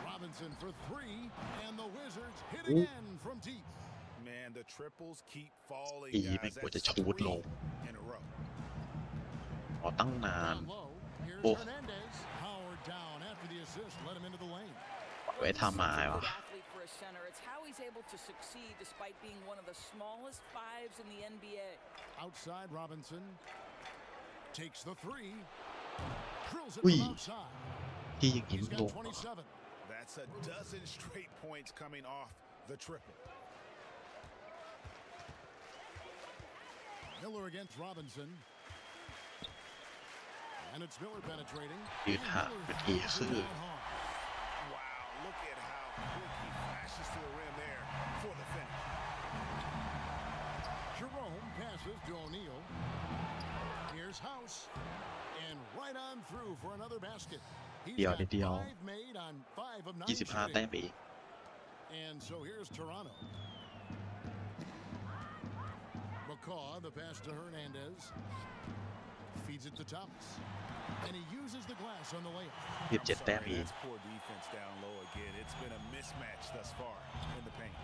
Robinson for 3, and the Wizards hit again from deep. Man, the triples keep falling, อี guys. ไม่ควรจะ That's ชูดลง in a row. ขอตั้งนาน Down low. Here's Oh. Hernandez. Howard down after the assist, let him into the lane. ไว้ทำไม Such a วะ good athlete for a center. It's how he's able to succeed despite being one of the smallest 5s in the NBA. Outside Robinson takes the 3. Drills it Ui. from outside. ที่อย่างนี้ He's ล got ง 27. That's a dozen straight points coming off the triple. Miller against Robinson. And it's Miller penetrating. ยืนห่างเป็นทีคือ Wow, look at how quick he flashes to the rim there for the finish. Jerome passes to O'Neal. Here's House. And right on through for another basket. He's got 5 made on 5 of 9 25 แต้ม shooting. ไปอีก And so here's Toronto. McCaw, the pass to Hernandez. Feeds it to Thomas. And he uses the glass on the layup. 17 แต้มอีก That's poor defense down low again. It's been a mismatch thus far in the paint.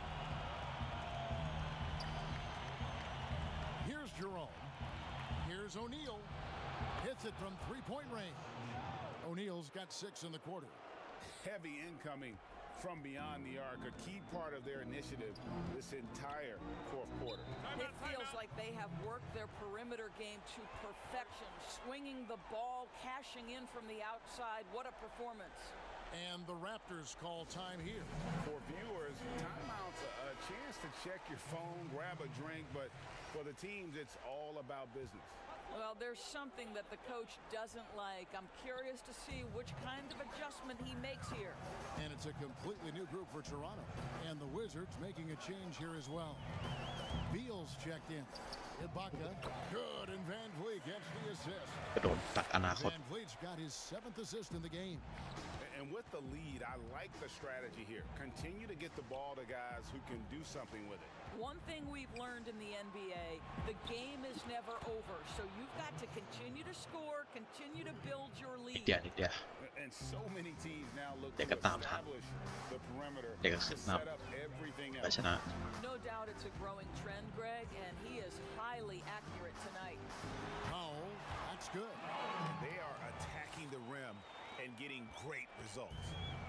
Here's Jerome. Here's O'Neal. Hits it from 3-point range. O'Neal's got 6 in the quarter. Heavy incoming from beyond the arc, a key part of their initiative this entire fourth quarter. It feels like they have worked their perimeter game to perfection, swinging the ball, cashing in from the outside. What a performance. And the Raptors call time here. For viewers, timeout's a chance to check your phone, grab a drink, but for the teams, it's all about business. Well, there's something that the coach doesn't like. I'm curious to see which kind of adjustment he makes here. And it's a completely new group for Toronto. And the Wizards making a change here as well. Beal's checked in. Ibaka, good, and Van Vliet gets the assist. กระโดดตัดอนาคต Van Vliet's got his 7th assist in the game. And with the lead, I like the strategy here. Continue to get the ball to guys who can do something with it. One thing we've learned in the NBA, the game is never over. So you've got to continue to score, continue to build your อีก lead. เดียวนิดเดียว And so many teams now look เดี๋ยว to ก็ตามทัน establish the perimeter เดี๋ยวก็ to ขึ้นน set up everything ำและ else. ชนะ No doubt it's a growing trend, Greg, and he is highly accurate tonight. Powell, that's good. They are attacking the rim and getting great results.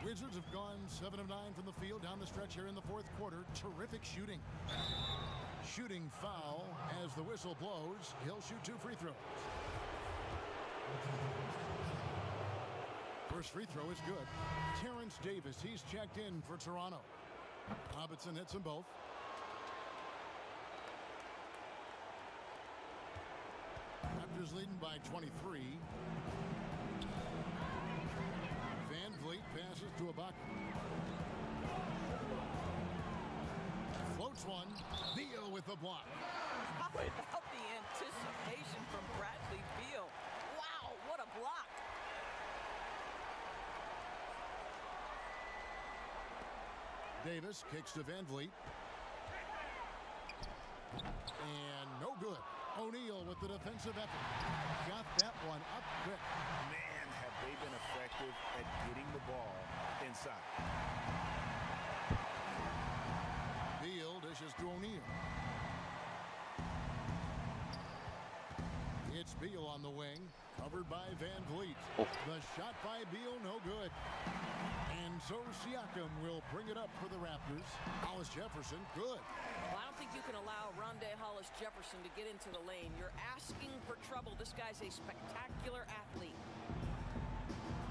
Wizards have gone 7 of 9 from the field down the stretch here in the 4th quarter. Terrific shooting. Shooting foul as the whistle blows. He'll shoot 2 free throws. First free throw is good. Terrence Davis, he's checked in for Toronto. Hobson hits them both. Raptors leading by 23. Van Vliet passes to Ibaka. Floats one. Beal with the block. How about the anticipation from Bradley Beal? Wow, what a block. Davis kicks to Van Vliet. And no good. O'Neal with the defensive effort. Got that one up quick. Man, have they been effective at getting the ball inside. Beal dishes to O'Neal. It's Beal on the wing, covered by Van Vliet. Oh. The shot by Beal, no good. And so Siakam will bring it up for the Raptors. Hollis Jefferson, good. Well, I don't think you can allow Rondé Hollis Jefferson to get into the lane. You're asking for trouble. This guy's a spectacular athlete.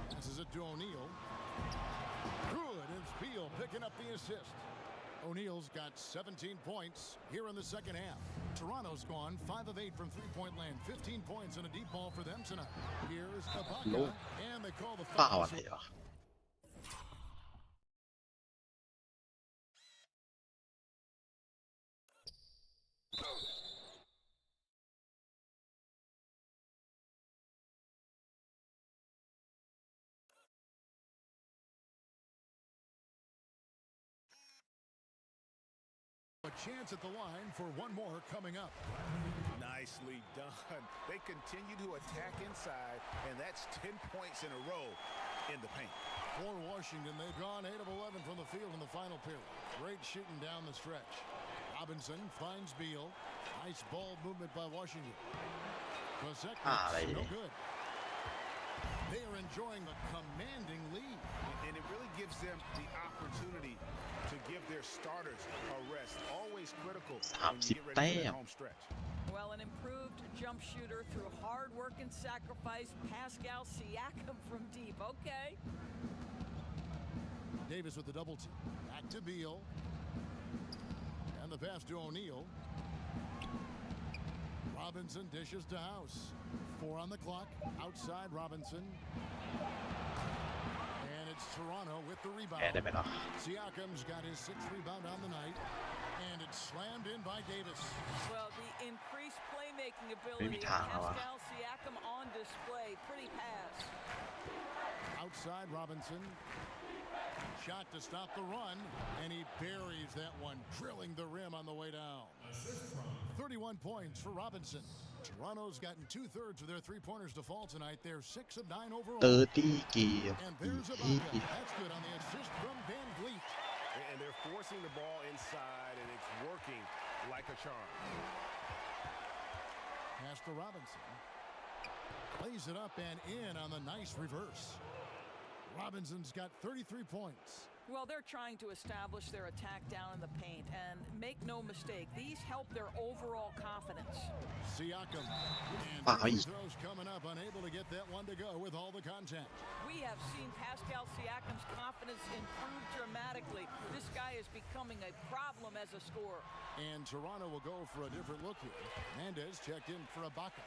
Passes it to O'Neal. Good, it's Beal picking up the assist. O'Neal's got 17 points here in the second half. Toronto's gone 5 of 8 from 3-point land. 15 points and a deep ball for them tonight. Here's Ibaka, and they call the เปล่า foul. อะไรวะ A chance at the line for one more coming up. Nicely done. They continue to attack inside, and that's 10 points in a row in the paint. For Washington, they've gone 8 of 11 from the field in the final period. Great shooting down the stretch. Robinson finds Beal. Nice ball movement by Washington. No good. They are enjoying a commanding lead. And it really gives them the opportunity to give their starters a rest. Always critical when you get ready for that home stretch. Well, an improved jump shooter through hard work and sacrifice. Pascal Siakam from deep. Okay. Davis with the double team. Back to Beal. And the pass to O'Neal. Robinson dishes to House. 4 on the clock. Outside Robinson. And it's Toronto with the rebound. ได้ไหมเนาะ Siakam's got his 6th rebound on the night. And it's slammed in by Davis. Well, the increased playmaking ability of Pascal Siakam on display. Pretty pass. Outside Robinson. Shot to stop the run. And he buries that one, drilling the rim on the way down. 31 points for Robinson. Toronto's gotten 2/3 of their three-pointers to fall tonight. They're 6 of 9 overall. 30 เกม And there's Ibaka. That's good on the assist from Van Vliet. And they're forcing the ball inside, and it's working like a charm. Pass to Robinson. Plays it up and in on the nice reverse. Robinson's got 33 points. Well, they're trying to establish their attack down in the paint, and make no mistake, these help their overall confidence. Siakam. And throws coming up, unable to get that one to go with all the contact. We have seen Pascal Siakam's confidence improve dramatically. This guy is becoming a problem as a scorer. And Toronto will go for a different look here. Hernandez checked in for Ibaka.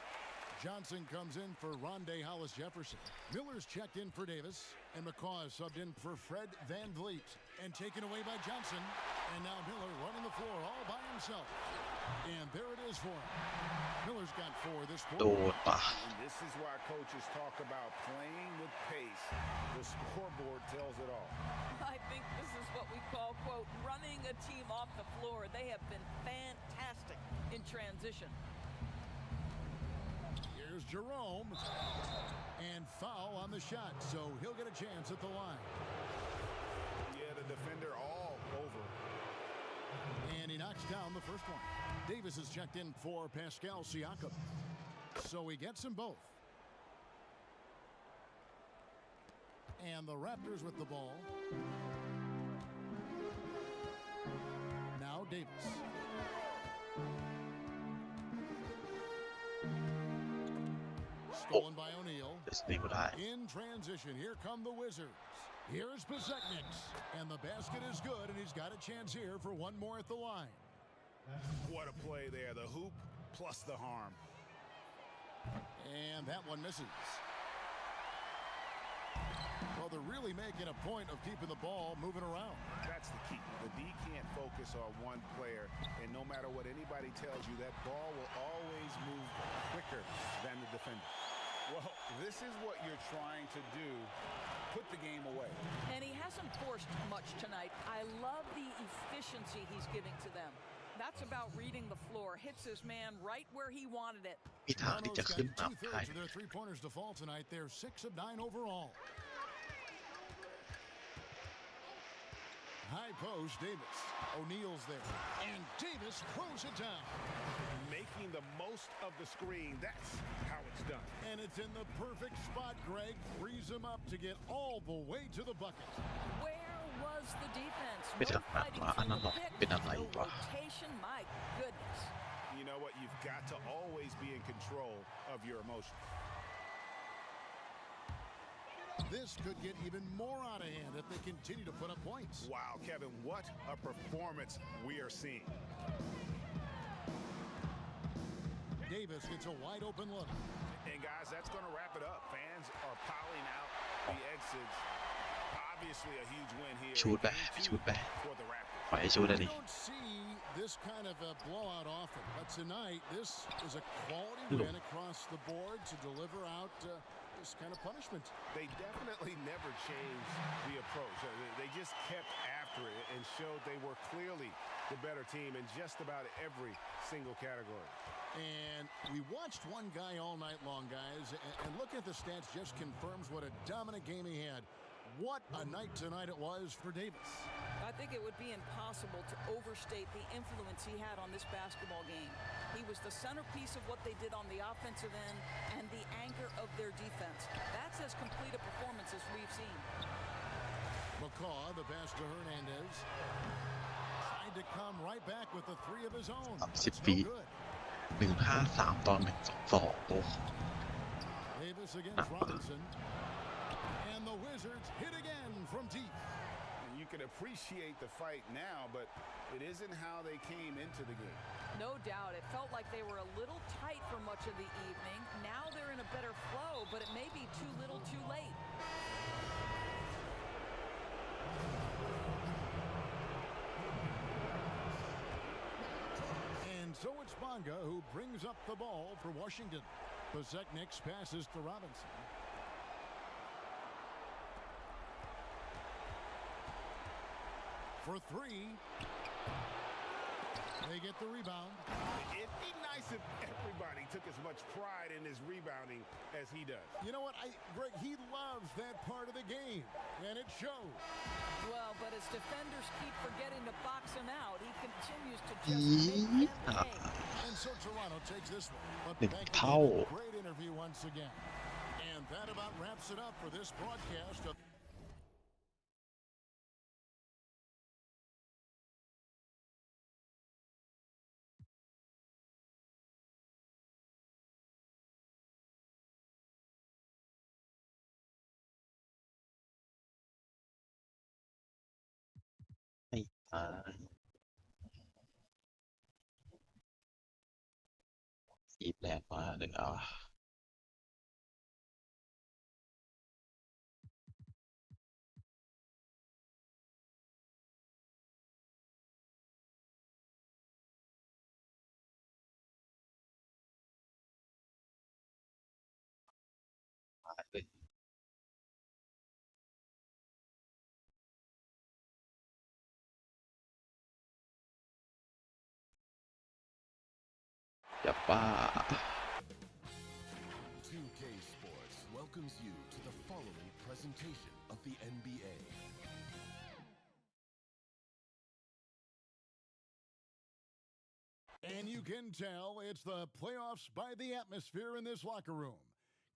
Johnson comes in for Rondé Hollis-Jefferson. Miller's checked in for Davis. And McCaw is subbed in for Fred Van Vliet. And taken away by Johnson. And now Miller running the floor all by himself. And there it is for him. Miller's got 4 this โด quarter. นป่ะ And this is why coaches talk about playing with pace. The scoreboard tells it all. I think this is what we call, quote, running a team off the floor. They have been fantastic in transition. Here's Jerome. And foul on the shot, so he'll get a chance at the line. Yeah, the defender all over. And he knocks down the first one. Davis is checked in for Pascal Siakam. So he gets them both. And the Raptors with the ball. Now Davis. Stolen by O'Neal. เดสตีก็ได้ In transition, here come the Wizards. Here's Bezetniks. And the basket is good, and he's got a chance here for one more at the line. What a play there. The hoop plus the harm. And that one misses. Well, they're really making a point of keeping the ball moving around. That's the key. The D can't focus on one player, and no matter what anybody tells you, that ball will always move quicker than the defender. Well, this is what you're trying to do. Put the game away. And he hasn't forced much tonight. I love the efficiency he's giving to them. That's about reading the floor. Hits his man right where he wanted it. มีทางที่จะ Toronto's ขึ้น got นำได้ 2/3 of their three-pointers to fall tonight. They're 6 of 9 overall. High post, Davis. O'Neal's there. And Davis throws it down. Making the most of the screen. That's how it's done. And it's in the perfect spot, Greg. Frees him up to get all the way to the bucket. Where was the defense? ไปจากนั้นมาอันนั้นหรอกเป็นอะไร No วะ rotation, my goodness. You know what? You've got to always be in control of your emotions. This could get even more out of hand if they continue to put up points. Wow, Kevin, what a performance we are seeing. Davis gets a wide open look. And guys, that's going to wrap it up. Fans are piling out the exits. Obviously a huge win here. ชูดไปชูดไป for the Raptors. ปล่อยให้ชูดได้ดิ We don't see this kind of a blowout often, but tonight this is a quality win across the board to deliver out this kind of punishment. They definitely never changed the approach. They just kept after it and showed they were clearly the better team in just about every single category. And we watched one guy all night long, guys, and looking at the stats just confirms what a dominant game he had. What a night tonight it was for Davis. I think it would be impossible to overstate the influence he had on this basketball game. He was the centerpiece of what they did on the offensive end and the anchor of their defense. That's as complete a performance as we've seen. McCaw, the pass to Hernandez. Tried to come right back with the 3 of his own. 30 It's ปี no good. 153 ตอน 122 โอ้ Davis against Robinson. And the Wizards hit again from deep. You can appreciate the fight now, but it isn't how they came into the game. No doubt. It felt like they were a little tight for much of the evening. Now they're in a better flow, but it may be too little too late. And so it's Bonga who brings up the ball for Washington. Pozeknik's passes to Robinson. For three. They get the rebound. It'd be nice if everybody took as much pride in his rebounding as he does. You know what, Greg, he loves that part of the game, and it shows. Well, but as defenders keep forgetting to box him out, he continues to just make them pay. And so Toronto takes this one. But Big thank power. you. Great interview once again. And that about wraps it up for this broadcast ofอีบแหลกมาหนึ่งอย่าบ้า 2K Sports welcomes you to the following presentation of the NBA. And you can tell it's the playoffs by the atmosphere in this locker room.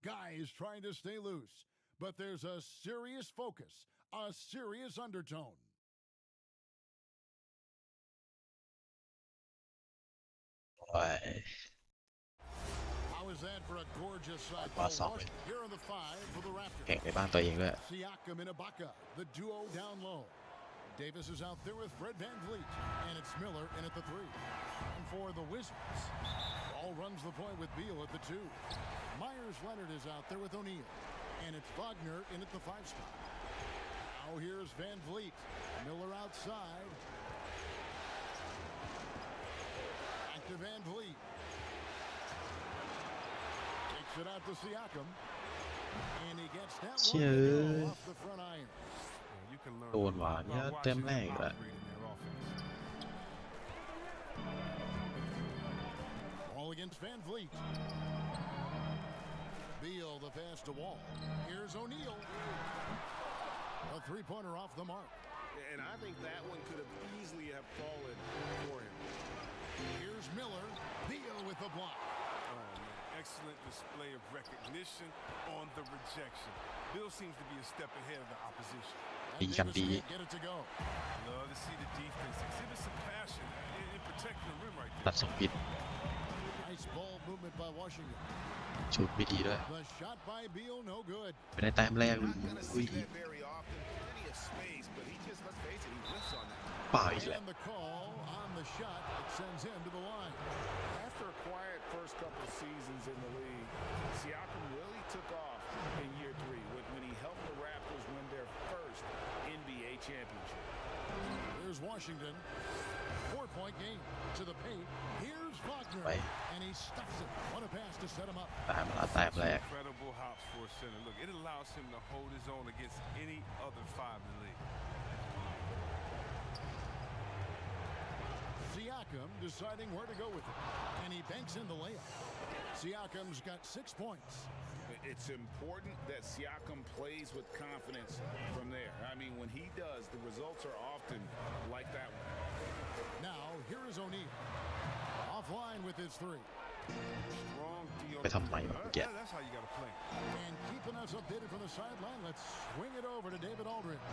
Guys trying to stay loose, but there's a serious focus, a serious undertone. How is that for a gorgeous shot? Here are the five for the Raptors. แข่งในบ้านตัวเองด้วย Siakam and Ibaka, the duo down low. Davis is out there with Fred VanVleet, and it's Miller in at the three. And for the Wizards, Ball runs the point with Beal at the two. Myers Leonard is out there with O'Neal, and it's Wagner in at the five spot. Now here's VanVleet. Miller outside. Back to VanVleet. Takes it out to Siakam. And he gets that one to go off the front iron. โดนว่ะเนี่ยเต็มแรกอีกแล้ว Ball against VanVleet. Beal the pass to Wall. Here's O'Neal. A three-pointer off the mark. And I think that one could have easily have fallen for him. Here's Miller. Beal with the block. Oh, man. Excellent display of recognition on the rejection. Bill seems to be a step ahead of the opposition. ดีกันดี Get it to go. Love to see the defense exhibit some passion in protecting the rim right ตั there. ดส่งผิด Nice ball movement by Washington. ชุดไม่ดีด้วย The shot by Beal, no good. ไม่ได้แต้มแรก Not going to see that very often. Plenty of space, but he just, let's face it, he whiffs on that. เปล่าอีกแล้ว And the call on the shot that sends him to the line. After a quiet first couple seasons in the league, Siakam really took off in year three when he helped the Raptors win their first NBA championship. Here's Washington. 4-point game to the paint. Here's Wagner. Right. And he stuffs it. What a pass to set him up. ตามมาแต้มแรก Incredible hops for a center. Look, it allows him to hold his own against any other five in the league. Siakam deciding where to go with it. And he banks in the layup. Siakam's got 6 points. It's important that Siakam plays with confidence from there. I mean, when he does, the results are often like that one. Now, here is O'Neal. Offline with his three. Strong deal. ไปทำไมวะแก That's how you got to play. And keeping us updated from the sideline, let's swing it over to David Aldridge.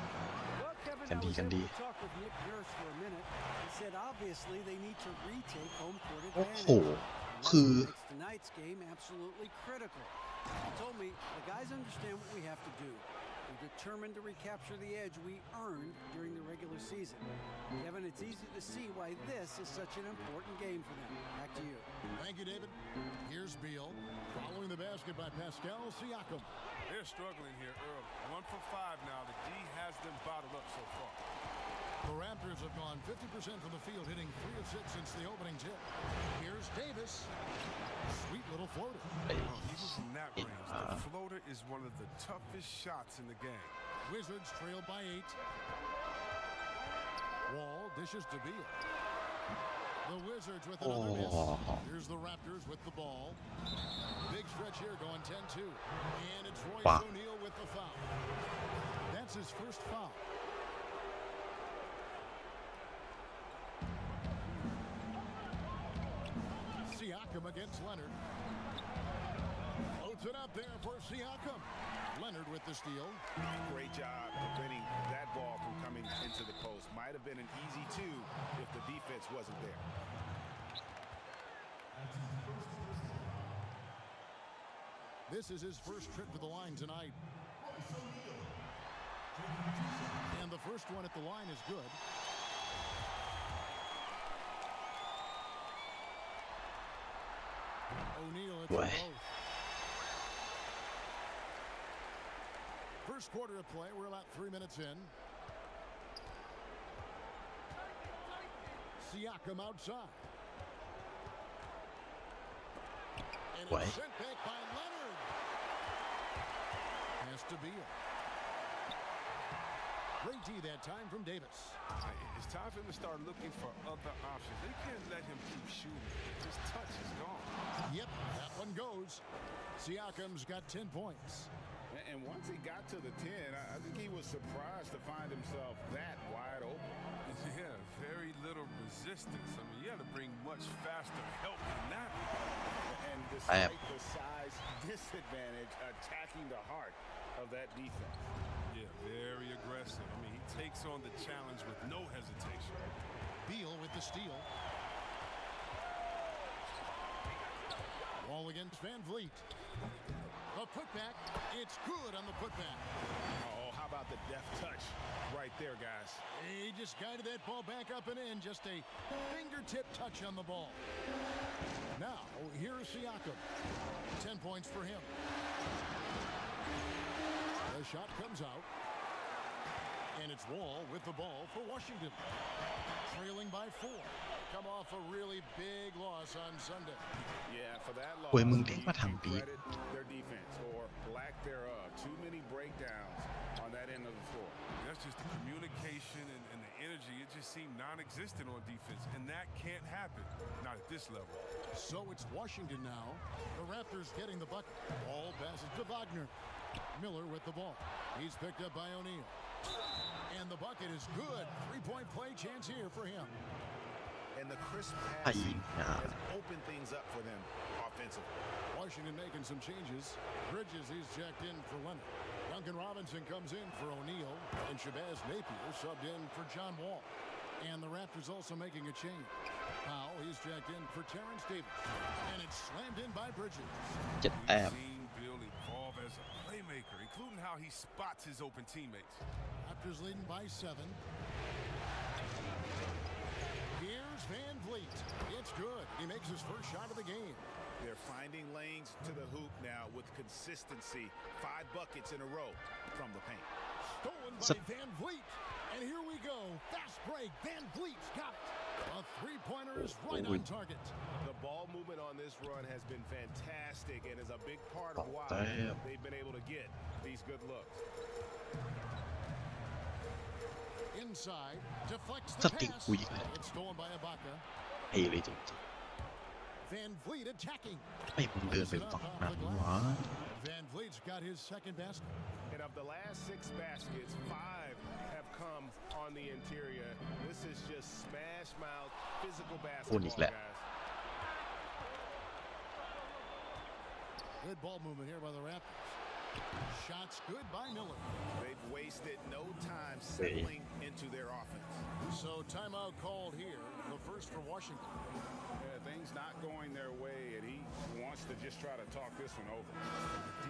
Well, Kevin, I Can was be. able to talk with Nick Nurse for a minute. He said obviously they need to retake home court โอ้โห advantage. คือ Makes tonight's game absolutely critical. He told me the guys understand what we have to do. We're determined to recapture the edge we earned during the regular season. Kevin, it's easy to see why this is such an important game for them. Back to you. Thank you, David. Here's Beal. Following the the basket by Pascal Siakam. They're struggling here early. 1 for 5 now. The D has them bottled up so far. The Raptors have gone 50% from the field, hitting 3 of 6 since the opening tip. Here's Davis. Sweet little floater. Even from that range, the floater is one of the toughest shots in the game. Wizards trail by 8. Wall dishes to Beal. The Wizards with another miss. Here's the Raptors with the ball. Big stretch here going 10-2. And it's Royce O'Neal with the foul. That's his first foul. Siakam against Leonard. Floats it up there for Siakam. Leonard with the steal. Great job preventing that ball from coming into the post. Might have been an easy 2 if the defense wasn't there. This is his first trip to the line tonight. And the first one at the line is good. O'Neal at the both. First quarter of play, we're about 3 minutes in. Siakam outside. And it's sent back by Leonard. Has to be it. Great D that time from Davis. It's time for him to start looking for other options. They can't let him keep shooting. His touch is gone. Yep, that one goes. Siakam's got 10 points. And once he got to the 10, I think he was surprised to find himself that wide open. Yeah, very little resistance. I mean, you had to bring much faster help than that. And despite the size disadvantage, attacking the heart of that defense. Yeah, very aggressive. I mean, he takes on the challenge with no hesitation. Beal with the steal. Wall against Van Vliet. The putback. It's good on the putback. Oh, how about the deft touch right there, guys? He just guided that ball back up and in. Just a fingertip touch on the ball. Now, here's Siakam. 10 points for him. The shot comes out. And it's Wall with the ball for Washington. Trailing by 4. Come off a really big loss on Sunday. Yeah, for that loss, โอ้ยมึงเด้งมาทำบีท credit their defense or lack thereof. Too many breakdowns on that end of the floor. That's just the communication and the energy. It just seemed non-existent on defense, and that can't happen. Not at this level. So it's Washington now. The Raptors getting the bucket. Ball passes to Wagner. Miller with the ball. He's picked up by O'Neal. And the bucket is good. 3-point play chance here for him. And the crisp passing has opened things up for them offensively. Washington making some changes. Bridges, he's jacked in for Leonard. Duncan Robinson comes in for O'Neal. And Shabazz Napier subbed in for John Wall. And the Raptors also making a change. Powell, he's jacked in for Terrence Davis. And it's slammed in by Bridges. We've seen Bill evolve as a playmaker, including how he spots his open teammates. Raptors leading by 7. Here's Van Vliet. It's good. He makes his first shot of the game. They're finding lanes to the hoop now with consistency. 5 buckets in a row from the paint. Stolen by Van Vliet. And here we go. Fast break. Van Vliet's got it. A 3-pointer is right on target. The ball movement on this run has been fantastic and is a big part of why they've been able to get these good looks. Inside, deflects the pass. It's stolen by Ibaka. ไอ้เลยจริง Van Vliet attacking. ๆไอ้มึงเดินไปฝั่งนั้นวะ Van Vliet's got his second basket. And of the last 6 baskets, 5 have come on the interior. This is just smash mouth physical basketball, guys. Good ball movement here by the Raptors. Shots good by Miller. They've wasted no time settling into their offense. So timeout called here. The first for Washington. Yeah, things not going their way, and he wants to just try to talk this one over.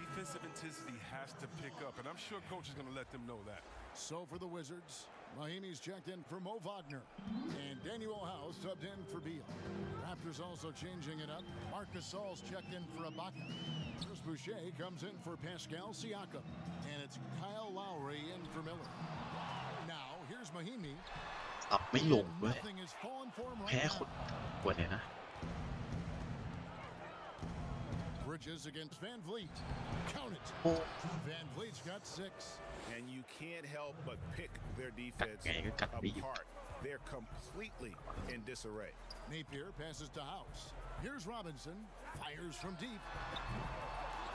Defensive intensity has to pick up, and I'm sure coach is going to let them know that. So for the Wizards, Mahimi's checked in for Mo Wagner. And Daniel House subbed in for Beal. Raptors also changing it up. Marc Gasol's checked in for Ibaka. Chris Boucher comes in for Pascal Siakam. And it's Kyle Lowry in for Miller. Now, here's Mahimi. สับไม่ลงด้วย Nothing has fallen for him แพ้ right คน now. กว่าเลยนะ Bridges against Van Vliet. Count it. Van Vliet's got 6. And you can't help but pick their defense apart. They're completely in disarray. Napier passes to House. Here's Robinson. Fires from deep.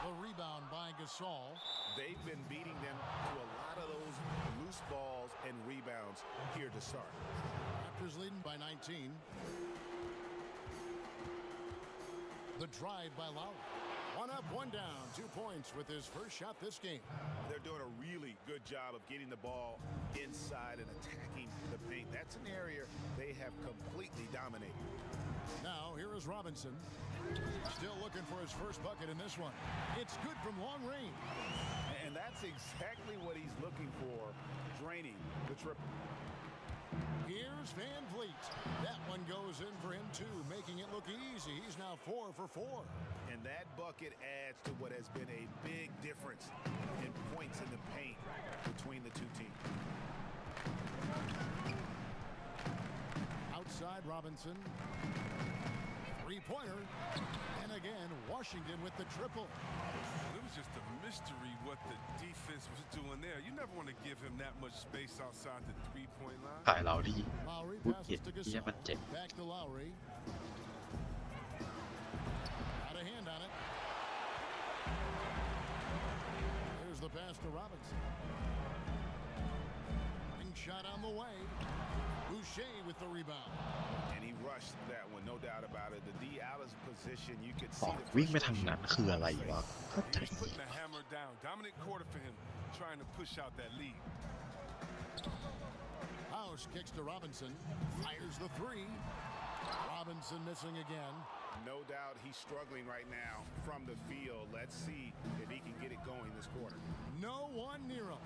The rebound by Gasol. They've been beating them to a lot of those loose balls and rebounds here to start. Raptors leading by 19. The drive by Lowry. 1 up, 1 down, 2 points with his first shot this game. They're doing a really good job of getting the ball inside and attacking the paint. That's an area they have completely dominated. Now, here is Robinson. Still looking for his first bucket in this one. It's good from long range. And that's exactly what he's looking for, draining the triple. Here's Van Vliet. That one goes in for him too, making it look easy. He's now 4 for 4. And that bucket adds to what has been a big difference in points in the paint between the two teams. Outside Robinson. 3-pointer. And again, Washington with the triple. It was just a mystery what the defense was doing there. You never want to give him that much space outside the three-point line. ขายเราดี Lowry พูดเห็ passes น to ที่มัน Gasol. เจ็บ Back to Lowry. Got a hand on it. Here's the pass to Robinson. Big shot on the way. Boucher with the rebound. And he rushed that one, no doubt about it. The D Alice position, you could อ see อก the วิ่งไปทาง frustration นั้นคืออะไรวะเข้าใจ He's putting the hammer down. Dominant quarter for him, trying to push out that lead. House kicks to Robinson. Fires the 3. Robinson missing again. No doubt he's struggling right now from the field. Let's see if he can get it going this quarter. No one near him.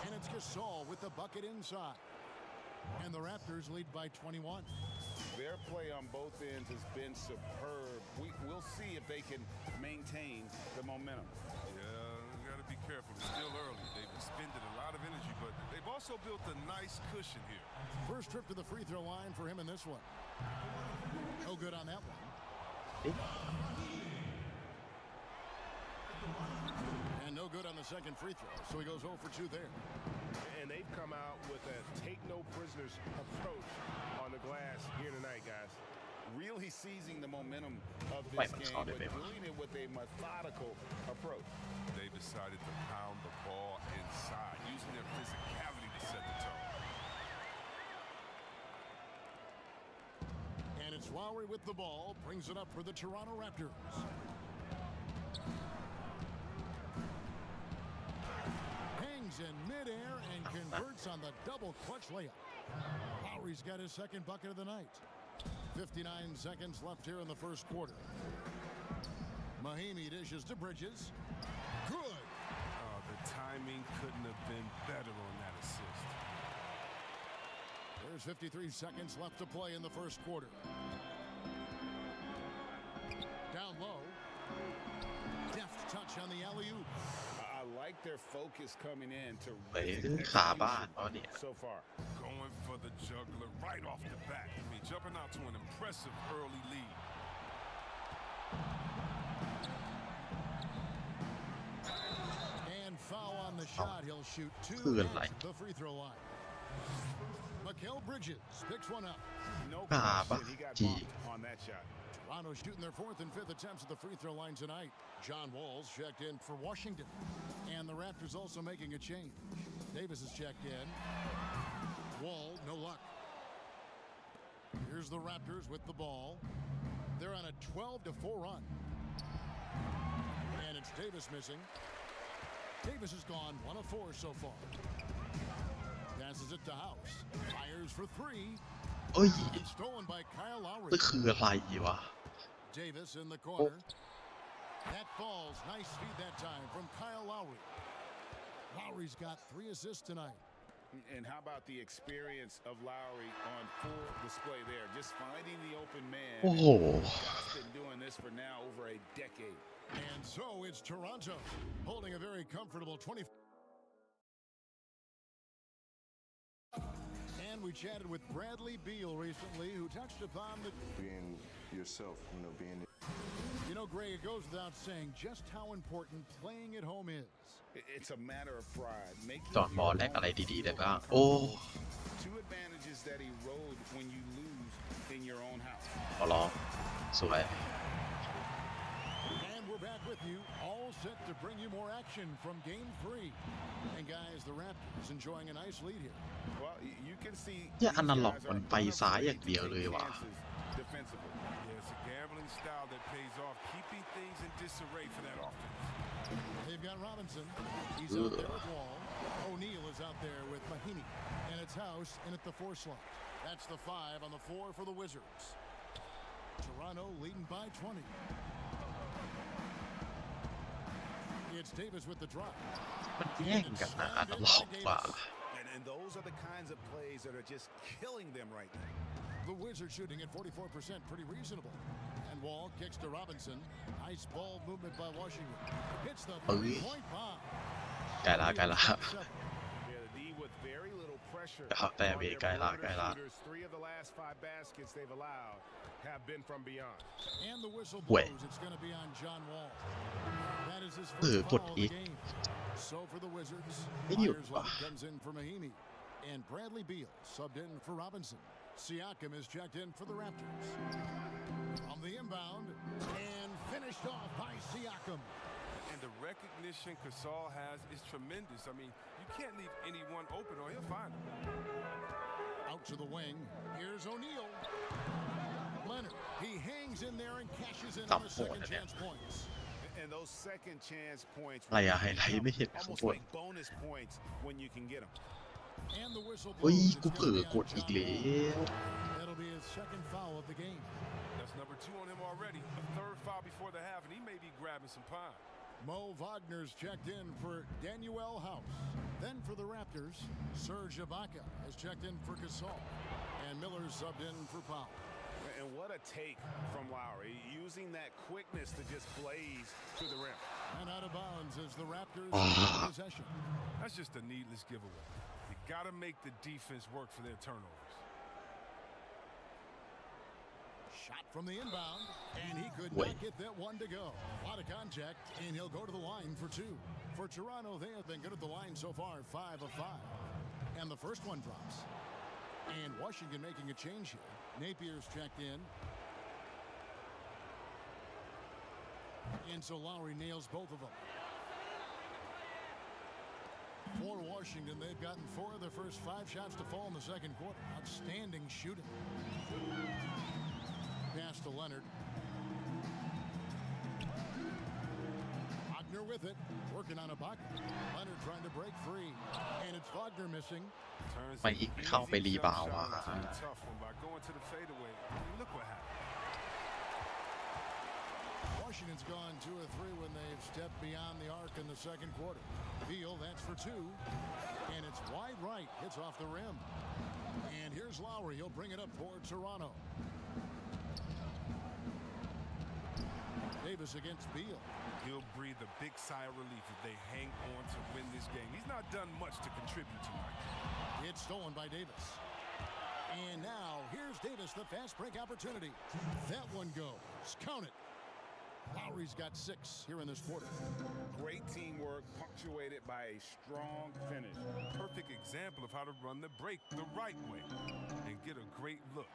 And it's Gasol with the bucket inside. And the Raptors lead by 21. Their play on both ends has been superb. We'll see if they can maintain the momentum. Yeah, you got to be careful. It's still early. They've expended a lot of energy, but they've also built a nice cushion here. First trip to the free throw line for him in this one. No good on that one. And no good on the second free throw, so he goes 0 for 2 there. And they've come out with a take-no-prisoners approach on the glass here tonight, guys. Really seizing the momentum of this game, but doing it with a methodical approach. They decided to pound the ball inside, using their physicality to set the tone. And it's Lowry with the ball, brings it up for the Toronto Raptors. Hangs in midair and converts on the double clutch layup. Lowry's got his second bucket of the night. 59 seconds left here in the first quarter. Mahimi dishes to Bridges. Good. Oh, the timing couldn't have been better on that assist. There's 53 seconds left to play in the first quarter. Down low. Deft touch on the alley-oop. I like their focus coming in to ไปขาบ้านอ๋อเนี่ย so far. Going for the juggler right off the bat. I mean, jumping out to an impressive early lead. And foul on the shot. He'll shoot 2 at the free throw line. Mikal Bridges picks one up. No question, he got bumped on that shot. Toronto shooting their 4th and 5th attempts at the free throw line tonight. John Wall's checked in for Washington. And the Raptors also making a change. Davis is checked in. Wall, no luck. Here's the Raptors with the ball. They're on a 12-4 run. And it's Davis missing. Davis has gone 1 of 4 so far. Passes it to House. Fires for 3. เอ้ย And stolen by Kyle Lowry. นี่คืออะไรวะ Davis in the corner. That falls. Nice feed that time from Kyle Lowry. Lowry's got 3 assists tonight. And how about the experience of Lowry on full display there? Just finding the open man. โอ้โห He's been doing this for now over a decade. And so it's Toronto holding a very comfortable 20. And we chatted with Bradley Beal recently, who touched upon the being yourself, being. You know, Greg, it goes without saying just how important playing at home is. It's a matter of pride. จอดบอลแลกอะไรดีๆได้บ้างโอ้ Two advantages that erode when you lose in your own house. ขอร้องสวย And we're back with you, all set to bring you more action from Game 3. And guys, the Raptors enjoying a nice lead here. Well, you can see เนี่ยอนาล็อกมันไปซ้ายอย่างเดียวเลยว่ะ defensively. Yeah, it's a gambling style that pays off, keeping things in disarray for that offense. They've got Robinson. He's out there with Wall. O'Neal is out there with Mahimi. And it's House in at the 4 slot. That's the 5 on the 4 for the Wizards. Toronto leading by 20. It's Davis with the drop. มันแย่งกันนะอนาล็อกว่ะ And those are the kinds of plays that are just killing them right now. The Wizards shooting at 44%, pretty reasonable. And Wall kicks to Robinson. Nice ball movement by Washington. Hits the 3-point bomb. ใกล้ละ Yeah, the D with very little pressure. แต่เบใกล้ละ 3 of the last 5 baskets they've allowed have been from beyond. And the whistle เว้ย blows. It's going to be on John Wall. That is his ก first ด foul of อี the ก game. So for the Wizards, ไม่หยุด Myers ว่ะ comes in for Mahimi. And Bradley Beal subbed in for Robinson. Siakam is checked in for the Raptors. On the inbound, and finished off by Siakam. And the recognition Gasol has is tremendous. I mean, you can't leave anyone open or he'll find him. Out to the wing. Here's O'Neal. Leonard. He hangs in there and cashes in on the second chance points. And those second chance points อะไรอะไฮไลท์ไม่เห็นข้าง almost บน like bonus points when you can get them. And the whistle เฮ้ย blows. กู It's เผล going อ to ก be ด on อีก John แล้ว Wall. That'll be his second foul of the game. That's number 2 on him already. A third foul before the half, and he may be grabbing some pine. Mo Wagner's checked in for Danuel House. Then for the Raptors, Serge Ibaka has checked in for Gasol. And Miller's subbed in for Powell. And what a take from Lowry, using that quickness to just blaze to the rim. And out of bounds as the Raptors possession. That's just a needless giveaway. You got to make the defense work for their turnovers. Shot from the inbound, and he could not get that one to go. A lot of contact, and he'll go to the line for 2. For Toronto, they have been good at the line so far, 5 of 5. And the first one drops. And Washington making a change here. Napier's checked in. And so Lowry nails both of them. For Washington, they've gotten 4 of their first 5 shots to fall in the second quarter. Outstanding shooting. Pass to Leonard. Wagner with it, working on a buck. Leonard trying to break free, and it's Wagner missing. ไม่อีกเข้าไปรีบาวด์อ่ะ Tough one by going to the fadeaway. Look what happened. Washington's gone 2 of 3 when they've stepped beyond the arc in the second quarter. Beal, that's for 2, and it's wide right, hits off the rim. And here's Lowry, he'll bring it up for Toronto. Davis against Beal. He'll breathe a big sigh of relief if they hang on to win this game. He's not done much to contribute tonight. It's stolen by Davis. And now, here's Davis, the fast break opportunity. That one goes. Count it. Lowry's got 6 here in this quarter. Great teamwork punctuated by a strong finish. Perfect example of how to run the break the right way and get a great look.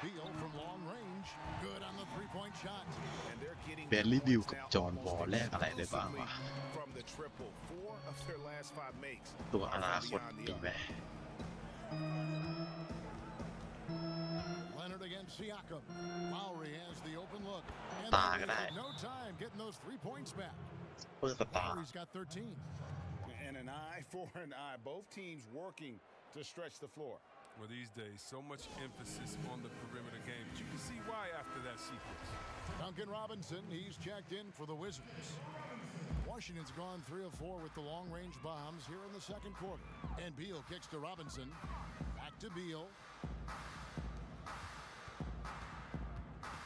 Beal from long range. Good on the 3-point shot. And they're getting แบดลี่บิลกับจอห์นวอลแลกอะไรได้บ้างวะ from the triple. 4 of their last 5 makes. ตัวอนาคตดีไหม Leonard against Siakam. Lowry has the open look. And ตาก็ได้ no time getting those 3 points back. เปิดสตาร์ Lowry's got 13. And an eye for an eye. Both teams working to stretch the floor. Well, these days, so much emphasis on the perimeter game, but you can see why after that sequence. Duncan Robinson, he's checked in for the Wizards. Washington's gone 3 of 4 with the long-range bombs here in the second quarter. And Beal kicks to Robinson. Back to Beal.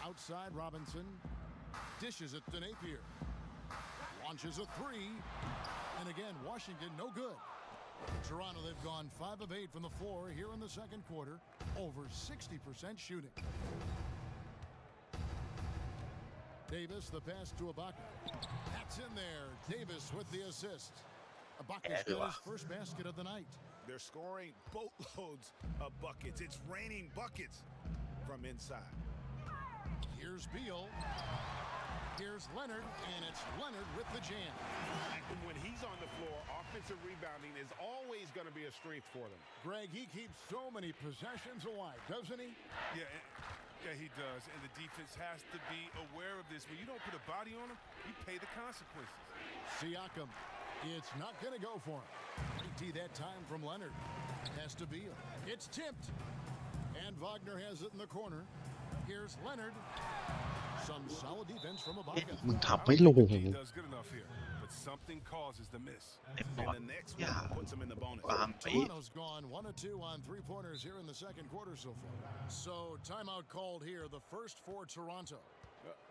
Outside Robinson. Dishes it to Napier. Launches a three. And again, Washington no good. Toronto, they've gone 5 of 8 from the floor here in the second quarter. Over 60% shooting. Davis, the pass to Ibaka. That's in there. Davis with the assist. Ibaka's got his first basket of the night. They're scoring boatloads of buckets. It's raining buckets from inside. Here's Beal. Here's Leonard, and it's Leonard with the jam. When he's on the floor, offensive rebounding is always going to be a strength for them. Greg, he keeps so many possessions alive, doesn't he? Yeah, he does. And the defense has to be aware of this. When you don't put a body on him, you pay the consequences. Siakam, it's not going to go for him. DT that time from Leonard. Has to Beal. It's tipped. And Wagner has it in the corner. Here's Leonard. Some solid defense from Ibaka. มึงทำไม่ลง He does good enough here, but something causes the miss. And the next one puts him in the bonus. Toronto's gone 1 of 2 on 3-pointers here in the second quarter so far. So timeout called here, the first for Toronto.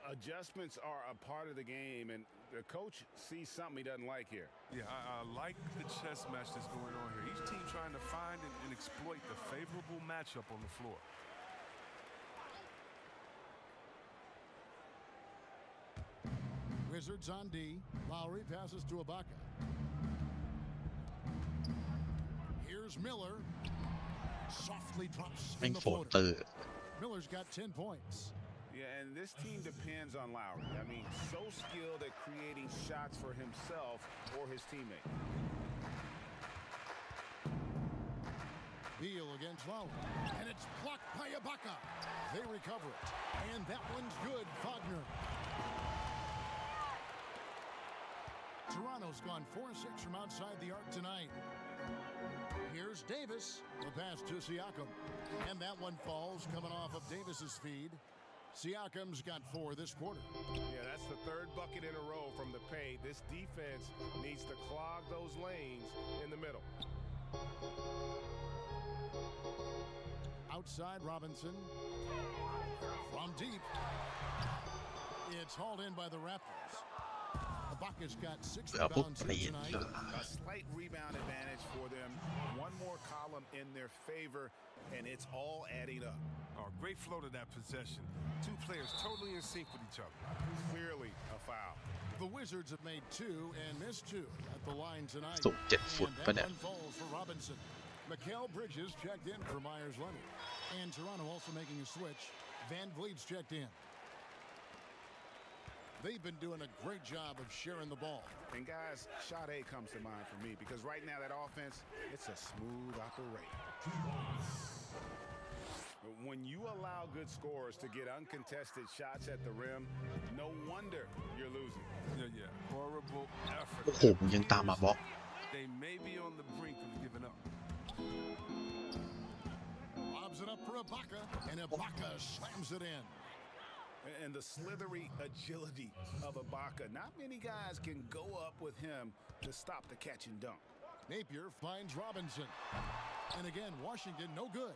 Adjustments are a part of the game, and the coach sees something he doesn't like here. Yeah, I like the chess match that's going on here. Each team trying to find and exploit the favorable matchup on the floor. Wizards on D. Lowry passes to Ibaka. Here's Miller. Softly drops in the floater. Miller's got 10 points. Yeah, and this team depends on Lowry. I mean, so skilled at creating shots for himself or his teammate. Beal against Lowry. And it's blocked by Ibaka. They recover it. And that one's good. Wagner. Toronto's gone 4-6 from outside the arc tonight. Here's Davis. The pass to Siakam. And that one falls coming off of Davis's feed. Siakam's got 4 this quarter. Yeah, that's the third bucket in a row from the paint. This defense needs to clog those lanes in the middle. Outside Robinson. From deep. It's hauled in by the Raptors. Ibaka's got 6 rebounds here tonight. A slight rebound advantage for them. One more column in their favor, and it's all adding up. Oh, great flow to that possession. Two players totally in sync with each other. Clearly a foul. The Wizards have made 2 and missed 2 at the line tonight. สูง7 ฟุต And ปะ that เนี่ย one falls for Robinson. Mikal Bridges checked in for Myers Leonard. And Toronto also making a switch. Van Vliet's checked in. They've been doing a great job of sharing the ball. And guys, shot A comes to mind for me because right now that offense, it's a smooth operation. When you allow good scorers to get uncontested shots at the rim, no wonder you're losing. Yeah. Horrible effort. โอ้โหมึงยังตามมาบล็อก They may be on the brink of giving up. Lobs it up for Ibaka, and Ibaka slams it in. And the slithery agility of Ibaka. Not many guys can go up with him to stop the catch and dunk. Napier finds Robinson. And again, Washington no good.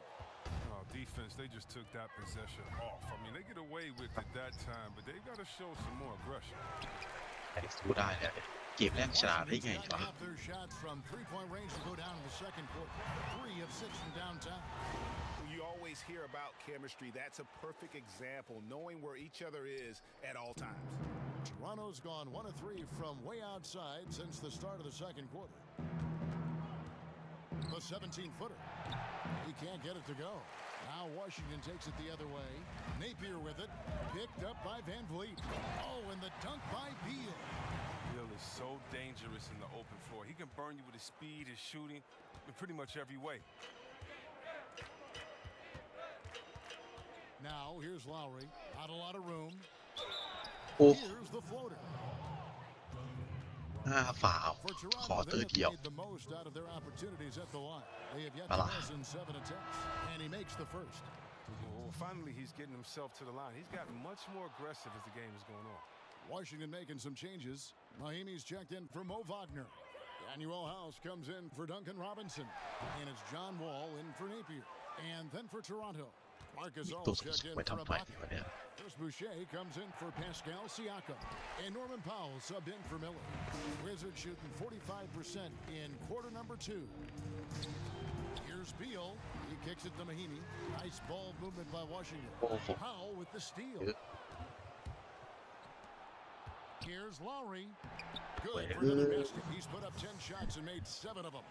Oh, defense, they just took that possession off. I mean, they get away with it that time, but they got to show some more aggression. แต่สู้ได้เนี่ยเกมแรกชนะได้ไงวะ Off their shots from 3-point range to go down in the second quarter. 3 of 6 from downtown. You always hear about chemistry. That's a perfect example, knowing where each other is at all times. Toronto's gone 1 of 3 from way outside since the start of the second quarter. The 17-footer. He can't get it to go. Now Washington takes it the other way. Napier with it. Picked up by Van Vliet. Oh, and the dunk by Beal. Beal is so dangerous in the open floor. He can burn you with his speed, his shooting, in pretty much every way. Now here's Lowry. Not a lot of room. Oh. Here's the floater. 5 ฟาว For ขอ Toronto, ตื้อ they เดียว have made the most out of their opportunities at the line. They have yet to pass in 7 attempts, and he makes the first. Well, finally, he's getting himself to the line. He's gotten much more aggressive as the game is going on. Washington making some changes. Miami's checked in for Mo Wagner. Daniel House comes in for Duncan Robinson. And it's John Wall in for Napier. And then for Toronto, Marcus ตัว All สูง checked in ไว้ for ทำไม Ibaka. วะเนี่ย Chris Boucher comes in for Pascal Siakam. And Norman Powell subbed in for Miller. Wizards shooting 45% in quarter number 2. Here's Beal. He kicks it to Mahinmi. Nice ball movement by Washington. Powell with the steal. Here's Lowry. Good for another basket. He's put up 10 shots and made 7 of them.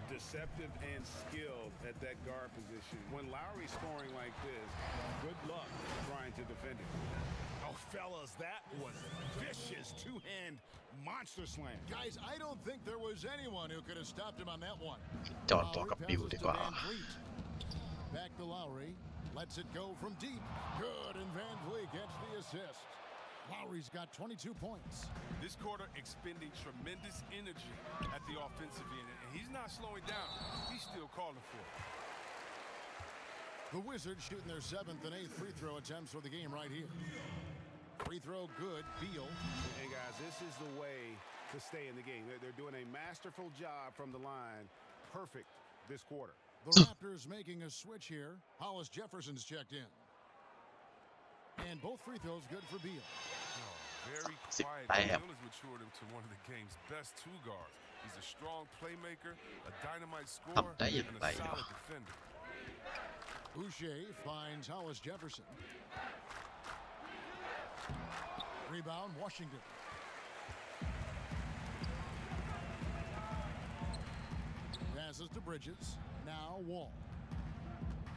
Deceptive and skilled at that guard position. When Lowry's scoring like this, good luck trying to defend him. Oh, fellas, that was a vicious two-hand monster slam. Guys, I don't think there was anyone who could have stopped him on that one. จอห์นต่อกับบิล Passes ดี to กว่า Van Vliet. Back to Lowry. Lets it go from deep. Good, and Van Vliet gets the assist. Lowry's got 22 points. This quarter expending tremendous energy at the offensive end, and he's not slowing down. He's still calling for it. The Wizards shooting their 7th and 8th free throw attempts for the game right here. Free throw good, Beal. Hey guys, this is the way to stay in the game. They're doing a masterful job from the line. Perfect this quarter. The Raptors making a switch here. Hollis Jefferson's checked in. And both free throws good for Beal. Very quiet. Beal has matured into one of the game's best two guards. He's a strong playmaker, a dynamite scorer, and a solid defender. Boucher finds Hollis Jefferson. Rebound, Washington. Passes to Bridges. Now Wall.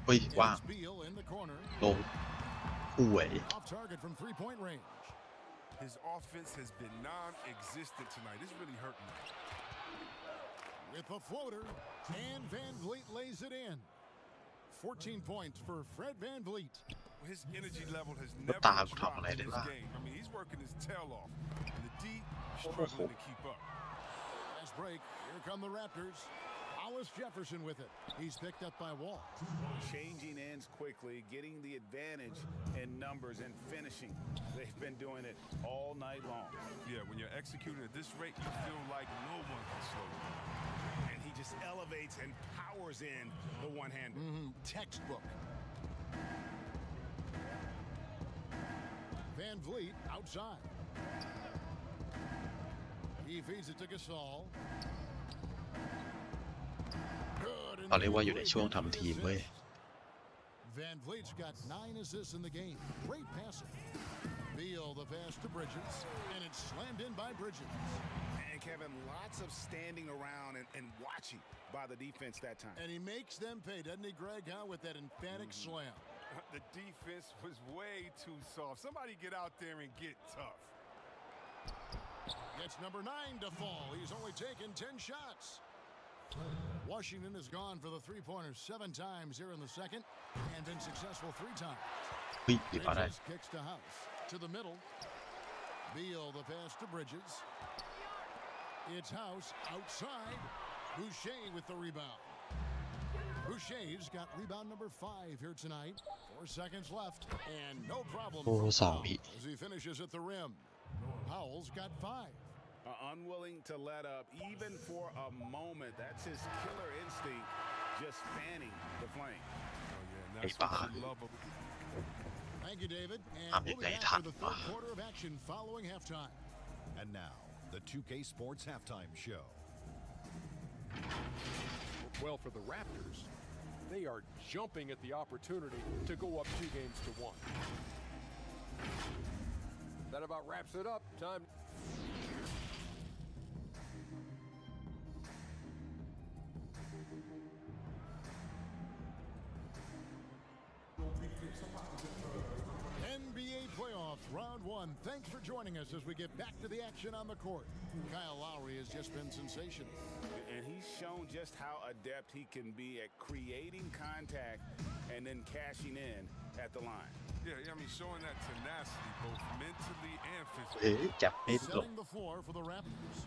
เฮ้ยว่าง It's Beal in the corner. ลงห่วย Off target from 3-point range. His offense has been non-existent tonight. It's really hurting him. With a floater, and Van Vliet lays it in. 14 points for Fred Van Vliet. His energy level has never dropped in this game. I mean, he's working his tail off. And the D struggling to keep up. Last break. Here come the Raptors. Hollis Jefferson with it. He's picked up by Wall. Changing ends quickly, getting the advantage in numbers and finishing. They've been doing it all night long. Yeah, when you're executing at this rate, you feel like no one can slow you. And he just elevates and powers in the one-hander. Textbook. Van Vliet outside. He feeds it to Gasol. เขาเรียกว่าอยู่ในช่วงทำทีมเว้ย Van Vliet's got 9 assists in the game. Great passing. Beal the pass to Bridges, and it's slammed in by Bridges. And Kevin, lots of standing around and watching by the defense that time. And he makes them pay, doesn't he, Greg, with that emphatic slam. The defense was way too soft. Somebody get out there and get tough. Gets number 9 to fall. He's only taken 10 shots. Washington has gone for the three-pointers 7 times here in the second and been successful 3 times. Bridges kicks to House. To the middle. Beal the pass to Bridges. It's House outside. Boucher with the rebound. Boucher's got rebound number 5 here tonight. 4 seconds left and no problem for Powell as he finishes at the rim. Powell's got 5. Unwilling to let up even for a moment. That's his killer instinct, just fanning the flame. Oh, yeah, and that's what you love. Thank you, David. And we'll be back for the third quarter of action following halftime. And now, the 2K Sports Halftime Show. Well, for the Raptors, they are jumping at the opportunity to go up 2 games to 1. That about wraps it up. Time. NBA playoffs, round 1. Thanks for joining us as we get back to the action on the court. Kyle Lowry has just been sensational. And he's shown just how adept he can be at creating contact and then cashing in at the line. Yeah, I mean, showing that tenacity both mentally and physically. Setting the floor for the Raptors.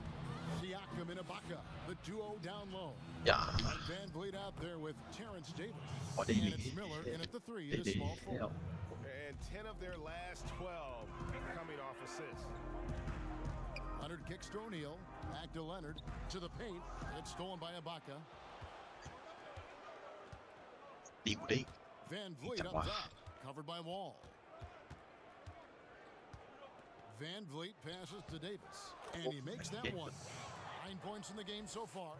Siakam and Ibaka, the duo down low. And Van Vliet out there with Terrence Davis. And it's Miller in at the 3 in a small forward. and 10 of their last 12 coming off assists. Leonard kicks to O'Neal. Back to Leonard. To the paint. It's stolen by Ibaka. ดิวดิ Van Vliet จัง up หวะ top. Covered by Wall. Van Vliet passes to Davis. And he makes that one. 9 points in the game so far.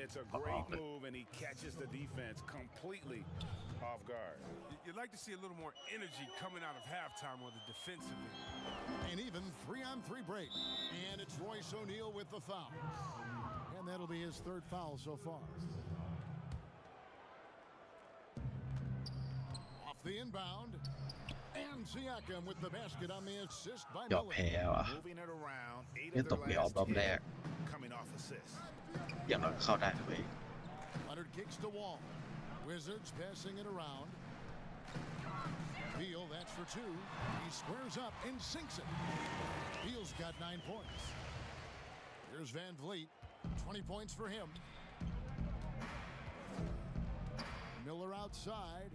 It's a great move, and he catches the defense completely off guard. You'd like to see a little more energy coming out of halftime on the defensive end. An even 3-on-3 break. And it's Royce O'Neal with the foul. And that'll be his third foul so far. Off the inbound. And Siakam with the basket on the assist by ยอม Miller. แพ้ว่ะ Moving it around, 8 นี่ of ต their กไม่ออก last รอบแรก 10 coming off assists. อย่างน้อยเข้าได้เลย Leonard kicks to Wall. Wizards passing it around. Beal, that's for 2. He squares up and sinks it. Beal's got 9 points. Here's Van Vliet. 20 points for him. Miller outside.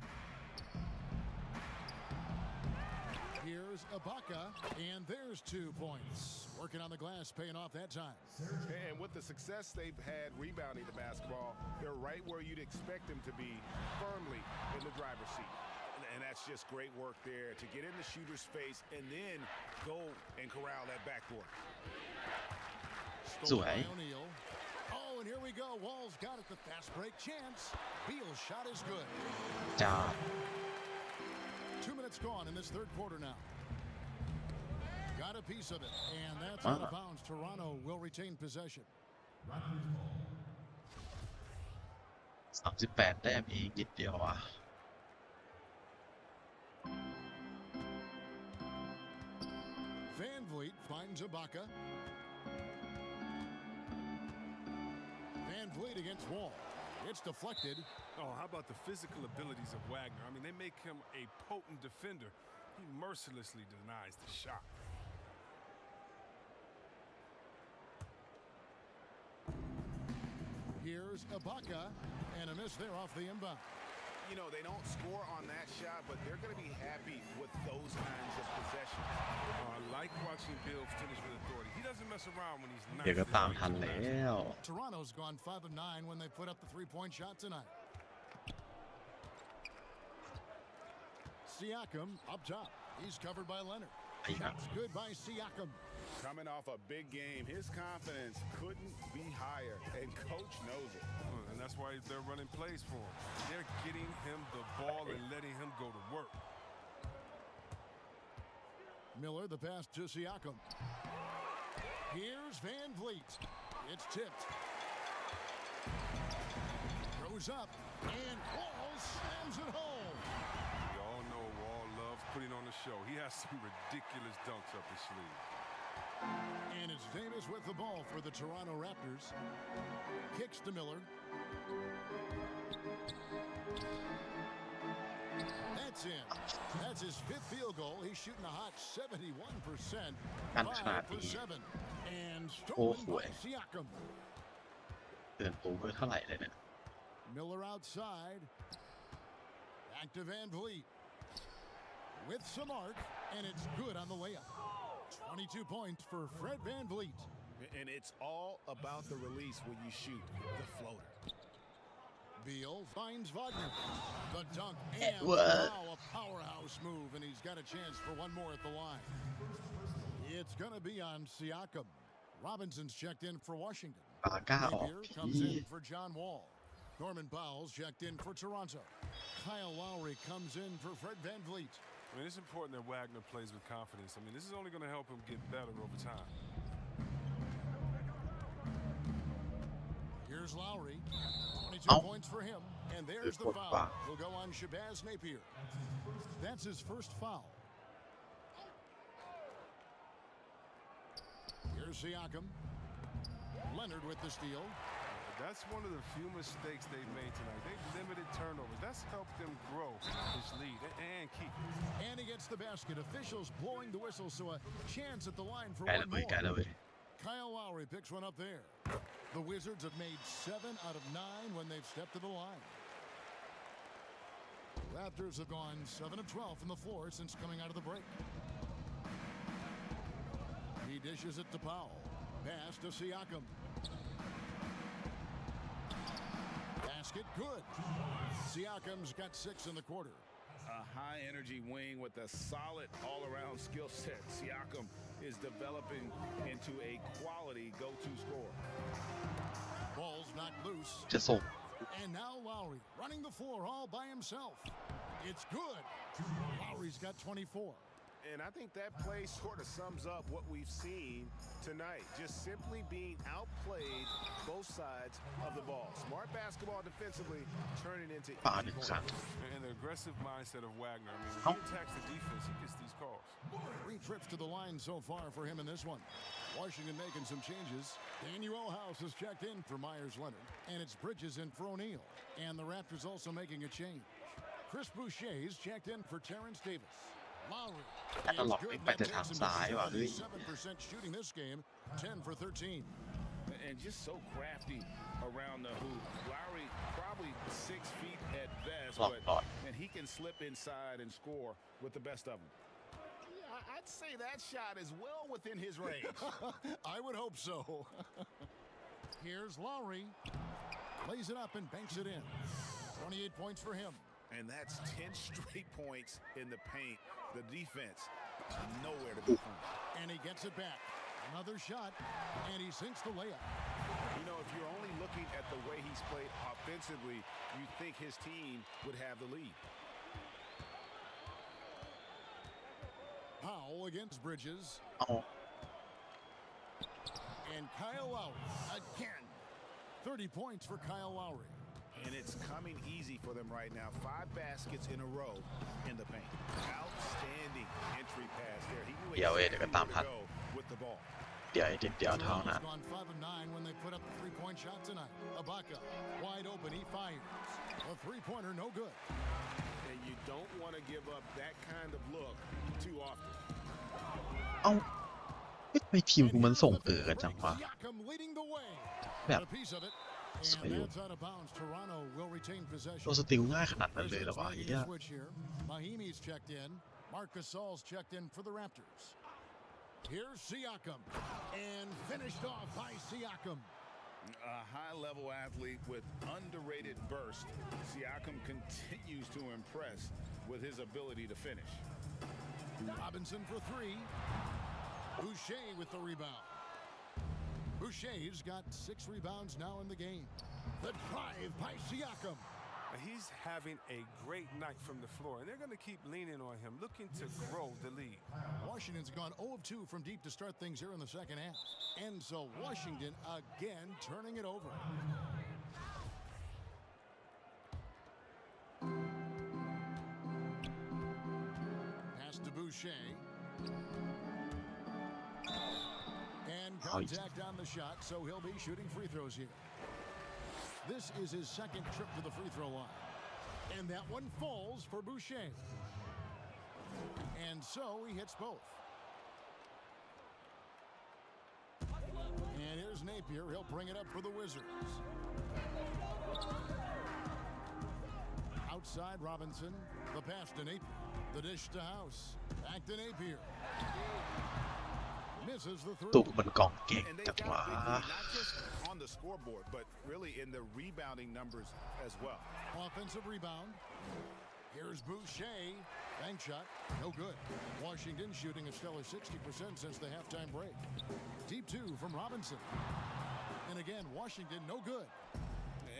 Here's Ibaka, and there's 2 points. Working on the glass, paying off that time. And with the success they've had rebounding the basketball, they're right where you'd expect them to be, firmly in the driver's seat. And that's just great work there to get in the shooter's face and then go and corral that backboard. Stolen by O'Neal. Oh, and here we go. Wall's got it. The fast break chance. Beal's shot is good. จ้า 2 minutes gone in this third quarter now. Got a piece of it, and that's out of bounds. Toronto will retain possession. 38 แต้มเองนิดเดียวอ่ะ Van Vliet finds Ibaka. Van Vliet against Wall. It's deflected. Oh, how about the physical abilities of Wagner? I mean, they make him a potent defender. He mercilessly denies the shot. Here's Ibaka, and a miss there off the inbound. You know, they don't score on that shot, but they're going to be happy with those kinds of possessions. I like watching Bill finish with authority. He doesn't mess around when he's เดี๋ยวก็ nicely ตาม right ทัน to the แล้ basket. ว Toronto's gone 5 of 9 when they put up the 3-point shot tonight. Siakam up top. He's covered by Leonard. Shots good by Siakam. Coming off a big game, his confidence couldn't be higher, and coach knows it. And that's why they're running plays for him. They're getting him the ball and letting him go to work. Miller, the pass to Siakam. Here's Van Vliet. It's tipped. Throws up, and Wall slams it home. We all know Wall loves putting on the show. He has some ridiculous dunks up his sleeve. And it's Davis with the ball for the Toronto Raptors. Kicks to Miller. That's in. That's his 5th field goal. He's shooting a hot 71%. 5 for 7. And stolen by Siakam. เกินโอเวอร์เท่าไหร่เลยเนี่ย Miller outside. Back to Van Vliet. With some arc, and it's good on the layup. 22 points for Fred Van Vliet. And it's all about the release when you shoot the floater. Beal finds Wagner. The dunk and wow, a powerhouse move, and he's got a chance for one more at the line. It's going to be on Siakam. Robinson's checked in for Washington. Napier comes in for John Wall. Norman Powell's checked in for Toronto. Kyle Lowry comes in for Fred Van Vliet. I mean, it's important that Wagner plays with confidence. I mean, this is only going to help him get better over time. Here's Lowry. 22 points for him. And there's the foul. He'll go on Shabazz Napier. That's his first foul. Here's Siakam. Leonard with the steal. That's one of the few mistakes they've made tonight. They've limited turnovers. That's helped them grow this lead and keep it. And he gets the basket. Officials blowing the whistle, so a chance at the line for one more. Kyle Lowry picks one up there. The Wizards have made 7 out of 9 when they've stepped to the line. Raptors have gone 7 of 12 from the floor since coming out of the break. He dishes it to Powell. Pass to Siakam. Basket good. Siakam's got 6 in the quarter. A high-energy wing with a solid all-around skill set. Siakam is developing into a quality go-to scorer. Ball's knocked loose. จะส่ง And now Lowry running the floor all by himself. It's good. Lowry's got 24. And I think that play sort of sums up what we've seen tonight. Just simply being outplayed both sides of the ball. Smart basketball defensively turning into ปา 1 ครั้ง And the aggressive mindset of Wagner. I mean, when he attacks the defense, he gets these calls. 3 trips to the line so far for him in this one. Washington making some changes. Daniel House has checked in for Myers Leonard. And it's Bridges in for O'Neal. And the Raptors also making a change. Chris Boucher's checked in for Terrence Davis. Lowry. แต่ตลอดไม่ไปแต่ทางซ้ายว่ะเฮ้ย 7% shooting this game. 10 for 13. And just so crafty around the hoop. Lowry probably 6 feet at best, and he can slip inside and score with the best of them. Yeah, I'd say that shot is well within his range. I would hope so. Here's Lowry. Lays it up and banks it in. 28 points for him. And that's 10 straight points in the paint. The defense, nowhere to be found. And he gets it back. Another shot, and he sinks the layup. You know, if you're only looking at the way he's played offensively, you think his team would have the lead. Powell against Bridges. Oh. And Kyle Lowry again. 30 points for Kyle Lowry. And it's coming easy for them right now. 5 baskets in a row in the paint. Outstanding entry pass there. He knew exactly where to go with the ball. เดี๋ยวเท่านั้น Gone 5 of 9 when they put up the 3-point shot tonight. Ibaka wide open. He fires. A 3-pointer, no good. And you don't want to give up that kind of look too often. เอ้าทำไมทีมกูมันส่งกันจังวะ Siakam leading the way. แบบ A piece of it. สวยอยู่ And that's out of bounds. Toronto will retain possession. โดนสติลง่ายขนาดนั้นเลยเหรอวะเฮีย Switch here. Mahimi's checked in. Marc Gasol's checked in for the Raptors. Here's Siakam. And finished off by Siakam. A high-level athlete with underrated burst. Siakam continues to impress with his ability to finish. Robinson for 3. Boucher with the rebound. Boucher's got 6 rebounds now in the game. The drive by Siakam. He's having a great night from the floor, and they're going to keep leaning on him, looking to grow the lead. Washington's gone 0 of 2 from deep to start things here in the second half. And so Washington again turning it over. Pass to Boucher. And contact on the shot, so he'll be shooting free throws here. This is his second trip to the free throw line. And that one falls for Boucher. And so he hits both. And here's Napier. He'll bring it up for the Wizards. Outside Robinson. The pass to Napier. The dish to House. Back to Napier. Misses the ตุก three. มันกองเก่ง And they จัง got วะ a big lead, not just on the scoreboard, but really in the rebounding numbers as well. Offensive rebound. Here's Boucher. Bank shot. No good. Washington shooting a stellar 60% since the halftime break. Deep 2 from Robinson. And again, Washington no good.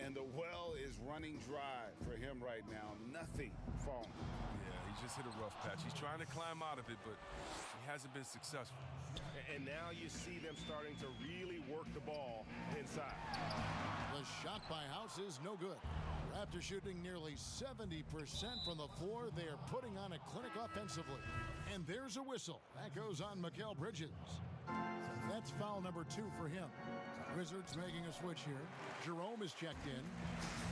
And the well is running dry for him right now. Nothing falling. Yeah, he just hit a rough patch. He's trying to climb out of it, but he hasn't been successful. And now you see them starting to really work the ball inside. The shot by House is no good. Raptors shooting nearly 70% from the floor. They are putting on a clinic offensively. And there's a whistle. That goes on Mikal Bridges. That's foul number 2 for him. Wizards making a switch here. Jerome is checked in.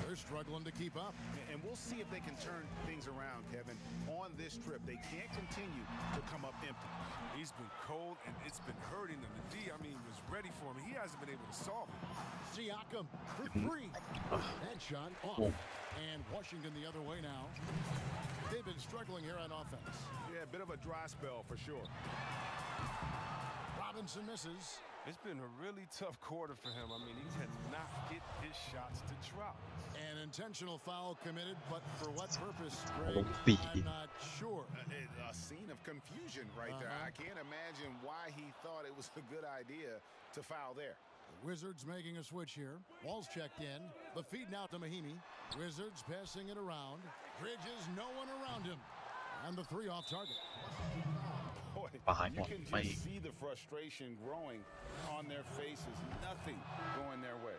They're struggling to keep up. And we'll see if they can turn things around, Kevin. On this trip, they can't continue to come up empty. He's been cold, and it's been hurting him. The D, was ready for him. He hasn't been able to solve it. Siakam for 3. That shot off. And Washington the other way now. They've been struggling here on offense. Yeah, a bit of a dry spell for sure. Robinson misses. It's been a really tough quarter for him. I mean, he cannot get his shots to drop. An intentional foul committed, but for what purpose, Greg? I'm not sure. A scene of confusion right there. I can't imagine why he thought it was a good idea to foul there. The Wizards making a switch here. Wall's checked in. The feed now to Mahimi. Wizards passing it around. Bridges, no one around him. And the three off target. Boy, you can just see the frustration growing on their faces. Nothing going their way.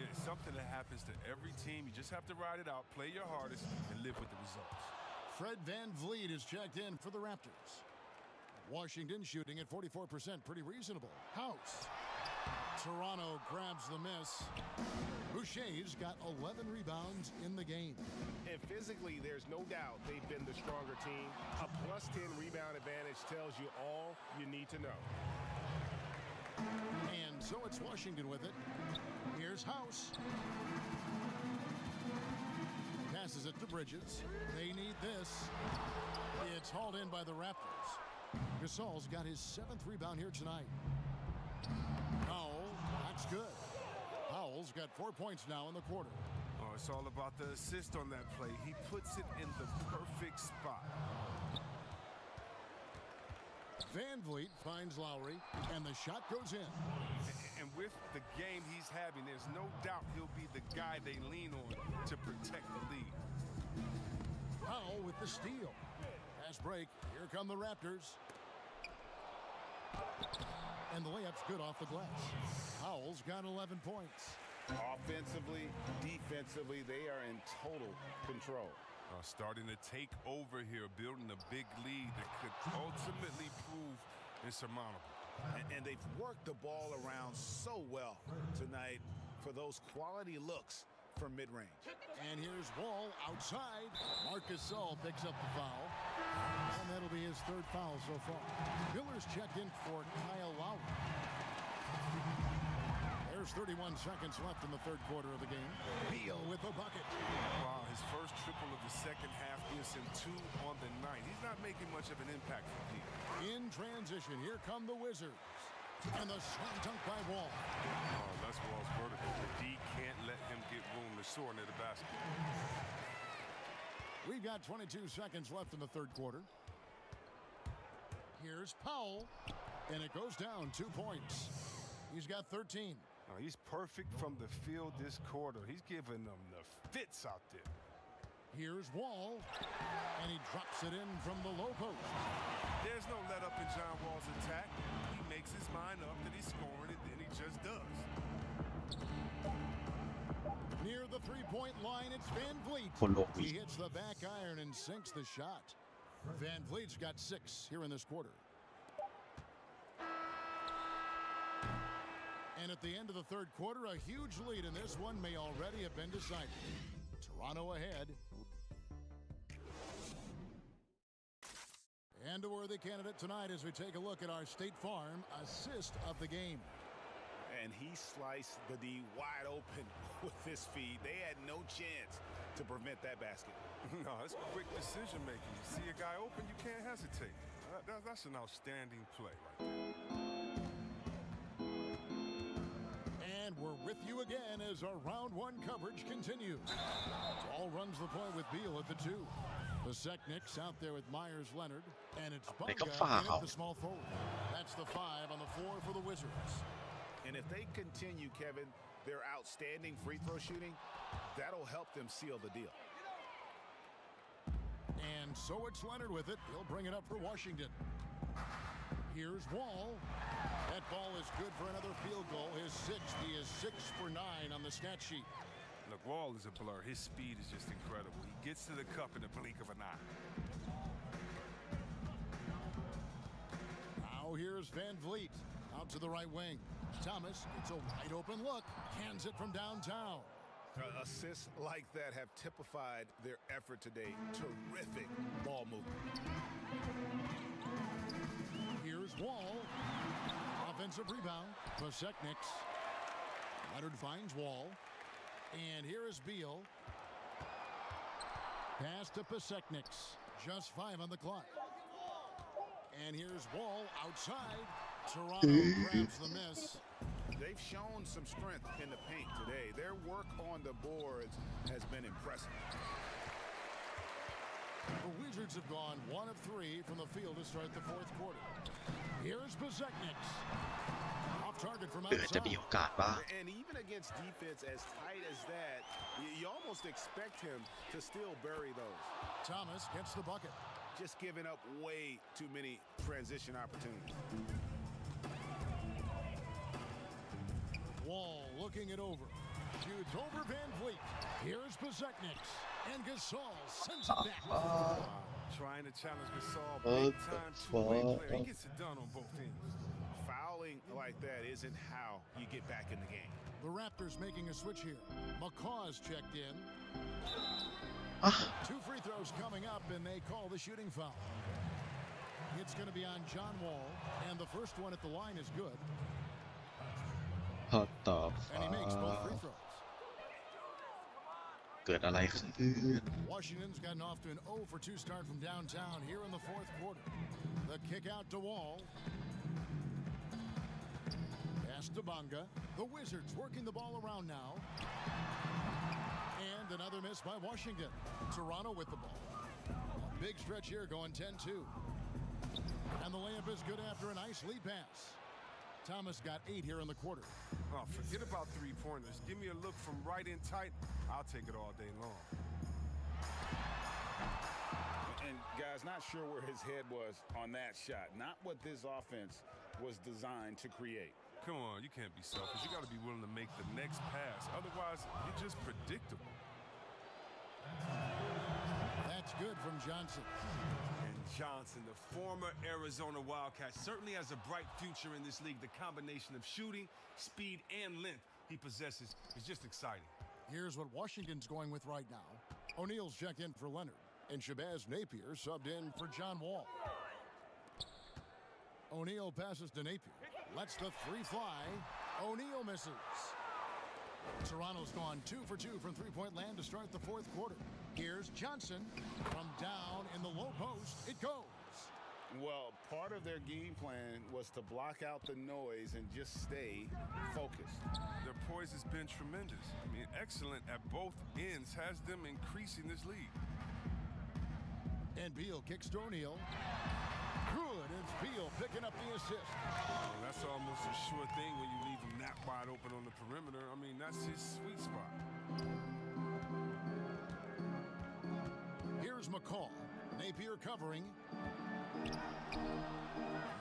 It's something that happens to every team. You just have to ride it out, play your hardest, and live with the results. Fred VanVleet is checked in for the Raptors. Washington shooting at 44%, pretty reasonable. House. Toronto grabs the miss. Boucher's got 11 rebounds in the game. And physically, there's no doubt they've been the stronger team. A plus 10 rebound advantage tells you all you need to know. And so it's Washington with it. Here's House. Passes it to Bridges. They need this. It's hauled in by the Raptors. Gasol's got his 7th rebound here tonight. Powell, that's good. Powell's got 4 points now in the quarter. Oh, it's all about the assist on that play. He puts it in the perfect spot. VanVleet finds Lowry, and the shot goes in. And with the game he's having, there's no doubt he'll be the guy they lean on to protect the lead. Powell with the steal. Pass break. Here come the Raptors. And the layup's good off the glass. Powell's got 11 points. Offensively, defensively, they are in total control. Starting to take over here, building a big lead that could ultimately prove insurmountable. And they've worked the ball around so well tonight for those quality looks from mid-range. And here's Wall outside. Marcus Gasol picks up the foul. And that'll be his 3rd foul so far. Miller's checked in for Kyle Lowry. There's 31 seconds left in the 3rd quarter of the game. Beal with the bucket. Wow, his first triple of the second half gives him 2 on the night. He's not making much of an impact for Beal. In transition, here come the Wizards. And the slam dunk by Wall. Oh, that's Wall's vertical. D can't let him get room to soar near the basket. We've got 22 seconds left in the 3rd quarter. Here's Powell. And it goes down 2 points. He's got 13. He's perfect from the field this quarter. He's giving them the fits out there. Here's Wall. And he drops it in from the low post. There's no let up in John Wall's attack. He makes his mind up that he's scoring it, then he just does. Near the three-point line, it's VanVleet. He hits the back iron and sinks the shot. VanVleet's got 6 here in this quarter. And at the end of the 3rd quarter, a huge lead in this one may already have been decided. Toronto ahead. And a worthy candidate tonight as we take a look at our State Farm assist of the game. And he sliced the D wide open with this feed. They had no chance to prevent that basket. No, it's quick decision making. You see a guy open, you can't hesitate. That's an outstanding play right there. And we're with you again as our round 1 coverage continues. Ball runs the point with Beal at the 2. Vaseknic's out there with Myers Leonard. And it's Bunga in the small forward. That's the 5 on the floor for the Wizards. And if they continue, Kevin, their outstanding free throw shooting, that'll help them seal the deal. And so it's Leonard with it. He'll bring it up for Washington. Here's Wall. That ball is good for another field goal. His 6th. He is 6 for 9 on the stat sheet. Look, Wall is a blur. His speed is just incredible. He gets to the cup in the blink of an eye. Now here's VanVleet. Out to the right wing. Thomas gets a wide open look. Cans it from downtown. Assists like that have typified their effort today. Terrific ball movement. Here's Wall. Offensive rebound. Vaseknic's. Leonard finds Wall. And here is Beal. Pass to Vaseknic's. Just 5 on the clock. And here's Wall outside. Toronto grabs the miss. They've shown some strength in the paint today. Their work on the boards has been impressive. The Wizards have gone 1 of 3 from the field to start the fourth quarter. Here's Bezekniks. Off target from จะมี outside. โอกาสบ้าง And even against defense as tight as that, you almost expect him to still bury those. Thomas gets the bucket. Just giving up way too many transition opportunities. Wall looking it over. Shoots over Van Vliet. Here's Bezekniks. And Gasol sends it back. Trying to challenge Gasol, big time two-way player. He gets it done on both ends. Fouling like that isn't how you get back in the game. The Raptors making a switch here. McCaw's checked in. 2 free throws coming up, and they call the shooting foul. It's going to be on John Wall, and the first one at the line is good. พอตอบ And he makes both free throws. เกิดอะไรขึ้น Washington's gotten off to an 0 for 2 start from downtown here in the fourth quarter. The kick out to Wall. Pass to Bonga. The Wizards working the ball around now. And another miss by Washington. Toronto with the ball. A big stretch here going 10-2. And the layup is good after a nice lead pass. Thomas got 8 here in the quarter. Oh, forget about three-pointers. Give me a look from right in tight. I'll take it all day long. And guys, not sure where his head was on that shot. Not what this offense was designed to create. Come on, you can't be selfish. You got to be willing to make the next pass. Otherwise, you're just predictable. That's good from Johnson. And Johnson, the former Arizona Wildcat, certainly has a bright future in this league. The combination of shooting, speed, and length he possesses is just exciting. Here's what Washington's going with right now. O'Neal's checked in for Leonard, and Shabazz Napier subbed in for John Wall. O'Neal passes to Napier. Lets the 3 fly. O'Neal misses. Toronto's gone 2 for 2 from three-point land to start the fourth quarter. Here's Johnson. From down in the low post, it goes. Well, part of their game plan was to block out the noise and just stay focused. Their poise has been tremendous. I mean, excellent at both ends, has them increasing this lead. And Beal kicks to O'Neal. Good, it's Beal picking up the assist. Well, that's almost a sure thing when you leave him that wide open on the perimeter. I mean, that's his sweet spot. Here's McCaw. Napier covering.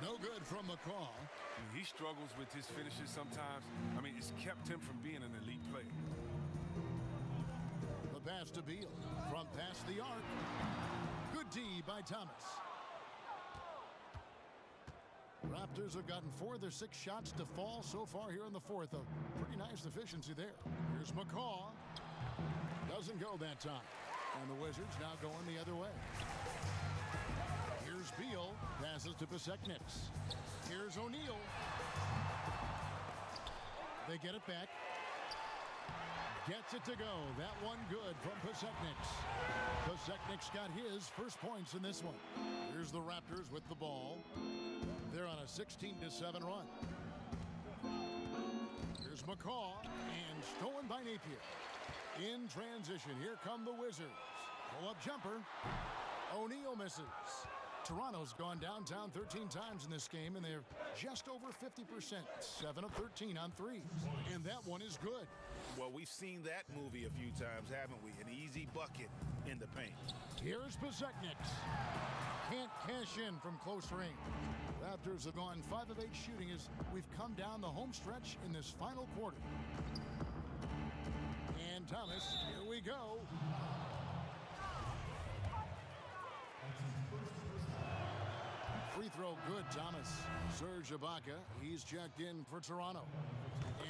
No good from McCaw. I mean, he struggles with his finishes sometimes. I mean, it's kept him from being an elite player. The pass to Beal. From past the arc. Good D by Thomas. Raptors have gotten 4 of their 6 shots to fall so far here in the fourth. A pretty nice efficiency there. Here's McCaw. Doesn't go that time. And the Wizards now going the other way. Here's Beal. Passes to Bezekniks. Here's O'Neal. They get it back. Gets it to go. That one good from Bezekniks. Bezekniks got his first points in this one. Here's the Raptors with the ball. They're on a 16-7 run. Here's McCaw, and stolen by Napier. In transition, here come the Wizards. Pull-up jumper. O'Neal misses. Toronto's gone downtown 13 times in this game, and they're just over 50%. 7 of 13 on threes. And that one is good. Well, we've seen that movie a few times, haven't we? An easy bucket in the paint. Here's Bezekniks. Can't cash in from close range. Raptors have gone 5 of 8 shooting as we've come down the home stretch in this final quarter. And Thomas, here we go. Free throw good, Thomas. Serge Ibaka, he's checked in for Toronto.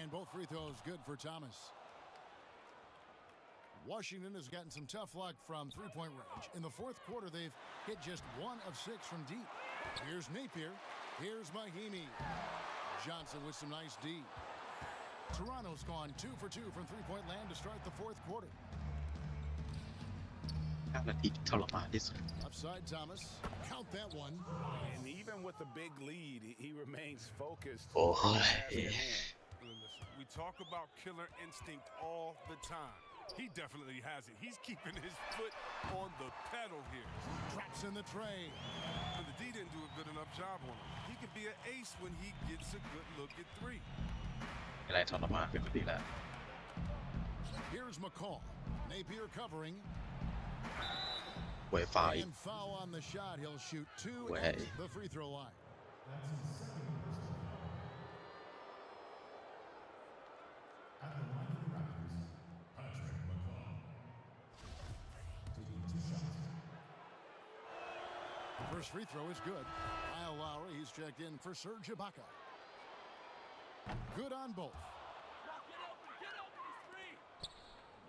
And both free throws good for Thomas. Washington has gotten some tough luck from three-point range. In the fourth quarter, they've hit just 1 of 6 from deep. Here's Napier. Here's Mahimi. Johnson with some nice D. Toronto's gone 2 for 2 from three-point land to start the fourth quarter. 5 นาทีที่ทรมานที่สุด Upside Thomas. Count that one. And even with a big lead, he remains focused. โอ้ย We talk about killer instinct all the time. He definitely has it. He's keeping his foot on the pedal here. Drops in the tray. But the D didn't do a good enough job on him. He could be an ace when he gets a good look at 3. อะไรทรมานเป็นปกติแล้ว Here's McCall. Napier covering. หวยไฟ And foul on the shot. He'll shoot 2 Way. at the free throw line. First free throw is good. Kyle Lowry, he's checked in for Serge Ibaka. Good on both.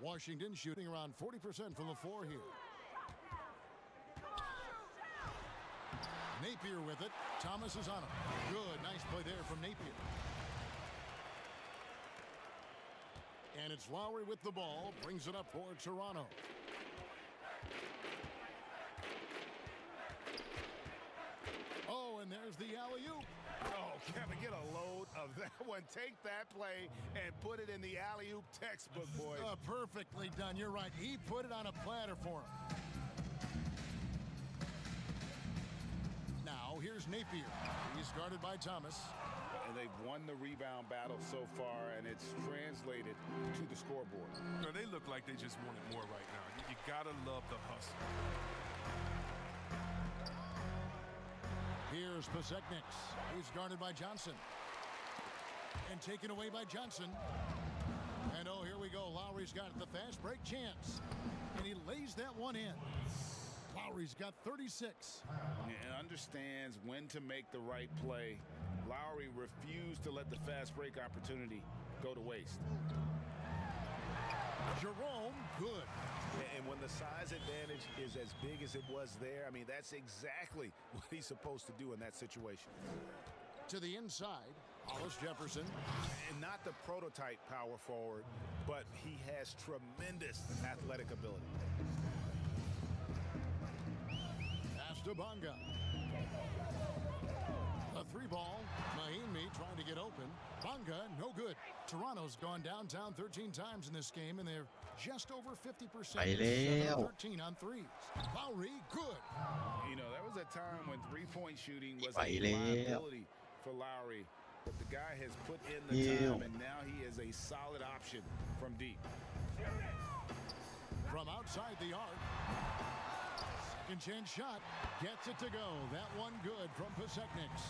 Washington shooting around 40% from the floor here. Napier with it. Thomas is on him. Good. Nice play there from Napier. And it's Lowry with the ball. Brings it up for Toronto. Oh, and there's the alley-oop. Oh, Kevin, get a load of that one. Take that play and put it in the alley-oop textbook, boys. Perfectly done. You're right. He put it on a platter for him. Now, here's Napier. He's guarded by Thomas. And they've won the rebound battle so far, and it's translated to the scoreboard. No, they look like they just want it more right now. You gotta love the hustle. Here's Pasechniks. He's guarded by Johnson. And taken away by Johnson. And oh, here we go. Lowry's got the fast break chance. And he lays that one in. Lowry's got 36. And understands when to make the right play. Lowry refused to let the fast break opportunity go to waste. Jerome, good. And when the size advantage is as big as it was there, I mean, that's exactly what he's supposed to do in that situation. To the inside, Hollis Jefferson. And not the prototype power forward, but he has tremendous athletic ability. Pass to Bonga. A 3-ball. Mahimi trying to get open. Bonga, no good. Toronto's gone downtown 13 times in this game, and they're just over 50%. 13 on threes. Lowry, good. You know, there was a time when three-point shooting was a liability for Lowry, but the guy has put in the time, and now he is a solid option from deep. From outside the arc. Second chance shot. Gets it to go. That one good from Pasechniks.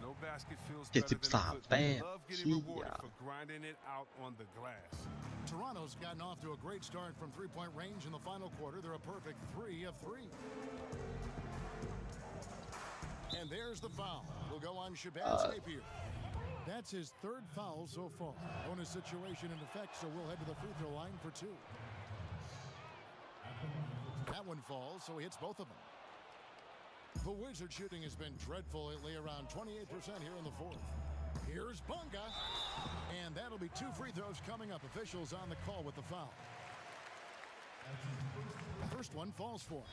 No basket feels better than a foot. They love getting rewarded for grinding it out on the glass. Toronto's gotten off to a great start from three-point range in the final quarter. They're a perfect 3 of 3. And there's the foul. We'll go on Shabazz Napier. That's his 3rd foul so far. Bonus situation in effect, so we'll head to the free throw line for 2. That one falls, so he hits both of them. The Wizard shooting has been dreadful lately, around 28% here in the 4th. Here's Bonga. And that'll be 2 free throws coming up. Officials on the call with the foul. First one falls for him.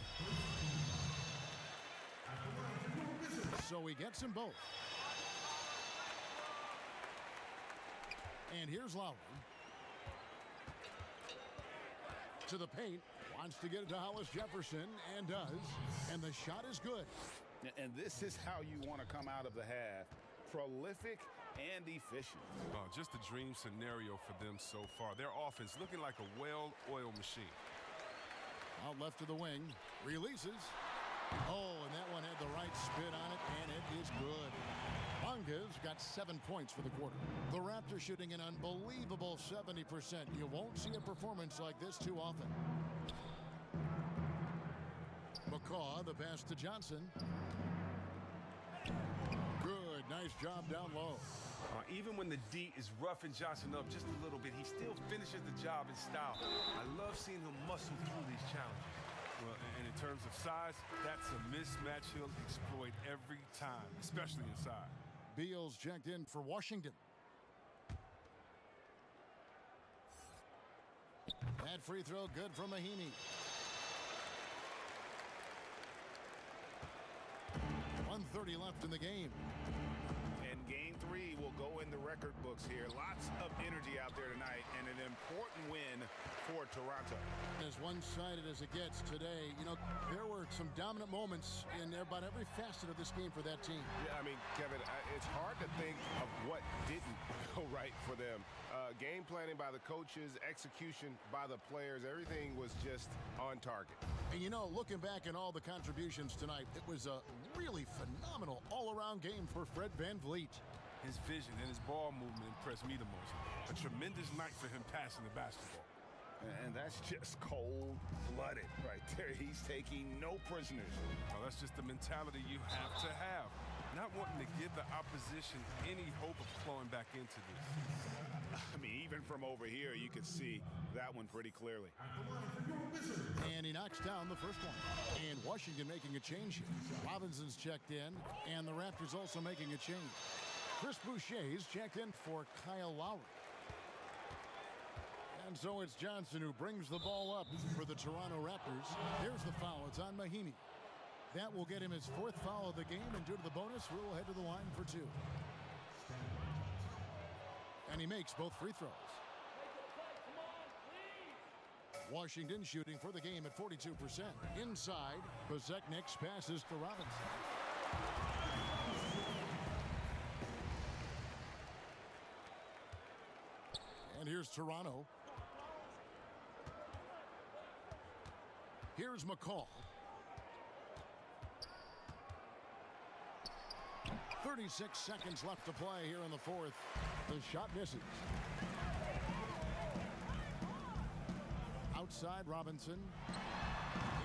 So he gets them both. And here's Lowry. To the paint. Wants to get it to Hollis Jefferson, and does. And the shot is good. And this is how you want to come out of the half. Prolific and efficient. Just a dream scenario for them so far. Their offense looking like a well-oiled machine. Out left to the wing. Releases. Oh, and that one had the right spin on it, and it is good. Bonga's got 7 points for the quarter. The Raptors shooting an unbelievable 70%. You won't see a performance like this too often. McCaw, the pass to Johnson. Good, nice job down low. Even when the D is roughing Johnson up just a little bit, he still finishes the job in style. I love seeing him muscle through these challenges. Well, and in terms of size, that's a mismatch he'll exploit every time, especially inside. Beal's checked in for Washington. That free throw good from Mahimi. 2:30 left in the game. And game 3 will go in the record books here. Lots of energy out there tonight and an important win for Toronto. As one-sided as it gets today, there were some dominant moments in about every facet of this game for that team. Yeah, I mean, Kevin, it's hard to think of what didn't go right for them. Game planning by the coaches, execution by the players, everything was just on target. And looking back at all the contributions tonight, it was a really phenomenal all-around game for Fred VanVleet. His vision and his ball movement impressed me the most. A tremendous night for him passing the basketball. And that's just cold-blooded right there. He's taking no prisoners. Well, that's just the mentality you have to have. Not wanting to give the opposition any hope of flowing back into this. I mean, even from over here, you could see that one pretty clearly. And he knocks down the first one. And Washington making a change here. Robinson's checked in, and the Raptors also making a change. Chris Boucher's checked in for Kyle Lowry. And so it's Johnson who brings the ball up for the Toronto Raptors. There's the foul. It's on Mahinmi. That will get him his 4th foul of the game, and due to the bonus, we'll head to the line for 2. And he makes both free throws. Washington shooting for the game at 42%. Inside, Bezeknik passes to Robinson. And here's Toronto. Here's McCall. 36 seconds left to play here in the 4th. The shot misses. Outside Robinson.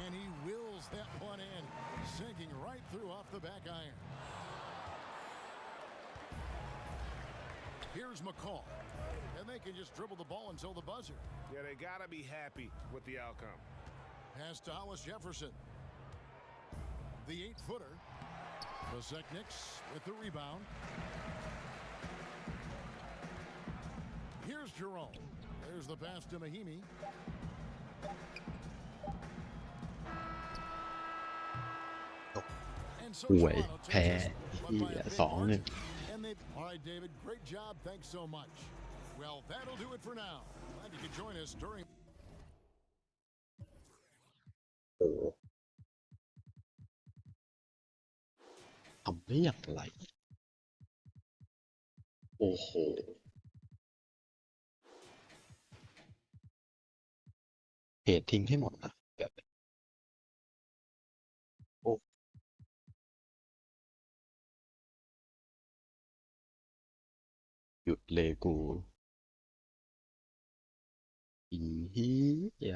And he wills that one in, sinking right through off the back iron. Here's McCall. And they can just dribble the ball until the buzzer. Yeah, they got to be happy with the outcome. Pass to Hollis Jefferson. The 8-footer. Bezeknik with the rebound. Here's Jerome. There's the pass to Mahinmi. And so ห่วย Toronto แพ้ takes this, but by a big 2-1 margin. And all right, David, great job. Thanks so much. Well, that'll do it for now. Glad you could join us during. โอ้โหทำได้อย่างไร โอ้โหเททิ้งให้หมดนะแบบโอ้หยุดเลยกูอีเหี้ย